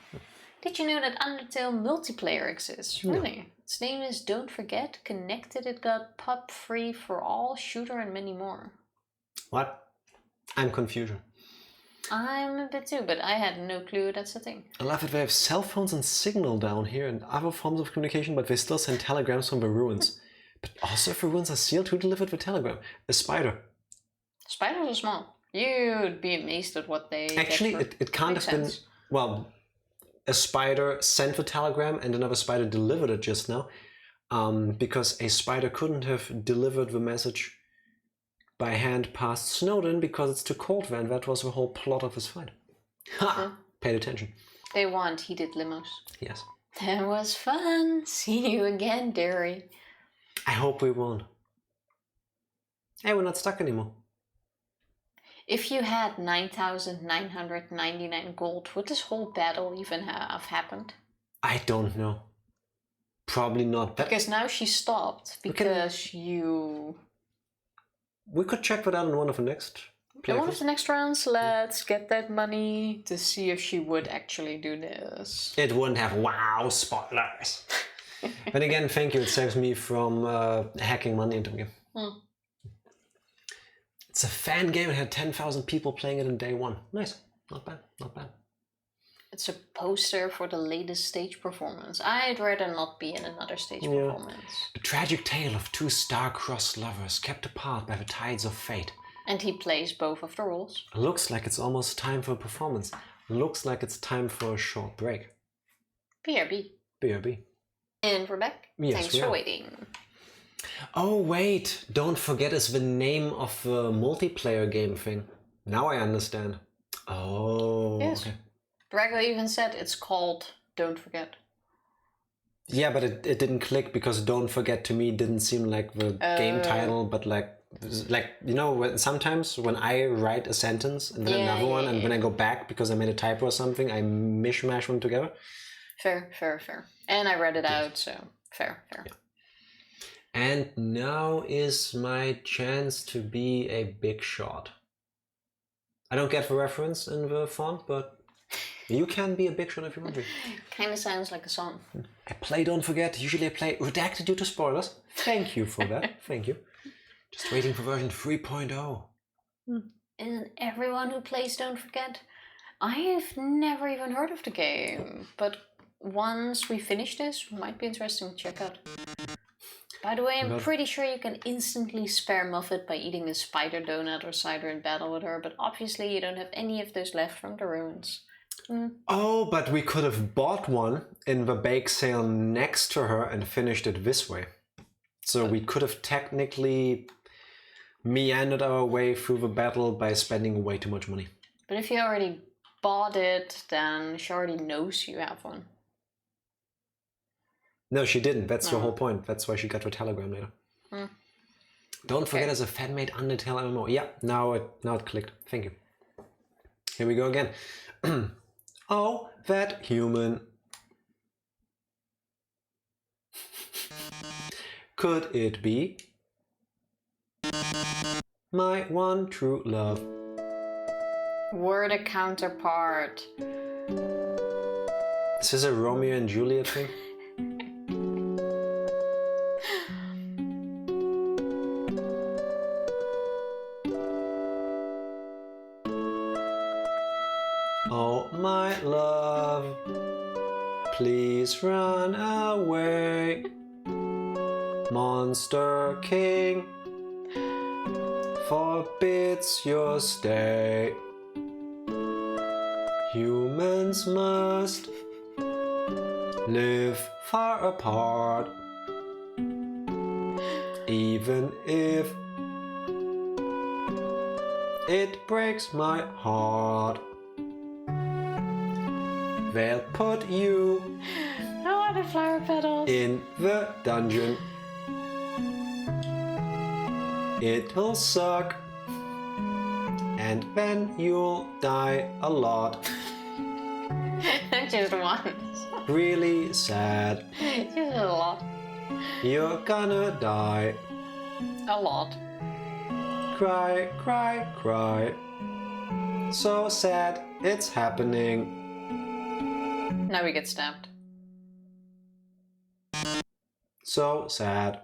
Did you know that Undertale multiplayer exists? No. Really? Its name is Don't Forget, Connected, it got pub free for all, shooter and many more. What? I'm confusion. I'm a bit too, but I had no clue that's a thing. I love it. They have cell phones and Signal down here and other forms of communication, but they still send telegrams from the ruins. But also if the ruins are sealed, who delivered the telegram? A spider. Spiders are small. You'd be amazed at what they Actually, get for. it can't Makes have been... sense. Well, a spider sent the telegram and another spider delivered it just now. Because a spider couldn't have delivered the message by hand past Snowden because it's too cold there, and that was the whole plot of his fight. Ha! Yeah. Paid attention. They want heated limos. Yes. That was fun. See you again, dearie. I hope we won't. Hey, we're not stuck anymore. If you had 9,999 gold, would this whole battle even have happened? I don't know. Probably not. But Because now she stopped because you... we could check that out in one of the next In one of playthroughs. the next rounds, let's get that money to see if she would actually do this. It wouldn't have wow spoilers. But again, thank you. It saves me from hacking money into the game. Hmm. It's a fan game. It had 10,000 people playing it in day one. Nice. Not bad. Not bad. It's a poster for the latest stage performance. I'd rather not be in another stage performance. A tragic tale of two star-crossed lovers kept apart by the tides of fate. And he plays both of the roles. Looks like it's almost time for a performance. Looks like it's time for a short break. BRB. BRB. And we're back. Yes, Thanks we for are. waiting. Oh wait, don't forget is the name of the multiplayer game thing. Now I understand. Oh, Yes. okay. Drago even said it's called Don't Forget. Yeah, but it didn't click because Don't Forget to me didn't seem like the game title, but like you know, sometimes when I write a sentence and then another one, and when I go back because I made a typo or something, I mishmash them together. Fair. And I read it out, so fair. Yeah. And now is my chance to be a big shot. I don't get the reference in the font, but you can be a big shot if you want to. Kinda sounds like a song. I play Don't Forget. Usually I play redacted due to spoilers. Thank you for that. Thank you. Just waiting for version 3.0. And everyone who plays Don't Forget, I've never even heard of the game, but once we finish this, might be interesting to check out. By the way, I'm pretty sure you can instantly spare Muffet by eating a spider donut or cider in battle with her, but obviously you don't have any of those left from the ruins. Oh, but we could have bought one in the bake sale next to her and finished it this way. So we could have technically meandered our way through the battle by spending way too much money. But if you already bought it, then she already knows you have one. No, she didn't. That's the whole point. That's why she got her telegram later. Don't forget, as a fan-made Undertale MMO. Yeah, now it clicked. Thank you. Here we go again. Oh, that human. Could it be my one true love? We're the counterpart. Is this a Romeo and Juliet thing? Oh, my love, please run away. Monster King forbids your stay. Humans must live far apart, even if it breaks my heart. They'll put you the flower petals in the dungeon. It'll suck, and then you'll die a lot. Just once. Really sad. Just a lot. You're gonna die. A lot. Cry, cry, cry. So sad, it's happening. Now we get stabbed. So sad.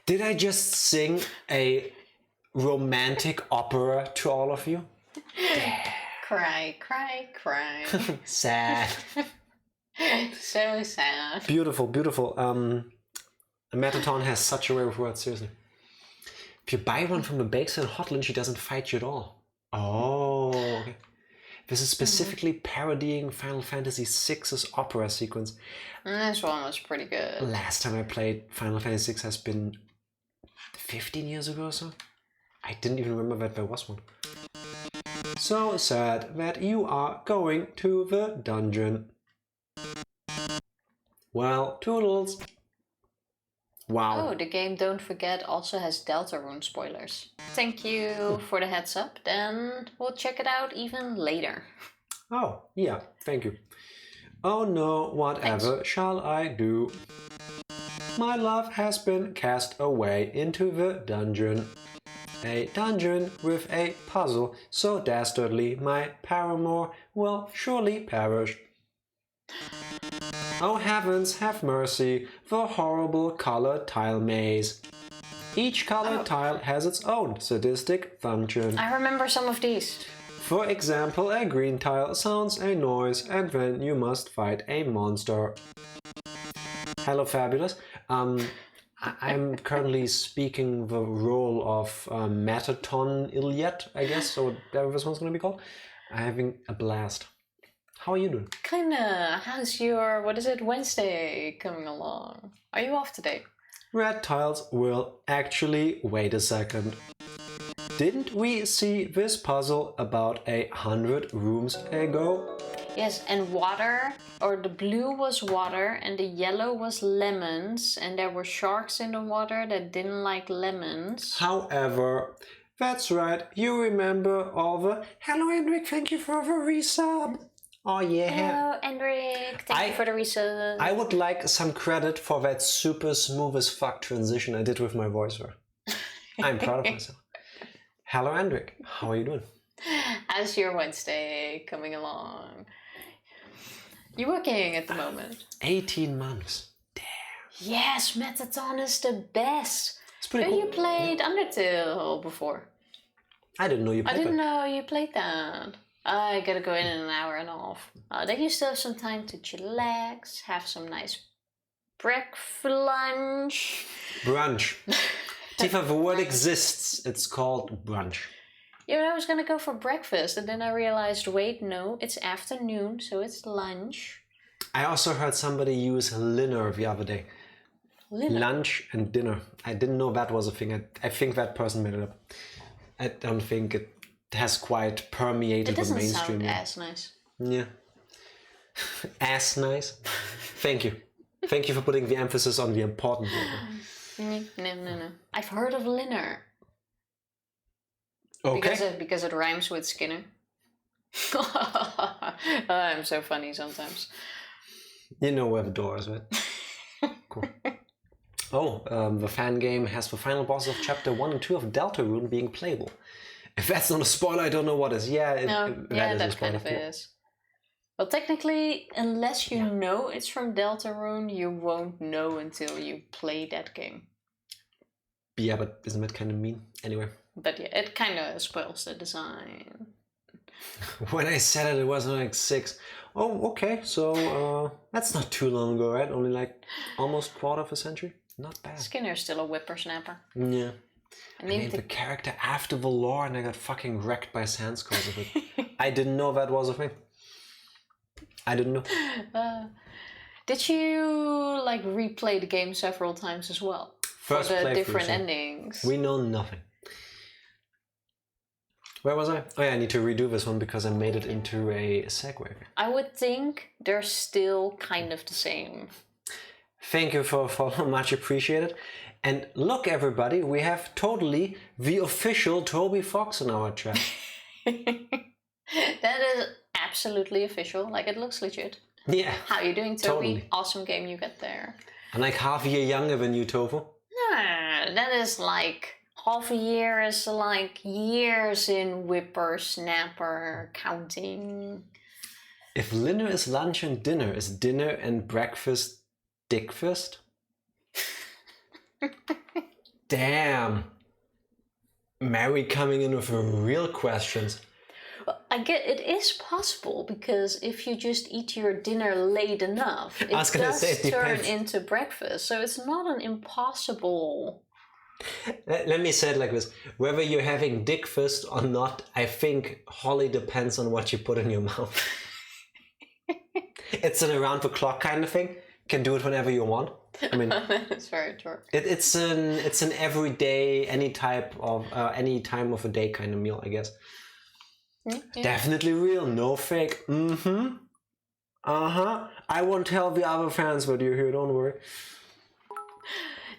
Did I just sing a romantic opera to all of you? Cry, cry, cry. Sad. So sad. Beautiful, beautiful. Mettaton has such a way with words, seriously. If you buy one from the bake sale in Hotland, she doesn't fight you at all. Oh, okay. This is specifically parodying Final Fantasy VI's opera sequence. This one was pretty good. Last time I played Final Fantasy VI has been 15 years ago or so. I didn't even remember that there was one. So sad that you are going to the dungeon. Well, toodles. Wow. Oh, the game Don't Forget also has Deltarune spoilers. Thank you for the heads up, then we'll check it out even later. Oh, yeah, thank you. Oh no, whatever Thanks. shall I do? My love has been cast away into the dungeon. A dungeon with a puzzle so dastardly my paramour will surely perish. Oh heavens, have mercy, the horrible colored tile maze. Each colored tile has its own sadistic function. I remember some of these. For example, a green tile sounds a noise and then you must fight a monster. Hello, fabulous. I'm currently speaking the role of Mettaton Iliad, I guess, so whatever this one's gonna be called. I'm having a blast. How are you doing? Kinda. How's your, Wednesday coming along? Are you off today? Red tiles will actually wait a second. Didn't we see this puzzle about 100 rooms ago? Yes, and water, or the blue was water and the yellow was lemons, and there were sharks in the water that didn't like lemons. However, that's right, you remember all the "Hello Hendrik, thank you for the resub." Oh yeah. Hello, Hendrik. Thank you for the resub. I would like some credit for that super smooth as fuck transition I did with my voice there. I'm proud of myself. Hello, Hendrik. How are you doing? How's your Wednesday coming along? You working at the moment? 18 months. Damn. Yes, Mettaton is the best. It's pretty cool. You played Undertale before. I didn't know you played I didn't that. know you played that. I gotta go in an hour and a half. Then you still have some time to chillax, have some nice breakfast, lunch. Brunch. Tifa, the word exists. It's called brunch. Yeah, but I was gonna go for breakfast, and then I realized, wait, no, it's afternoon, so it's lunch. I also heard somebody use dinner the other day. Dinner. Lunch and dinner. I didn't know that was a thing. I think that person made it up. I don't think it has quite permeated the mainstream. It doesn't sound as nice. Yeah. As nice. Thank you. Thank you for putting the emphasis on the important word. No. I've heard of Linner. Okay. Because it rhymes with Skinner. I'm so funny sometimes. You know where the door is, right? Cool. Oh, the fan game has the final boss of chapter 1 and 2 of Deltarune being playable. If that's not a spoiler, I don't know what is. Yeah, that kind of is. Well, technically, unless you know it's from Deltarune, you won't know until you play that game. Yeah, but isn't that kind of mean? Anyway. But yeah, it kind of spoils the design. When I said it, it was like 6. Oh, okay, so that's not too long ago, right? Only like almost quarter of a century? Not bad. Skinner's still a whippersnapper. Yeah. I named the character after the lore and I got fucking wrecked by Sans because of it. I didn't know that was a thing. I didn't know. Did you like replay the game several times as well? First for the playthrough, different so endings? We know nothing. Where was I? Oh yeah, I need to redo this one because I made it into a segue. I would think they're still kind of the same. Thank you for following, much appreciated. And look everybody, we have totally the official Toby Fox in our chat. That is absolutely official, like it looks legit. Yeah. How are you doing, Toby? Totally. Awesome game you get there. I'm like half a year younger than you, Tofu. Nah, that is like half a year is like years in whippersnapper counting. If dinner is lunch and dinner, is dinner and breakfast dickfist? Damn. Mary coming in with real questions. Well, I get it is possible because if you just eat your dinner late enough, it does turn into breakfast. So it's not an impossible. Let me say it like this. Whether you're having dick fist or not, I think wholly depends on what you put in your mouth. It's an around the clock kind of thing. You can do it whenever you want. I mean, that's very true. It's an everyday, any time of a day kind of meal, I guess. Yeah. Definitely real, no fake. I won't tell the other fans what you hear, don't worry.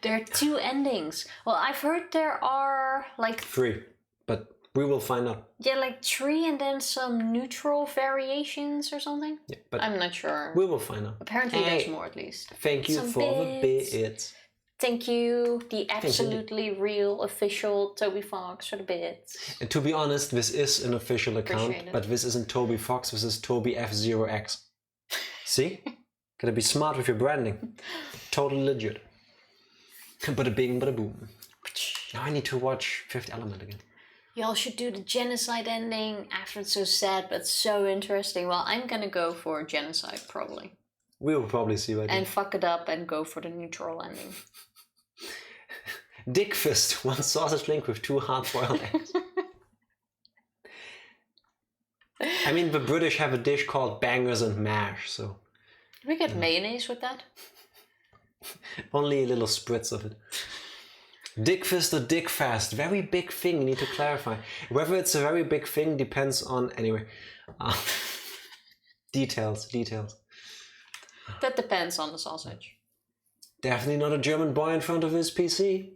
There are 2 endings. Well, I've heard there are like 3, but we will find out. Yeah, like 3 and then some neutral variations or something. Yeah, but I'm not sure. We will find out. Apparently there's more at least. Thank you some for the bits. Thank you, the absolutely real official Toby Fox for the bits. And to be honest, this is an official account, but this isn't Toby Fox, this is Toby F0X. See? Gotta be smart with your branding. Totally legit. Bada bing, bada boom. Now I need to watch Fifth Element again. Y'all should do the genocide ending after it's so sad but so interesting. Well, I'm gonna go for genocide probably. We will probably see what. And fuck it up and go for the neutral ending. Dick fist, 1 sausage link with 2 hard-boiled eggs. I mean, the British have a dish called bangers and mash, so. Did we get mayonnaise with that? Only a little spritz of it. Dick fist or dick fast, very big thing, you need to clarify. Whether it's a very big thing depends on, anyway. Details. That depends on the sausage. Definitely not a German boy in front of his PC.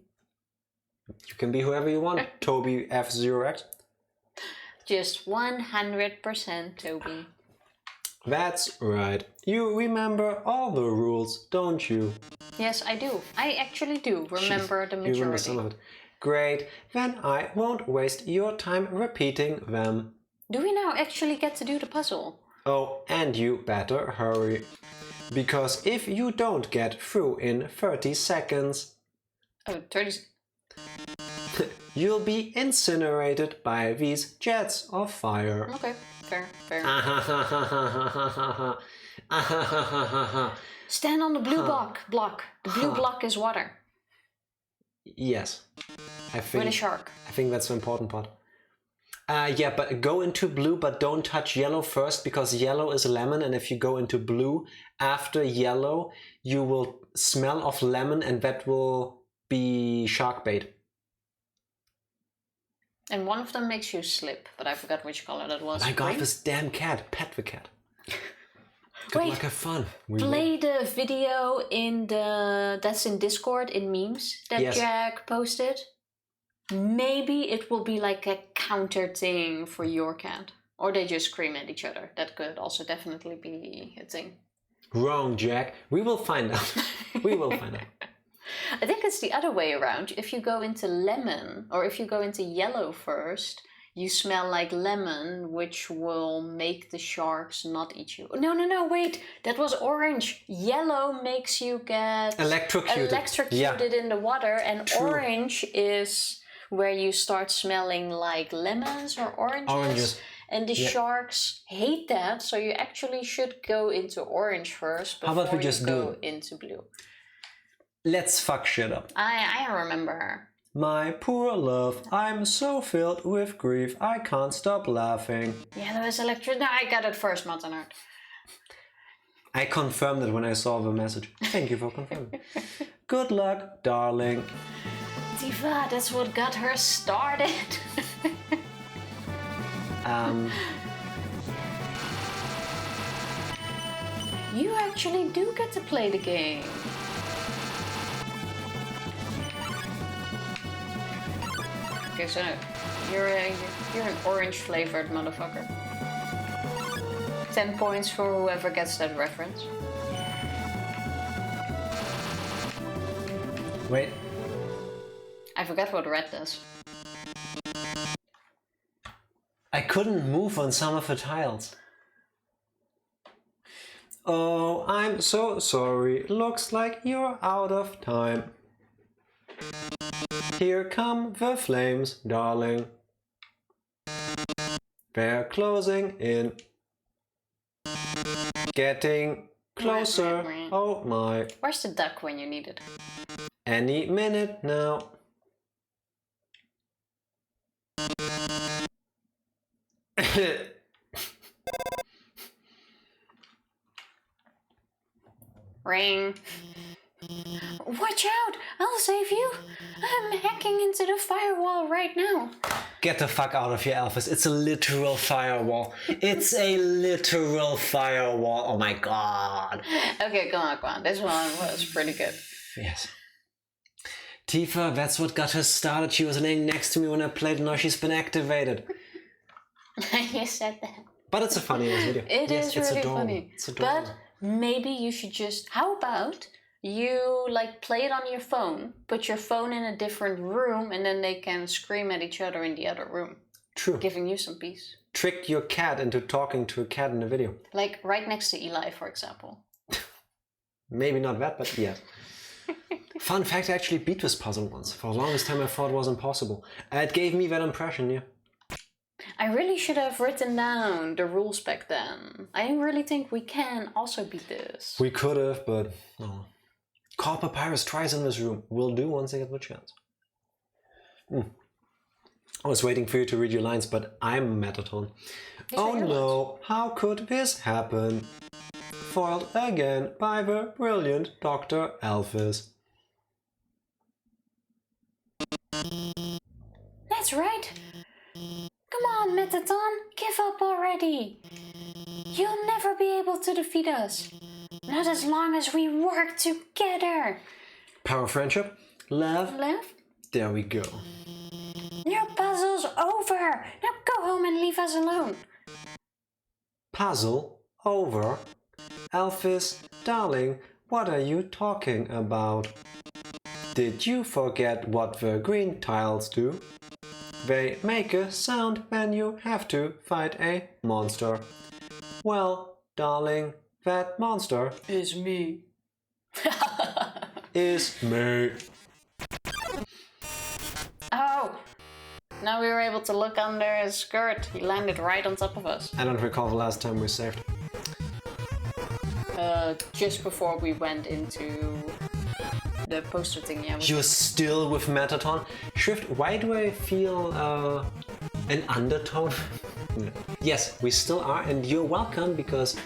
You can be whoever you want, Toby F0X. Just 100% Toby. That's right. You remember all the rules, don't you? Yes, I do. I actually do remember the majority. You remember some of it. Great. Then I won't waste your time repeating them. Do we now actually get to do the puzzle? Oh, and you better hurry. Because if you don't get through in 30 seconds... Oh, 30 you'll be incinerated by these jets of fire. Okay, fair. Stand on the blue block. The blue block is water. Yes. I think, With a shark. I think that's the important part. Yeah, but go into blue, but don't touch yellow first, because yellow is lemon, and if you go into blue after yellow, you will smell of lemon, and that will be shark bait. And one of them makes you slip, but I forgot which color that was. My God, Green? this damn cat. Pet the cat. Good Wait, luck, have fun. play the video that's in Discord in memes that Yes. Jack posted. Maybe it will be like a counter thing for your cat. Or they just scream at each other. That could also definitely be a thing. Wrong, Jack. We will find out. We will find out. I think it's the other way around. If you go into lemon, or if you go into yellow first, you smell like lemon, which will make the sharks not eat you. No, wait. That was orange. Yellow makes you get electrocuted in the water, and True. orange is where you start smelling like lemons or oranges. And the sharks hate that, so you actually should go into orange first before How about we just you do go it? into blue. Let's fuck shit up. I remember. My poor love, I'm so filled with grief, I can't stop laughing. Yellow is electric. No, I got it first, Mettaton. I confirmed it when I saw the message. Thank you for confirming. Good luck, darling. Tifa, that's what got her started. You actually do get to play the game. Okay, so you're an orange flavored motherfucker. 10 points for whoever gets that reference. Wait. I forgot what red does. I couldn't move on some of the tiles. Oh, I'm so sorry. Looks like you're out of time. Here come the flames, darling. They're closing in. Getting closer. Oh my. Where's the duck when you need it? Any minute now. Ring. Watch out! I'll save you! I'm hacking into the firewall right now. Get the fuck out of here, Alphys. It's a literal firewall. It's a literal firewall. Oh my God. Okay, come on. This one was pretty good. Yes. Tifa, that's what got her started. She was laying next to me when I played, and now she's been activated. You said that. But it's a funny ass video. It is it's really adorable. funny. It's adorable. But maybe you should just... How about you play it on your phone, put your phone in a different room, and then they can scream at each other in the other room. True. Giving you some peace. Trick your cat into talking to a cat in the video. Like right next to Eli, for example. Maybe not that, but yes. Fun fact, I actually beat this puzzle once. For the longest time I thought it was impossible. It gave me that impression, yeah. I really should have written down the rules back then. I really think we can also beat this. We could have, but no. Call Papyrus tries in this room. Will do once I get the chance. I was waiting for you to read your lines, but I'm Mettaton. Oh no, how could this happen? Foiled again by the brilliant Dr. Alphys. That's right. Come on, Mettaton, give up already. You'll never be able to defeat us. Not as long as we work together. Power of friendship? Love? Love? There we go. Your puzzle's over. Now go home and leave us alone. Puzzle over? Alphys, darling, what are you talking about? Did you forget what the green tiles do? They make a sound when you have to fight a monster. Well, darling, that monster Is me. is me. Oh. Now we were able to look under his skirt. He landed right on top of us. I don't recall the last time we saved. Just before we went into the poster thing, yeah. You're still with Mettaton? Shrift, why do I feel an undertone? Yes, we still are, and you're welcome because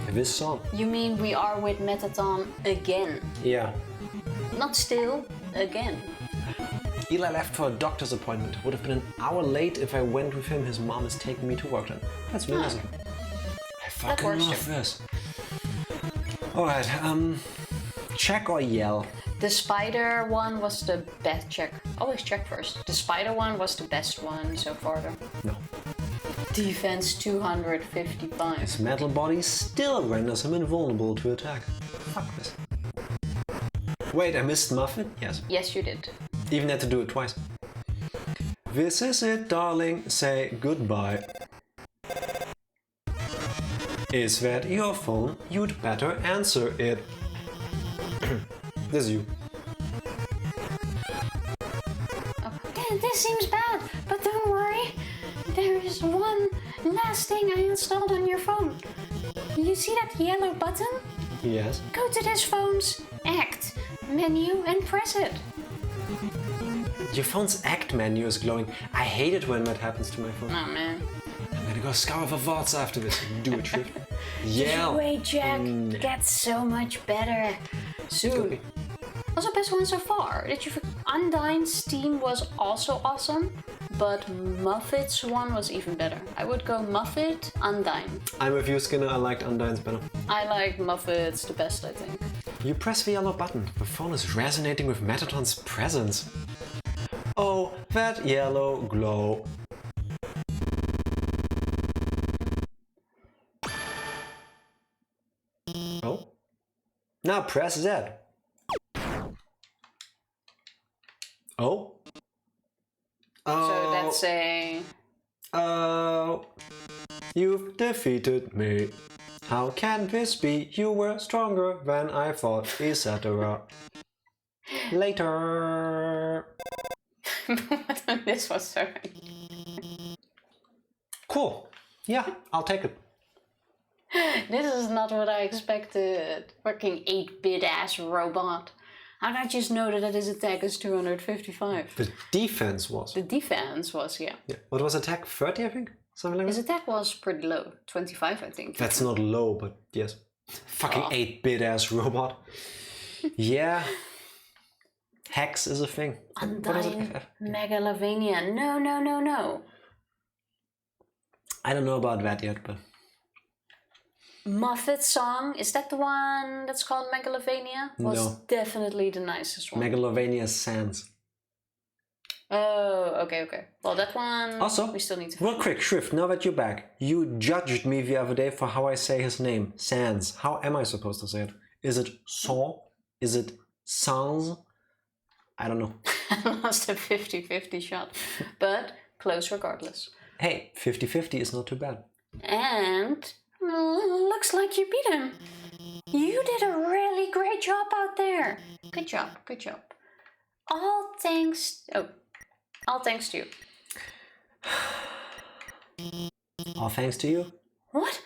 this song. You mean we are with Mettaton again? Yeah. Not still, again. Eli left for a doctor's appointment. Would have been an hour late if I went with him. His mom is taking me to work then. That's amazing. I fucking works love too. this. Alright, check or yell? The spider one was the best. Check. Always check first. The spider one was the best one so far though. No. Defense 255. His metal body still renders him invulnerable to attack. Fuck this. Wait, I missed Muffet? Yes. Yes, you did. Even had to do it twice. This is it, darling. Say goodbye. Is that your phone? You'd better answer it. This is you. Okay, this seems bad, but don't worry. There is one last thing I installed on your phone. You see that yellow button? Yes. Go to this phone's Act menu and press it. Your phone's act menu is glowing. I hate it when that happens to my phone. Oh man. I'm gonna go scour for vaults after this. Do it, Shrift. Yell. Wait, Jack. Gets so much better. Soon. Also, best one so far. Did you? Undyne's team was also awesome, but Muffet's one was even better. I would go Muffet, Undyne. I'm with you, Skinner. I liked Undyne's better. I like Muffet's the best, I think. You press the yellow button. The phone is resonating with Mettaton's presence. Oh, that yellow glow. Oh. Now press Z. Oh. So that's a... Oh. You've defeated me. How can this be? You were stronger than I thought, etc. Later. This was so... Cool. Yeah, I'll take it. This is not what I expected. Fucking 8-bit ass robot. How did I just know that his attack is 255? The defense was. The defense was, yeah. Yeah. What was attack? 30, I think? Something like His that? attack was pretty low. 25, I think. That's not low, but yes. Fucking Oh. 8-bit ass robot. Yeah. Hex is a thing. What is it? Undyne Megalovania. No, no, no, no. I don't know about that yet, but... Muffet's song, is that the one that's called Megalovania? Was No. definitely the nicest one. Megalovania Sans. Oh, okay, okay. Well, that one Also, we still need to... real quick, Shrift, now that you're back, you judged me the other day for how I say his name. Sans. How am I supposed to say it? Is it Sans? Is it Sans? I don't know. Lost a 50-50 shot, but close regardless. Hey, 50-50 is not too bad. And looks like you beat him. You did a really great job out there. Good job, good job. All thanks to you. All thanks to you. What?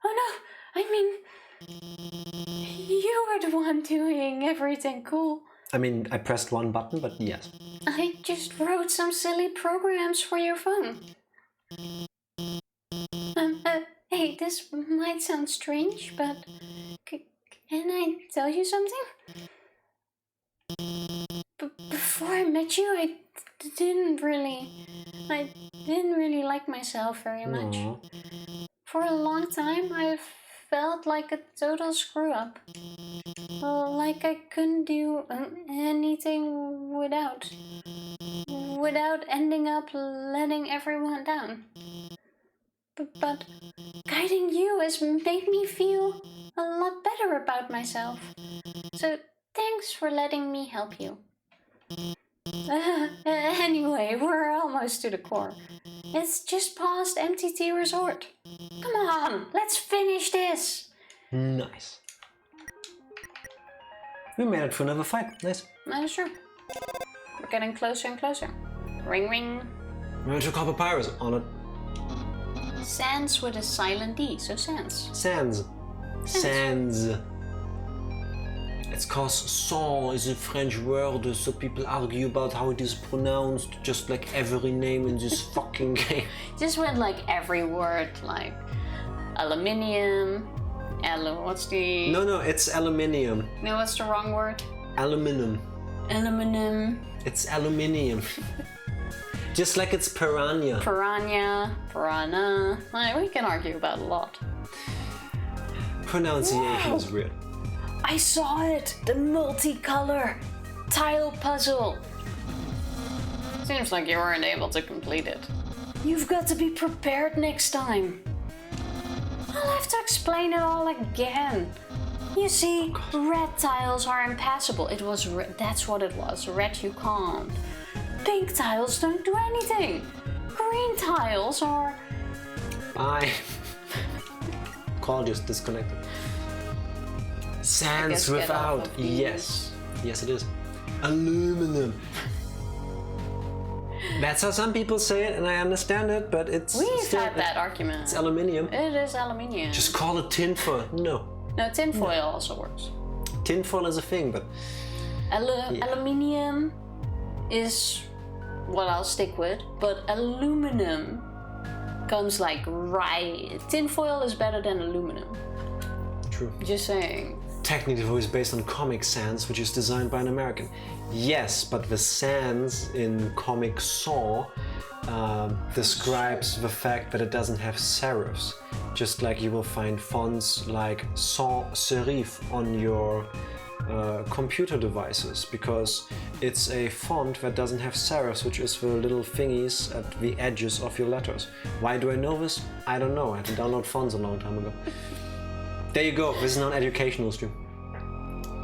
Oh no, I mean, you were the one doing everything cool. I mean, I pressed one button, but yes. I just wrote some silly programs for your phone. Hey, this might sound strange, but can I tell you something? Before I met you, I didn't really like myself very much. Aww. For a long time, I felt like a total screw up. Like I couldn't do anything without ending up letting everyone down. But guiding you has made me feel a lot better about myself. So thanks for letting me help you. Anyway, we're almost to the core. It's just past MTT Resort. Come on, let's finish this. Nice. We made it for another fight. Nice. Sure. We're getting closer and closer. Ring ring. Remember to call Papyrus on it. Sans with a silent D, so sans. Sans. Sans. It's cause sans is a French word, so people argue about how it is pronounced, just like every name in this fucking game. Just went like every word, like aluminium, what's the... No, it's aluminium. No, what's the wrong word? Aluminum. Aluminum. It's aluminium. Just like it's piranha. Piranha. Like, we can argue about a lot. Pronunciation is weird. I saw it! The multicolor tile puzzle! Seems like you weren't able to complete it. You've got to be prepared next time. I'll have to explain it all again. You see, red tiles are impassable. It was that's what it was. Red you can't. Pink tiles don't do anything. Green tiles are... Bye. Call just disconnected. Sans without. Yes. Yes, it is. Aluminum. That's how some people say it, and I understand it, but it's... We've had that argument. It's aluminium. It is aluminium. Just call it tinfoil. No. No, tinfoil also works. Tinfoil is a thing, but... Aluminium is what I'll stick with, but aluminum comes like right. Tinfoil is better than aluminum. True. Just saying. Technically, it was based on Comic Sans, which is designed by an American. Yes, but the sans in Comic Sans describes the fact that it doesn't have serifs. Just like you will find fonts like sans serif on your computer devices, because it's a font that doesn't have serifs, which is the little thingies at the edges of your letters. Why do I know this? I don't know. I had to download fonts a long time ago. There you go. This is not an educational stream.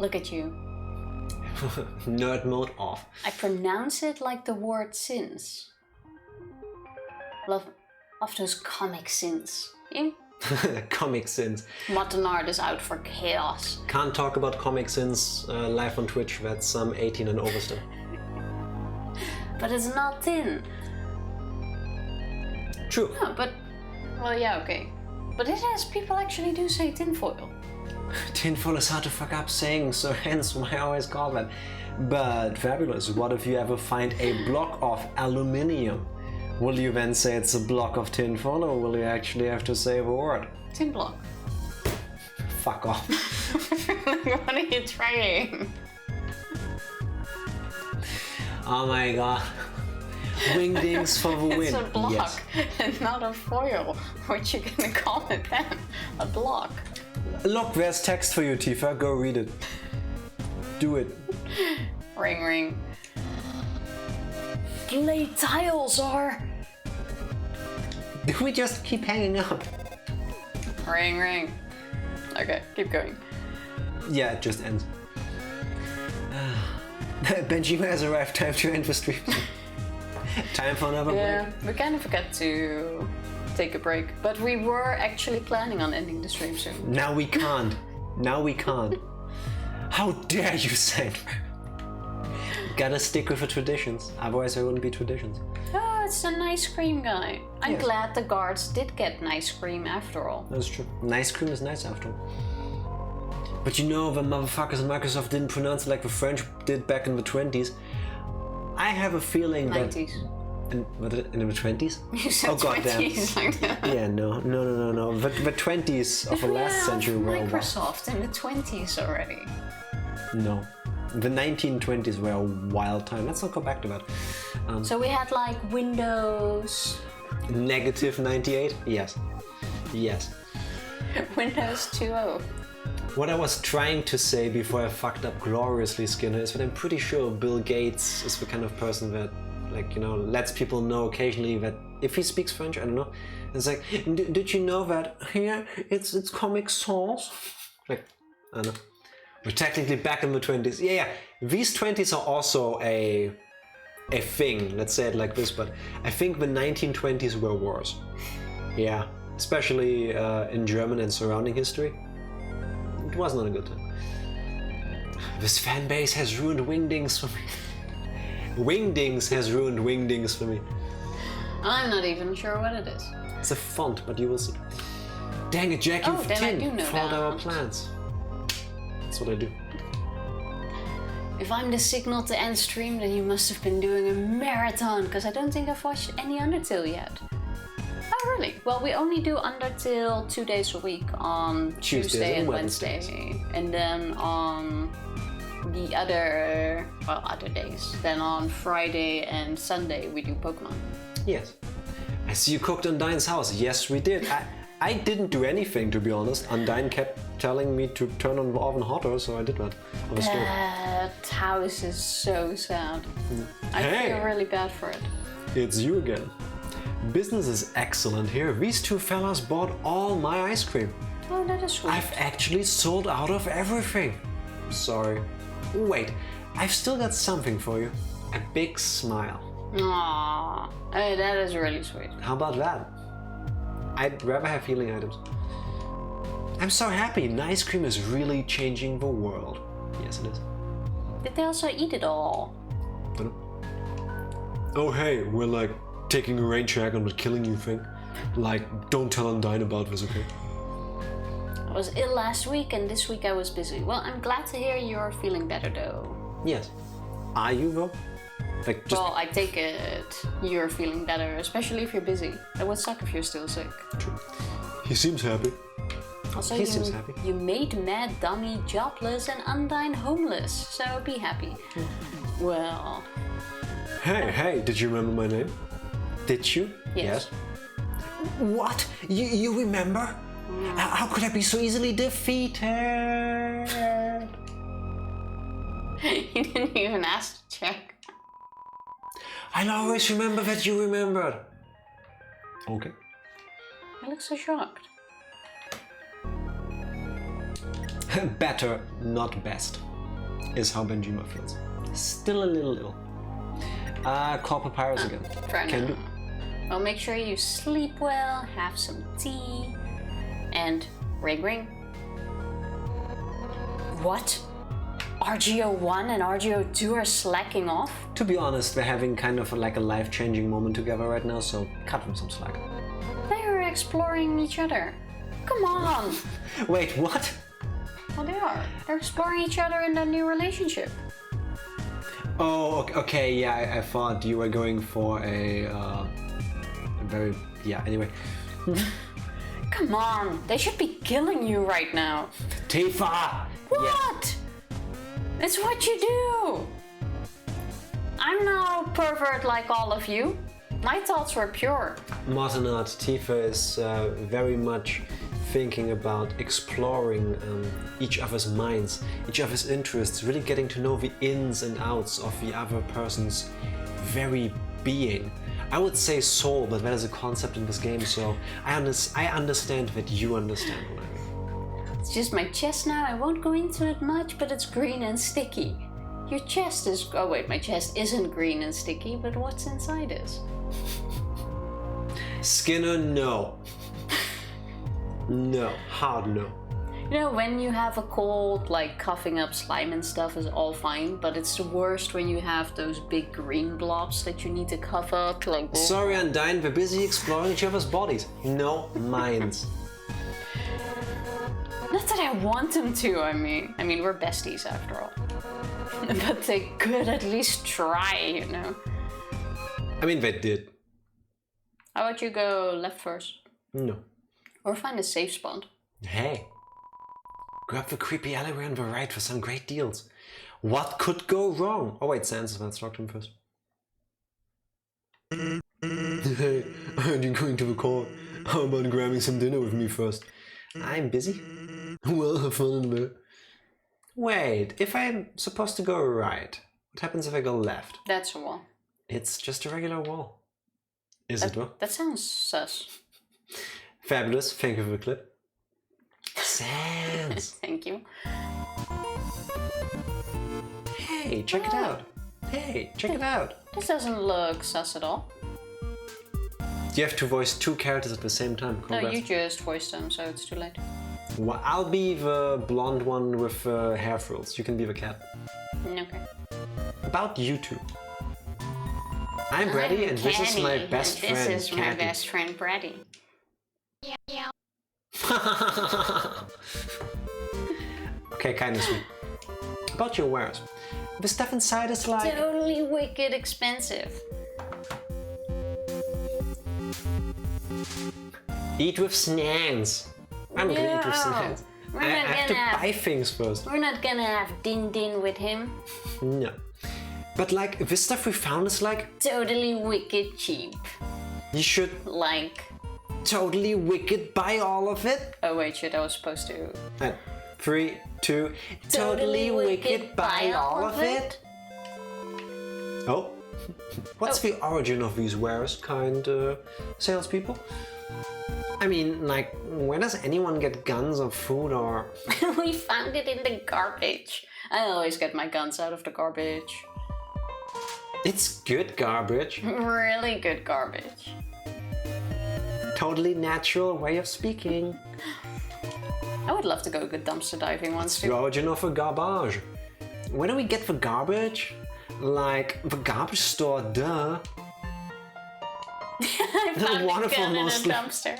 Look at you. Nerd mode off. I pronounce it like the word sins. Love those comic sins. You? Comic Sins. Modern art is out for chaos. Can't talk about Comic Sins live on Twitch. That's 18 and over still. But it's not tin. True. No, but... Well, yeah, okay. But it has... People actually do say tinfoil. Tinfoil is hard to fuck up saying, so hence why I always call that. But fabulous. What if you ever find a block of aluminium? Will you then say it's a block of tinfoil, or will you actually have to say the word? Tin block. Fuck off. What are you trying? Oh my god. Wingdings for the win. It's a block, yes. and not a foil. What you gonna call it then? A block. Look, there's text for you, Tifa. Go read it. Do it. Ring ring. Blade tiles are... Do we just keep hanging up? Ring ring. Okay, keep going. Yeah, it just ends. Benjima has arrived. Time to end the stream. Time for another Yeah, we kind of forgot to take a break, but we were actually planning on ending the stream soon. break. Now we can't. Now we can't. How dare you, Sandra? Gotta stick with the traditions, otherwise there wouldn't be traditions. Oh, it's an ice cream guy. I'm Yes. glad the guards did get nice cream after all. That's true. Nice cream is nice after all. But you know, the motherfuckers at Microsoft didn't pronounce it like the French did back in the 20s. I have a feeling 90s. that... In the 20s? You said Oh, goddamn. 20s like that. Yeah, no. The 20s of the last century were a Microsoft in the 20s already. No. The 1920s were a wild time. Let's not go back to that. So we had like Windows... Negative 98? Yes. Yes. Windows 2.0. What I was trying to say before I fucked up gloriously, Skinner, is that I'm pretty sure Bill Gates is the kind of person that, like, you know, lets people know occasionally that if he speaks French, I don't know, it's like, did you know that here it's Comic Sans? Like, I don't know. We're technically back in the 20s. Yeah, these 20s are also a thing, let's say it like this, but I think the 1920s were worse. Yeah, especially in German and surrounding history. It was not a good time. This fan base has ruined Wingdings for me. Wingdings has ruined Wingdings for me. I'm not even sure what it is. It's a font, but you will see. Dang it, Jack, you've then I do know followed our that. plans. That's what I do. If I'm the signal to end stream, then you must have been doing a marathon, because I don't think I've watched any Undertale yet. Oh, really? Well, we only do Undertale 2 days a week, on Tuesday and Wednesday. And then on the other days. Then on Friday and Sunday we do Pokemon. Yes. I see you cooked Undyne's house. Yes, we did. I didn't do anything, to be honest. Undyne kept telling me to turn on the oven hotter, so I did that. That house is so sad. I feel really bad for it. It's you again. Business is excellent here. These two fellas bought all my ice cream. Oh, that is sweet. I've actually sold out of everything. Sorry. Wait, I've still got something for you. A big smile. Aww, hey, that is really sweet. How about that? I'd rather have healing items. I'm so happy. Ice cream is really changing the world. Yes, it is. Did they also eat it all? Don't know. Oh hey, we're like taking a rain check on the killing you thing. Like, don't tell Undyne about this, okay? I was ill last week and this week I was busy. Well, I'm glad to hear you're feeling better though. Yes. Are you though? Like just... Well, I take it you're feeling better, especially if you're busy. It would suck if you're still sick. True. He seems happy. Also, He seems happy. You made Mad Dummy jobless and Undyne homeless, so be happy. Well... Hey, did you remember my name? Did you? Yes. What? You remember? How could I be so easily defeated? You didn't even ask to check. I'll always remember that you remembered. Okay. I look so shocked. Better, not best, is how Benjima feels. Still a little ill. Call Papyrus again. Try Can now. do. Well, make sure you sleep well, have some tea, and ring. What? RGO1 and RGO2 are slacking off? To be honest, they're having kind of like a life-changing moment together right now, so cut them some slack. They're exploring each other. Come on! Wait, what? Well, they are. They're exploring each other in their new relationship. Oh, okay, yeah, I thought you were going for a very... yeah, anyway. Come on, they should be killing you right now. Tifa! What? It's what you do. I'm no pervert like all of you. My thoughts were pure. Martinat, Tifa is very much thinking about exploring each other's minds, each other's interests, really getting to know the ins and outs of the other person's very being. I would say soul, but that is a concept in this game, so I understand that you understand what I mean. It's just my chest now. I won't go into it much, but it's green and sticky. Your chest is... oh wait, my chest isn't green and sticky, but what's inside is. Skinner, no. No, hard no. You know, when you have a cold, like coughing up slime and stuff is all fine, but it's the worst when you have those big green blobs that you need to cough up, like... Sorry, Undyne, we're busy exploring each other's bodies. No minds. Not that I want them to, I mean we're besties after all. But they could at least try, you know. I mean, they did. How about you go left first? No. Or find a safe spot. Hey. Grab the creepy alleyway on the right for some great deals. What could go wrong? Oh wait, Sans, let's talk to him first. Hey, I heard you're going to the court. How about grabbing some dinner with me first? I'm busy. Well, have fun in a bit. Wait, if I'm supposed to go right, what happens if I go left? That's a wall. It's just a regular wall. Is it though? That sounds sus. Fabulous, thank you for the clip. Sans! Thank you. Hey, check it out. Hey, check it out. This doesn't look sus at all. You have to voice two characters at the same time. Congrats. No, you just voiced them, so it's too late. Well, I'll be the blonde one with hair frills. You can be the cat. Okay. About you two. I'm Brady, and this is my best friend, This is my Candy. best friend, Brady. Okay, kind of sweet. About your wares. The stuff inside is like... Totally wicked expensive. Eat with snacks. I'm gonna eat with snacks. I have to buy things first. We're not gonna have din with him. No. But like, this stuff we found is like... Totally wicked cheap. You should Like... totally wicked buy all of it. Oh wait, shit, I was supposed to... 3, 2... Totally wicked buy all of it. Oh. What's the origin of these wares, kind salespeople? I mean, like, where does anyone get guns or food or... We found it in the garbage. I always get my guns out of the garbage. It's good garbage. Really good garbage. Totally natural way of speaking. I would love to go good dumpster diving once The too. origin of a garbage. Where do we get the garbage? Like, the garbage store, duh. I found a wonderful gun in a mostly. dumpster.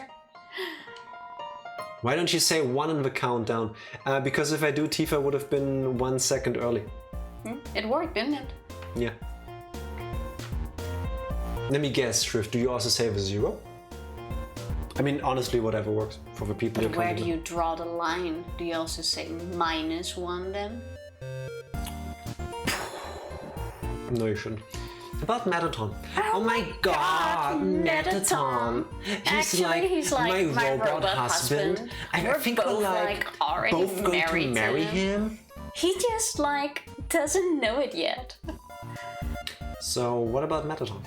Why don't you say 1 in the countdown? Because if I do, Tifa would have been 1 second early. It worked, didn't it? Yeah. Let me guess, Shrift, do you also say the 0? I mean, honestly, whatever works for the people But who where come do in. you draw the line? Do you also say -1 then? No, you shouldn't. About Mettaton. Oh my god, Mettaton. Actually, he's like my robot husband. I We're think both we're like already both going to married marry to him. He just like doesn't know it yet. So what about Mettaton?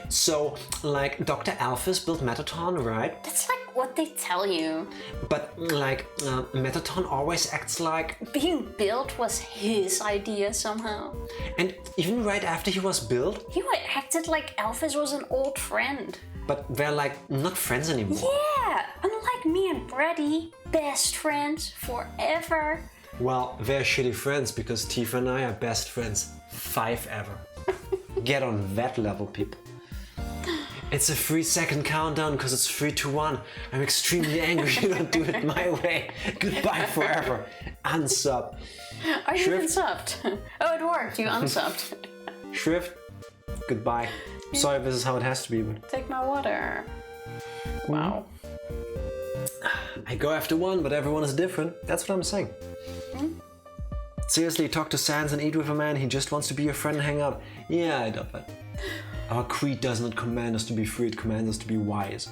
So, like, Dr. Alphys built Mettaton, right? That's like what they tell you. But, like, Mettaton always acts like... Being built was his idea somehow. And even right after he was built, He acted like Alphys was an old friend. but they're, like, not friends anymore. Yeah, unlike me and Brady, best friends forever. Well, they're shitty friends because Tifa and I are best friends 5 ever. Get on that level, people. It's a 3-second countdown because it's 3, 2, 1. I'm extremely angry you don't do it my way. Goodbye forever. Unsub. Are you Shrift. unsubbed? Oh, it worked. You unsubbed. Shrift, goodbye. Sorry, this is how it has to be, but Take my water. Wow. I go after one, but everyone is different. That's what I'm saying. Seriously, talk to Sans and eat with a man. He just wants to be your friend and hang out. Yeah, I doubt that. Our creed does not command us to be free, it commands us to be wise.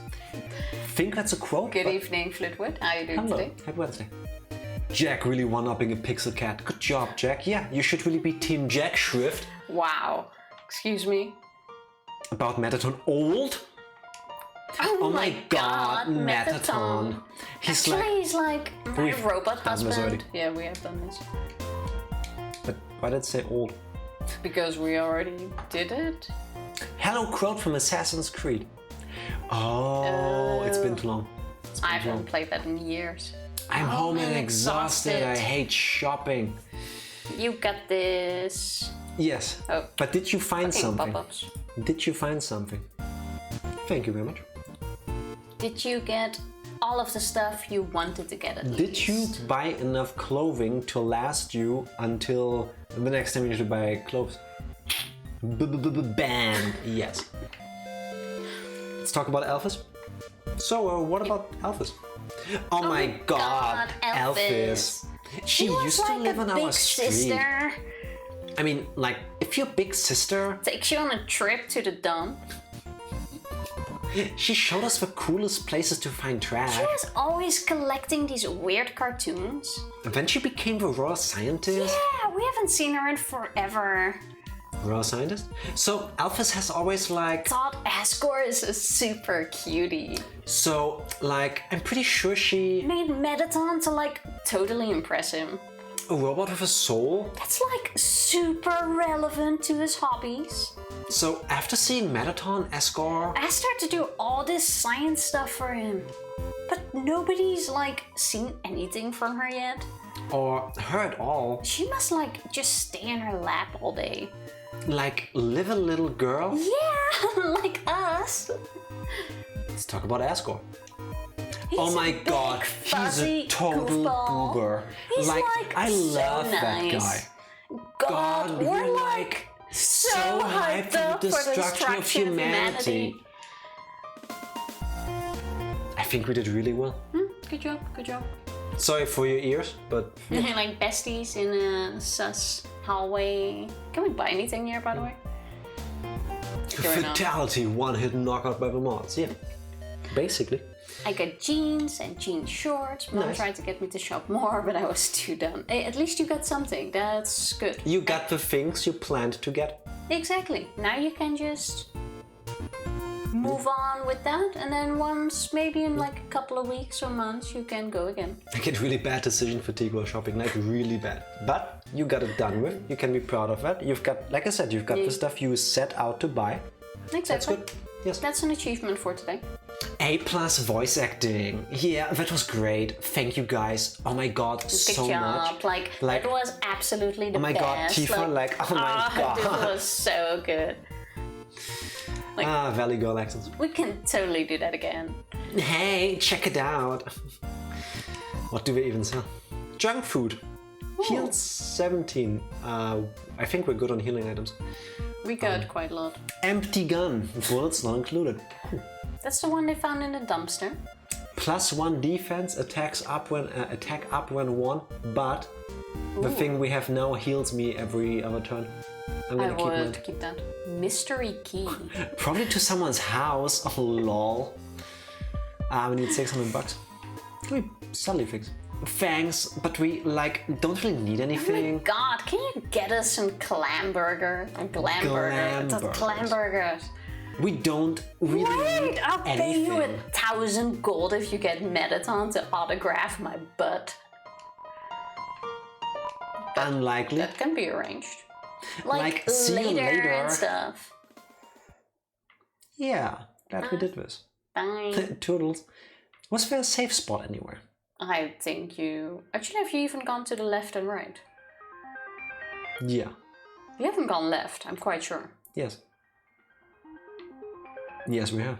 Think that's a quote? Good but- evening, Flitwood. How are you doing Hello, today? happy Wednesday. Jack really one-upping a pixel cat. Good job, Jack. Yeah, you should really be Team Jack, Shrift. Wow. Excuse me. About Mettaton old? Oh my god, Mettaton. He's Actually, he's like my We've robot done this already. husband. Yeah, we have done this. But why did it say old? Because we already did it. Hello, quote from Assassin's Creed. Oh, it's been too long. I haven't played that in years. I'm home and I'm exhausted. I hate shopping. You got this. Yes. Oh. But did you find Fucking something? pop-ups. Did you find something? Thank you very much. Did you get all of the stuff you wanted to get at least? Did you buy enough clothing to last you until the next time you need to buy clothes? Bam! Yes. Let's talk about Alphys. So, what about Alphys? Oh my god, Alphys. She was used like to live a on big our street. sister. I mean, like, if your big sister, Takes you on a trip to the dump. she showed us the coolest places to find trash. She was always collecting these weird cartoons. And then she became the royal scientist. Yeah, we haven't seen her in forever. Royal scientist? So Alphys has always like... Thought Asgore is a super cutie. So, like, I'm pretty sure she... Made Mettaton to like totally impress him. A robot with a soul? That's like super relevant to his hobbies. So after seeing Mettaton, Asgore... Asked her to do all this science stuff for him. But nobody's like seen anything from her yet. or her at all... She must like just stay in her lap all day. Like little girl? Yeah, like us. Let's talk about Asgore. He's oh my a big, god, he's a fuzzy total goofball. goober. He's like I so love that nice. guy. God, we're like so hyped for up the for the destruction of humanity. I think we did really well. Good job, good job. Sorry for your ears, but Like besties in a sus hallway. Can we buy anything here, by the way? fatality, one-hit knockout by the mods. Yeah, basically. I got jeans and jean shorts. Mom Nice. tried to get me to shop more, but I was too done. Hey, at least you got something. That's good. You got the things you planned to get. Exactly. Now you can just move on with that, and then once, maybe in like a couple of weeks or months, you can go again. I get really bad decision fatigue while shopping, like really bad. But you got it done with. You can be proud of that. You've got, like I said, you've got the stuff you set out to buy. Exactly. That's good. Yes. That's an achievement for today. A+ voice acting. Yeah, that was great. Thank you guys. Oh my god, Good so job. much. Like, it was absolutely the oh my best. god, Tifa, like, oh my god. This was so good. Like, Valley Girl accents. we can totally do that again. Hey, check it out. What do we even sell? Junk food. Healed 17. I think we're good on healing items. We got quite a lot. Empty gun. Bullets not included. That's the one they found in the dumpster. +1 defense, attack up when won, but the thing we have now heals me every other turn. I'm I gonna keep would mine. keep that. Mystery key. Probably to someone's house. Oh lol. We need $600. Can we suddenly fix? Thanks, but we like don't really need Oh my anything. god, can you get us some clam burger? A glam burger. Glam Clam burgers. We don't really Wait, need I'll pay you anything. 1,000 gold if you get Mettaton to autograph my butt. Unlikely. That can be arranged. Like see you later. and stuff. Yeah, glad we did this. Bye. Toodles. Was there a safe spot anywhere? I think you... Actually, have you even gone to the left and right? Yeah. You haven't gone left, I'm quite sure. Yes. Yes, we have.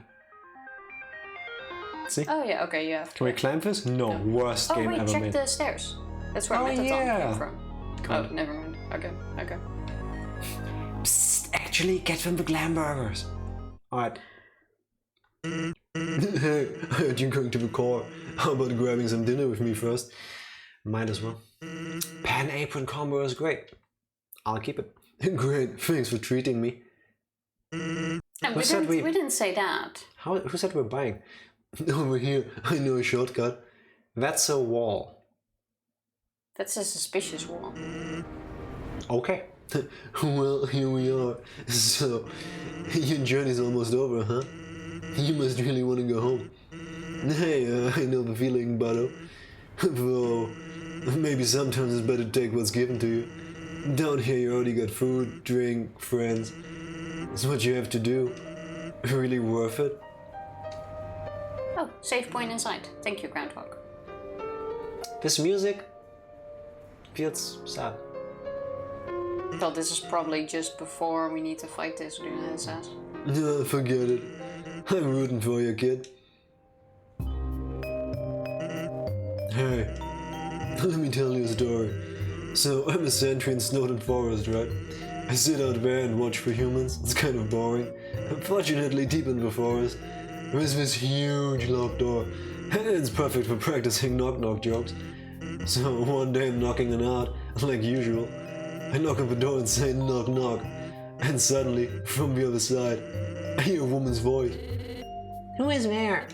See? Oh yeah, okay, you have. Can we climb this? No, worst Oh game wait, ever check made. the stairs. That's where Oh, Mettaton yeah. came from. Can't. Oh, never mind. Okay, okay. Psst, actually get them the glam burgers. Alright. Hey, I heard you're going to the car. How about grabbing some dinner with me first? Might as well. Pan apron combo is great. I'll keep it. Great, thanks for treating me. No, Who said we didn't say that. Who said we're buying? Over here, I know a shortcut. That's a wall. That's a suspicious wall. Okay. Well, here we are. So, your journey's almost over, huh? You must really want to go home. Hey, I know the feeling, Butto. Though, maybe sometimes it's better to take what's given to you. Down here you already got food, drink, friends. It's what you have to do. Really worth it? Oh, save point inside. Thank you, Groundhog. This music feels sad. So this is probably just before we need to fight this says. No, forget it. I'm rooting for you, kid. Hey, let me tell you a story. So, I'm a sentry in Snowden Forest, right? I sit out there and watch for humans. It's kind of boring. Unfortunately, deep in the forest, there's this huge locked door. And it's perfect for practicing knock-knock jokes. So, one day I'm knocking it out, like usual. I knock on the door and say knock knock. And suddenly, from the other side, I hear a woman's voice. Who is there?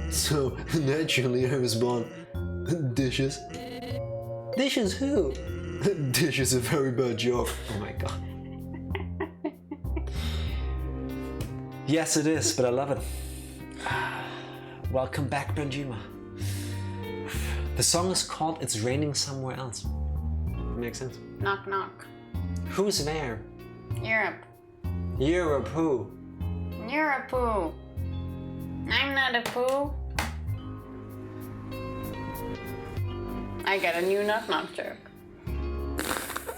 So, naturally I respond, dishes. Dishes who? Dish is a very bad joke. Oh my god. Yes it is, but I love it. Welcome back, Benjima. The song is called It's Raining Somewhere Else. Makes sense. Knock knock. Who's there? Europe. Europe who? You're a poo. I'm not a poo. I got a new knock knock joke.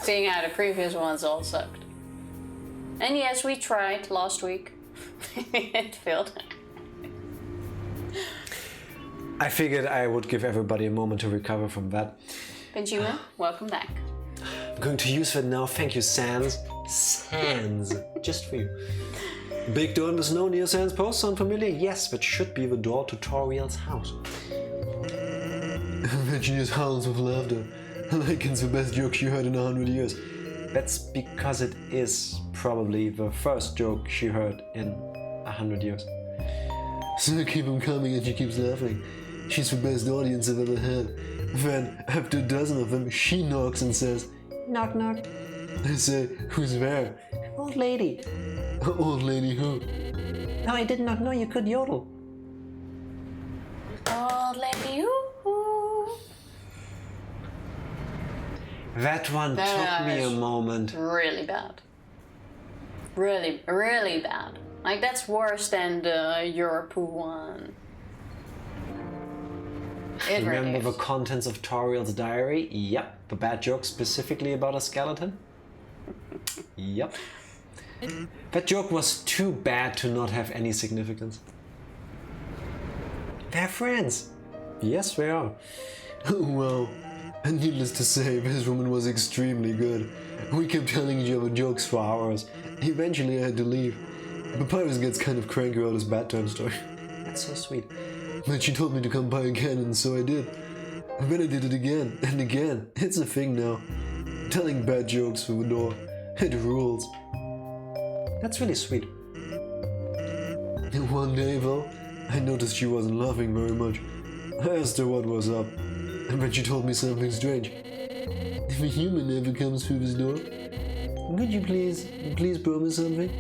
Seeing how the previous ones all sucked. And yes, we tried last week. It failed. I figured I would give everybody a moment to recover from that. Benjamin, welcome back. I'm going to use that now. Thank you, Sans. Sans. Just for you. Big door in the snow near Sans Post. Sound familiar? Yes, that should be the door to Toriel's house. Virginia's howls with laughter. Like it's the best joke she heard in 100 years. That's because it is probably the first joke she heard in 100 years. So I keep on coming and she keeps laughing. She's the best audience I've ever had. Then, after a dozen of them, she knocks and says, Knock, knock. I say, who's there? Old lady. Old lady who? No, I did not know you could yodel. Old lady, ooh. That one took me a moment. Really bad. Really, really bad. Like, that's worse than the Europe one. It Remember really the is. contents of Toriel's diary? Yep. The bad joke specifically about a skeleton? Yep. That joke was too bad to not have any significance. They're friends. Yes, they are. Well, and needless to say, this woman was extremely good. We kept telling each other jokes for hours. Eventually I had to leave. Papyrus gets kind of cranky about his bedtime story. That's so sweet. But she told me to come by again, and so I did. And then I did it again and again. It's a thing now. Telling bad jokes through the door. It rules. That's really sweet. And one day, though, I noticed she wasn't laughing very much. I asked her what was up, and then she told me something strange. If a human ever comes through this door, could you please promise something?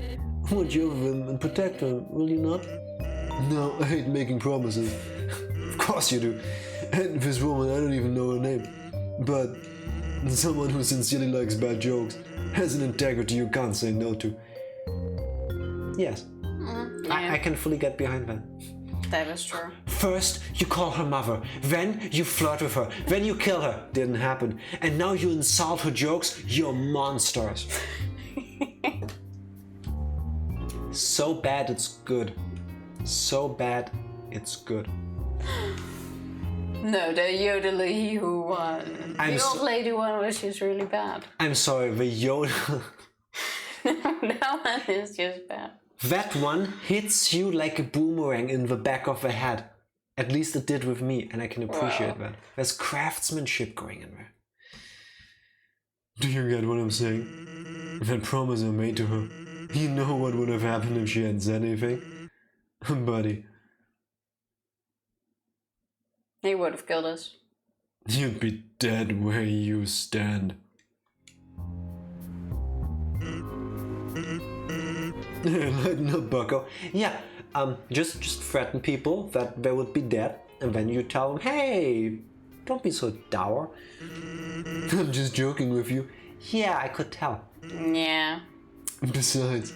Watch over them and protect them, will you not? No, I hate making promises. Of course you do. And this woman, I don't even know her name. But someone who sincerely likes bad jokes has an integrity you can't say no to. Yes. I can fully get behind that. That is true. First, you call her mother. Then, you flirt with her. Then, you kill her. Didn't happen. And now you insult her jokes. You're monsters. So bad it's good. So bad it's good. No, the yodelly who won. The old lady one was just really bad. I'm sorry, the yodel. That one is just bad. That one hits you like a boomerang in the back of the head. At least it did with me, and I can appreciate that. There's craftsmanship going in there. Do you get what I'm saying? That promise I made to her. You know what would have happened if she hadn't said anything? Buddy. He would have killed us. You'd be dead where you stand. Lighten up, bucko. Yeah, just threaten people that they would be dead, and then you tell them, hey, don't be so dour. I'm just joking with you. Yeah, I could tell. Yeah. Besides,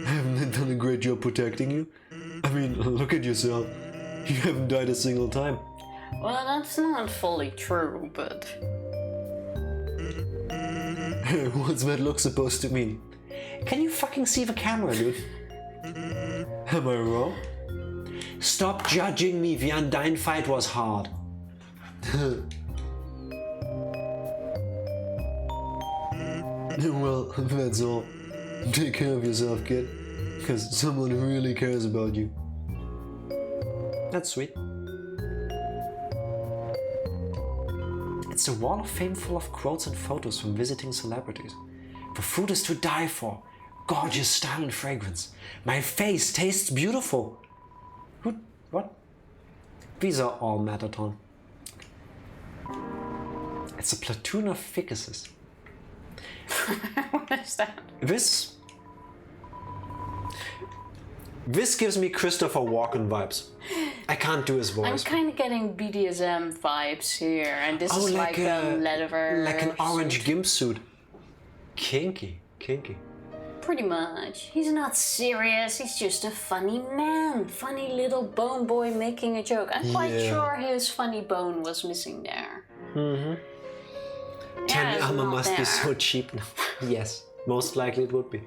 haven't I done a great job protecting you? I mean, look at yourself. You haven't died a single time. Well, that's not fully true, but... What's that look supposed to mean? Can you fucking see the camera, dude? Am I wrong? Stop judging me, the Undyne fight was hard. Well, that's all. Take care of yourself, kid. Because someone really cares about you. That's sweet. It's a wall of fame full of quotes and photos from visiting celebrities. The food is to die for. Gorgeous style and fragrance. My face tastes beautiful. What? These are all Mettaton. It's a platoon of ficcuses. What is that? This gives me Christopher Walken vibes. I can't do his voice. I'm kind of getting BDSM vibes here, and this is like a leather... Like an orange gimp suit. Kinky. Pretty much. He's not serious, he's just a funny man. Funny little bone boy making a joke. I'm quite sure his funny bone was missing there. Tiny armor must be so cheap now. Yes, most likely it would be.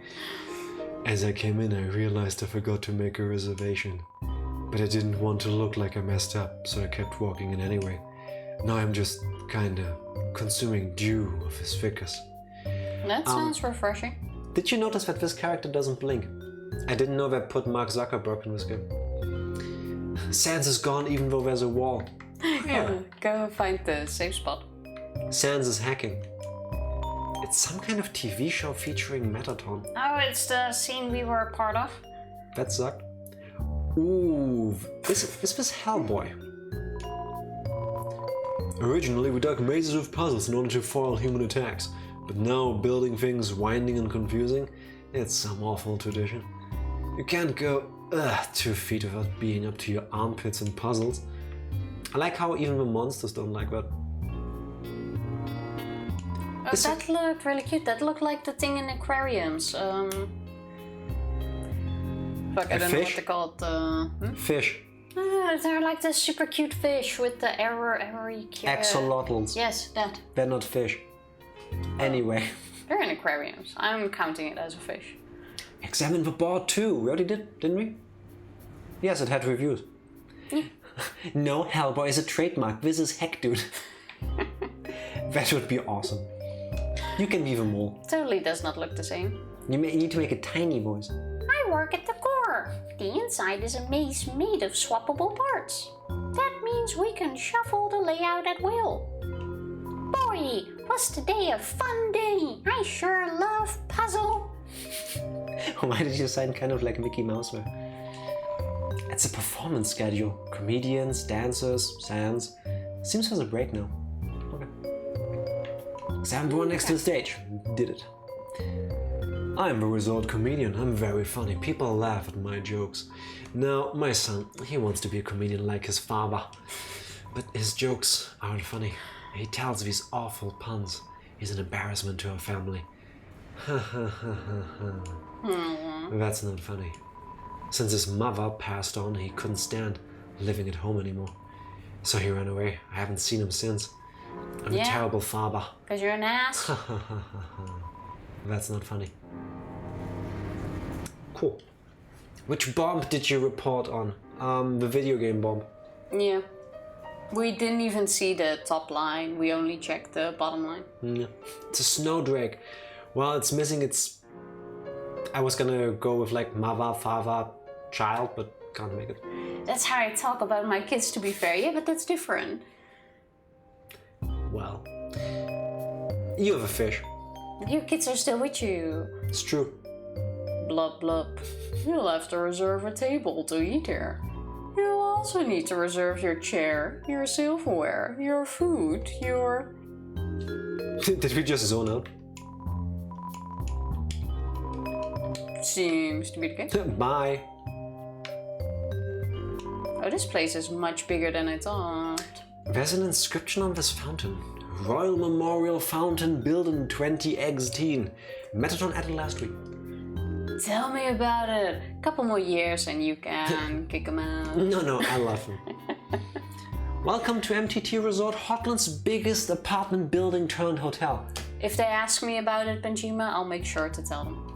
As I came in, I realized I forgot to make a reservation. But I didn't want to look like I messed up, so I kept walking in anyway. Now I'm just kinda consuming dew of his figures. That sounds refreshing. Did you notice that this character doesn't blink? I didn't know they put Mark Zuckerberg in this game. Sans is gone even though there's a wall. Go find the safe spot. Sans is hacking. It's some kind of TV show featuring Mettaton. Oh, it's the scene we were a part of. That sucked. Ooh, is this Hellboy? Originally, we dug mazes with puzzles in order to foil human attacks. But now, building things winding and confusing, it's some awful tradition. You can't go 2 feet without being up to your armpits in puzzles. I like how even the monsters don't like that. Oh, that looked really cute. That looked like the thing in aquariums. Fuck, I don't know what they call it. Fish. They're like the super cute fish with the arrowy Axolotls. Yes, that. They're not fish. Anyway. They're in aquariums. I'm counting it as a fish. Examine the board too. We already did, didn't we? Yes, it had reviews. Yeah. No, Hellboy is a trademark. This is heck, dude. That would be awesome. You can be the mole. Totally does not look the same. You need to make a tiny voice. I work at the core. The inside is a maze made of swappable parts. That means we can shuffle the layout at will. Boy, was today a fun day. I sure love puzzle. Why did you sound kind of like Mickey Mouse there? It's a performance schedule. Comedians, dancers, Sans. Seems there's a break now. Okay. Examine the one next to the stage. Did it. I'm a resort comedian. I'm very funny. People laugh at my jokes. Now, my son, he wants to be a comedian like his father. But his jokes aren't funny. He tells these awful puns. He's an embarrassment to our family. That's not funny. Since his mother passed on, he couldn't stand living at home anymore. So he ran away. I haven't seen him since. I'm a terrible father. Because you're an ass. That's not funny. Cool. Which bomb did you report on? The video game bomb. Yeah. We didn't even see the top line. We only checked the bottom line. Yeah. It's a snowdrake. Well, it's missing its... I was gonna go with like mother, father, child, but can't make it. That's how I talk about my kids, to be fair. Yeah, but that's different. Well, you have a fish. Your kids are still with you. It's true. Blub blub. You'll have to reserve a table to eat here. You'll also need to reserve your chair, your silverware, your food, your... Did we just zone out? Seems to be the case. Bye. Oh, this place is much bigger than I thought. There's an inscription on this fountain. Royal Memorial Fountain built in 2018. Mettaton added last week. Tell me about it. Couple more years and you can kick them out. No, I love them. Welcome to MTT Resort, Hotland's biggest apartment building turned hotel. If they ask me about it, Benjima, I'll make sure to tell them.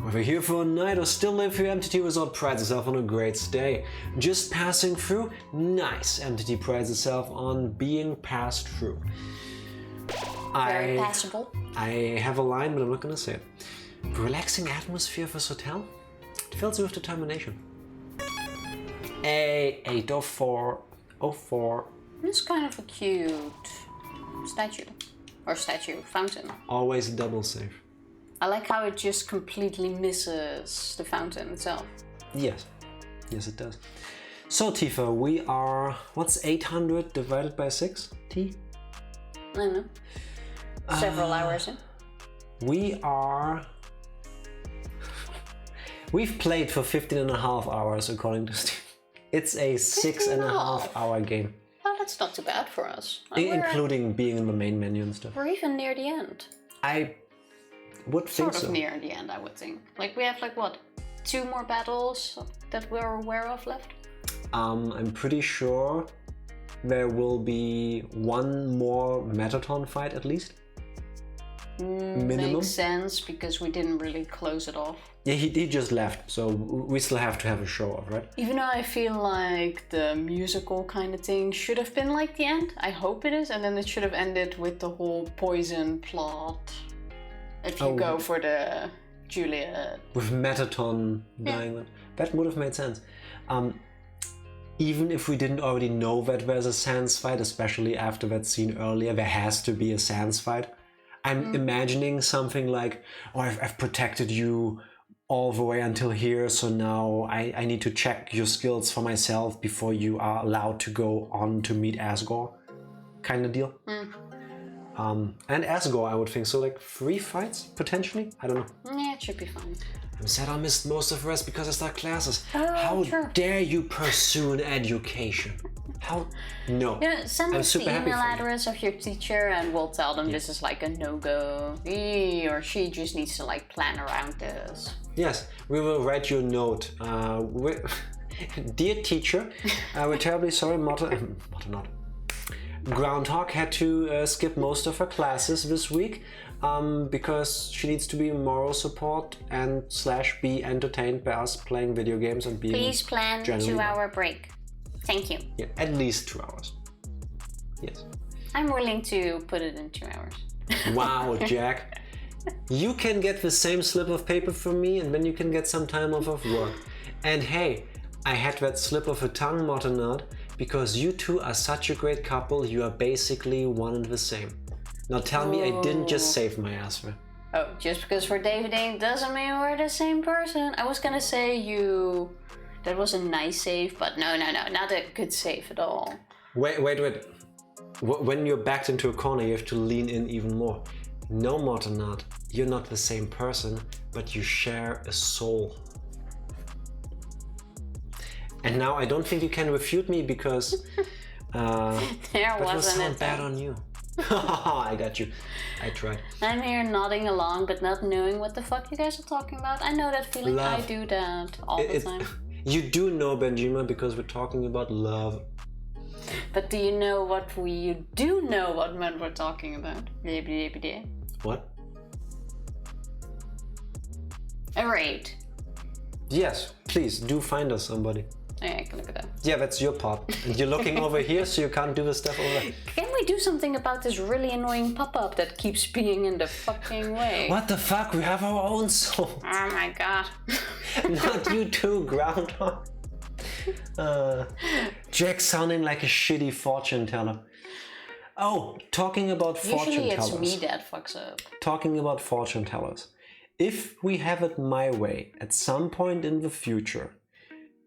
Whether here for a night or still live here, MTT Resort prides itself on a great stay. Just passing through? Nice. MTT prides itself on being passed through. Very passable. I have a line, but I'm not gonna say it. The relaxing atmosphere of this hotel, it fills you with determination. 804. It's kind of a cute statue. Or fountain. Always double safe. I like how it just completely misses the fountain itself. Yes. Yes, it does. So, Tifa, we are... What's 800 divided by 6? T? I don't know. Several hours in. We are... We've played for 15.5 hours, according to Steam. It's a 6.5 hour game. Oh, that's not too bad for us. Including being in the main menu and stuff. We're even near the end. I would think so. Sort of near the end, I would think. Like, we have like, what, 2 more battles that we're aware of left? I'm pretty sure there will be 1 more Mettaton fight at least. minimum. Makes sense, because we didn't really close it off. Yeah, he just left, so we still have to have a show off, right? Even though I feel like the musical kind of thing should have been like the end. I hope it is, and then it should have ended with the whole poison plot. If you go for the Juliet. With Mettaton dying, that would have made sense. Even if we didn't already know that there's a Sans fight, especially after that scene earlier, there has to be a Sans fight. I'm imagining something like, oh, I've protected you all the way until here, so now I need to check your skills for myself before you are allowed to go on to meet Asgore, kind of deal. And Asgore, I would think, so like 3 fights, potentially? I don't know. Yeah, it should be fine. I'm sad I missed most of the rest because I start classes. Oh, How sure. dare you pursue an education? How? No. Yeah, send us the super happy email for you. address of your teacher and we'll tell them this is like a no-go. He or she just needs to like plan around this. Yes, we will write you a note. Dear teacher, we're terribly sorry, Groundhog had to skip most of her classes this week because she needs to be moral support and / be entertained by us playing video games and being Please plan generally 2-hour break. Thank you. Yeah, at least 2 hours. Yes. I'm willing to put it in 2 hours. Wow, Jack. You can get the same slip of paper from me and then you can get some time off of work. And hey, I had that slip of a tongue, Mottenard, because you two are such a great couple, you are basically one and the same. Now tell me I didn't just save my ass for. Oh, just because we're dating doesn't mean we're the same person. I was gonna say that was a nice save, but no, not a good save at all. Wait. When you're backed into a corner, you have to lean in even more. No, Mottenard, you're not the same person, but you share a soul. And now I don't think you can refute me because There that was wasn't so bad on you. I got you. I tried. I'm here nodding along, but not knowing what the fuck you guys are talking about. I know that feeling. Love. I do that all the time. You do know, Benjamin, because we're talking about love. But do you know what you do know what men we're talking about? What? A raid. Yes, please do find us somebody. Yeah, I can look at that. Yeah, that's your part. And you're looking over here, so you can't do the stuff over there. Can we do something about this really annoying pop-up that keeps being in the fucking way? What the fuck? We have our own soul. Oh my god. Not you too, Groundhog. Jack sounding like a shitty fortune teller. Oh, talking about fortune Usually it's tellers. me that fucks up. Talking about fortune tellers. If we have it my way, at some point in the future,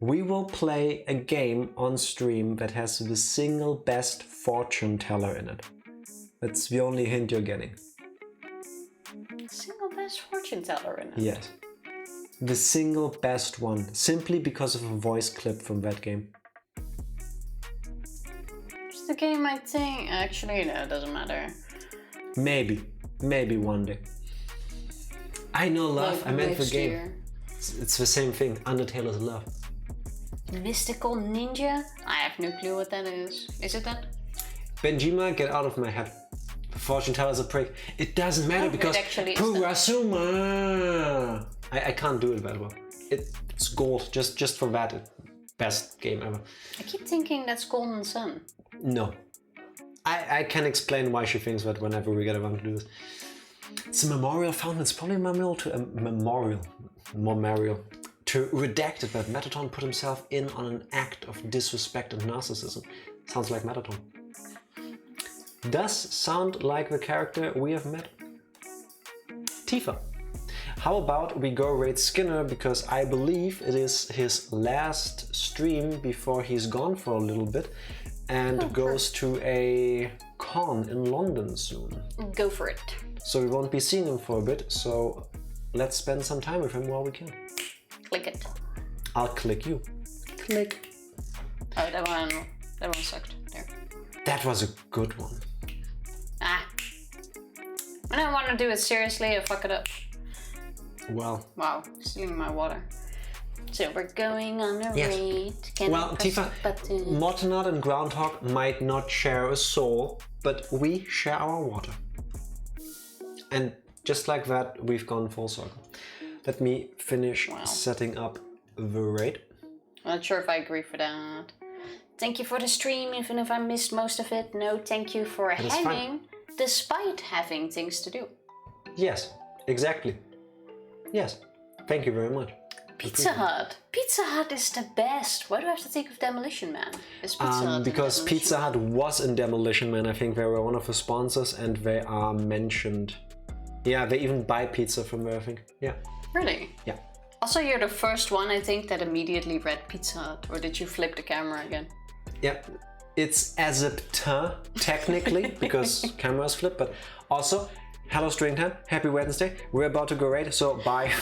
we will play a game on stream that has the single best fortune teller in it. That's the only hint you're getting. Single best fortune teller in it. Yes. The single best one, simply because of a voice clip from that game. It's the game I think. Actually, no, it doesn't matter. Maybe one day. I know love, Like I meant the next game. year. It's the same thing. Undertale is love. Mystical ninja? I have no clue what that is. Is it that? Benjima, get out of my head. The fortune teller's a prick. It doesn't matter because it actually is Purasuma. I can't do it that well. It's gold just for that. Best game ever. I keep thinking that's Golden Sun. No. I can explain why she thinks that whenever we get around to do this. It's a memorial fountain. It's probably a memorial to to Redacted, but Mettaton put himself in on an act of disrespect and narcissism. Sounds like Mettaton. Does sound like the character we have met. Tifa. How about we go raid Skinner, because I believe it is his last stream before he's gone for a little bit and goes to a con in London soon. Go for it. So we won't be seeing him for a bit, so let's spend some time with him while we can. Click it. I'll click you. Click. Oh, that one sucked. There. That was a good one. Ah. When I want to do it seriously, I fuck it up. Well. Wow, stealing my water. So we're going on a raid. Can Well, I press Tifa, the button? Mottenard and Groundhog might not share a soul, but we share our water. And just like that, we've gone full circle. Let me finish setting up the raid. I'm not sure if I agree for that. Thank you for the stream, even if I missed most of it. No, thank you for hanging, despite having things to do. Yes, exactly. Yes, thank you very much. Pizza Hut. Pizza Hut is the best. Why do I have to think of Demolition Man? Is Pizza Hut because Pizza Hut was in Demolition Man. I think they were one of the sponsors and they are mentioned. Yeah, they even buy pizza from there, I think. Yeah. Really? Yeah. Also, you're the first one, I think, that immediately read Pizza Hut. Or did you flip the camera again? Yeah. It's as a technically, because cameras flip, but also, hello String Time, happy Wednesday. We're about to go raid, so bye.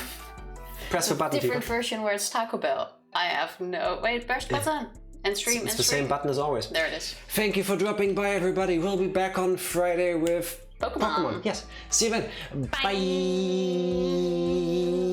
Press the button. Different version where it's Taco Bell. I have no... Wait, press button. And stream, it's the same button as always. There it is. Thank you for dropping by, everybody. We'll be back on Friday with Pokemon. Yes. See you then. Bye. Bye.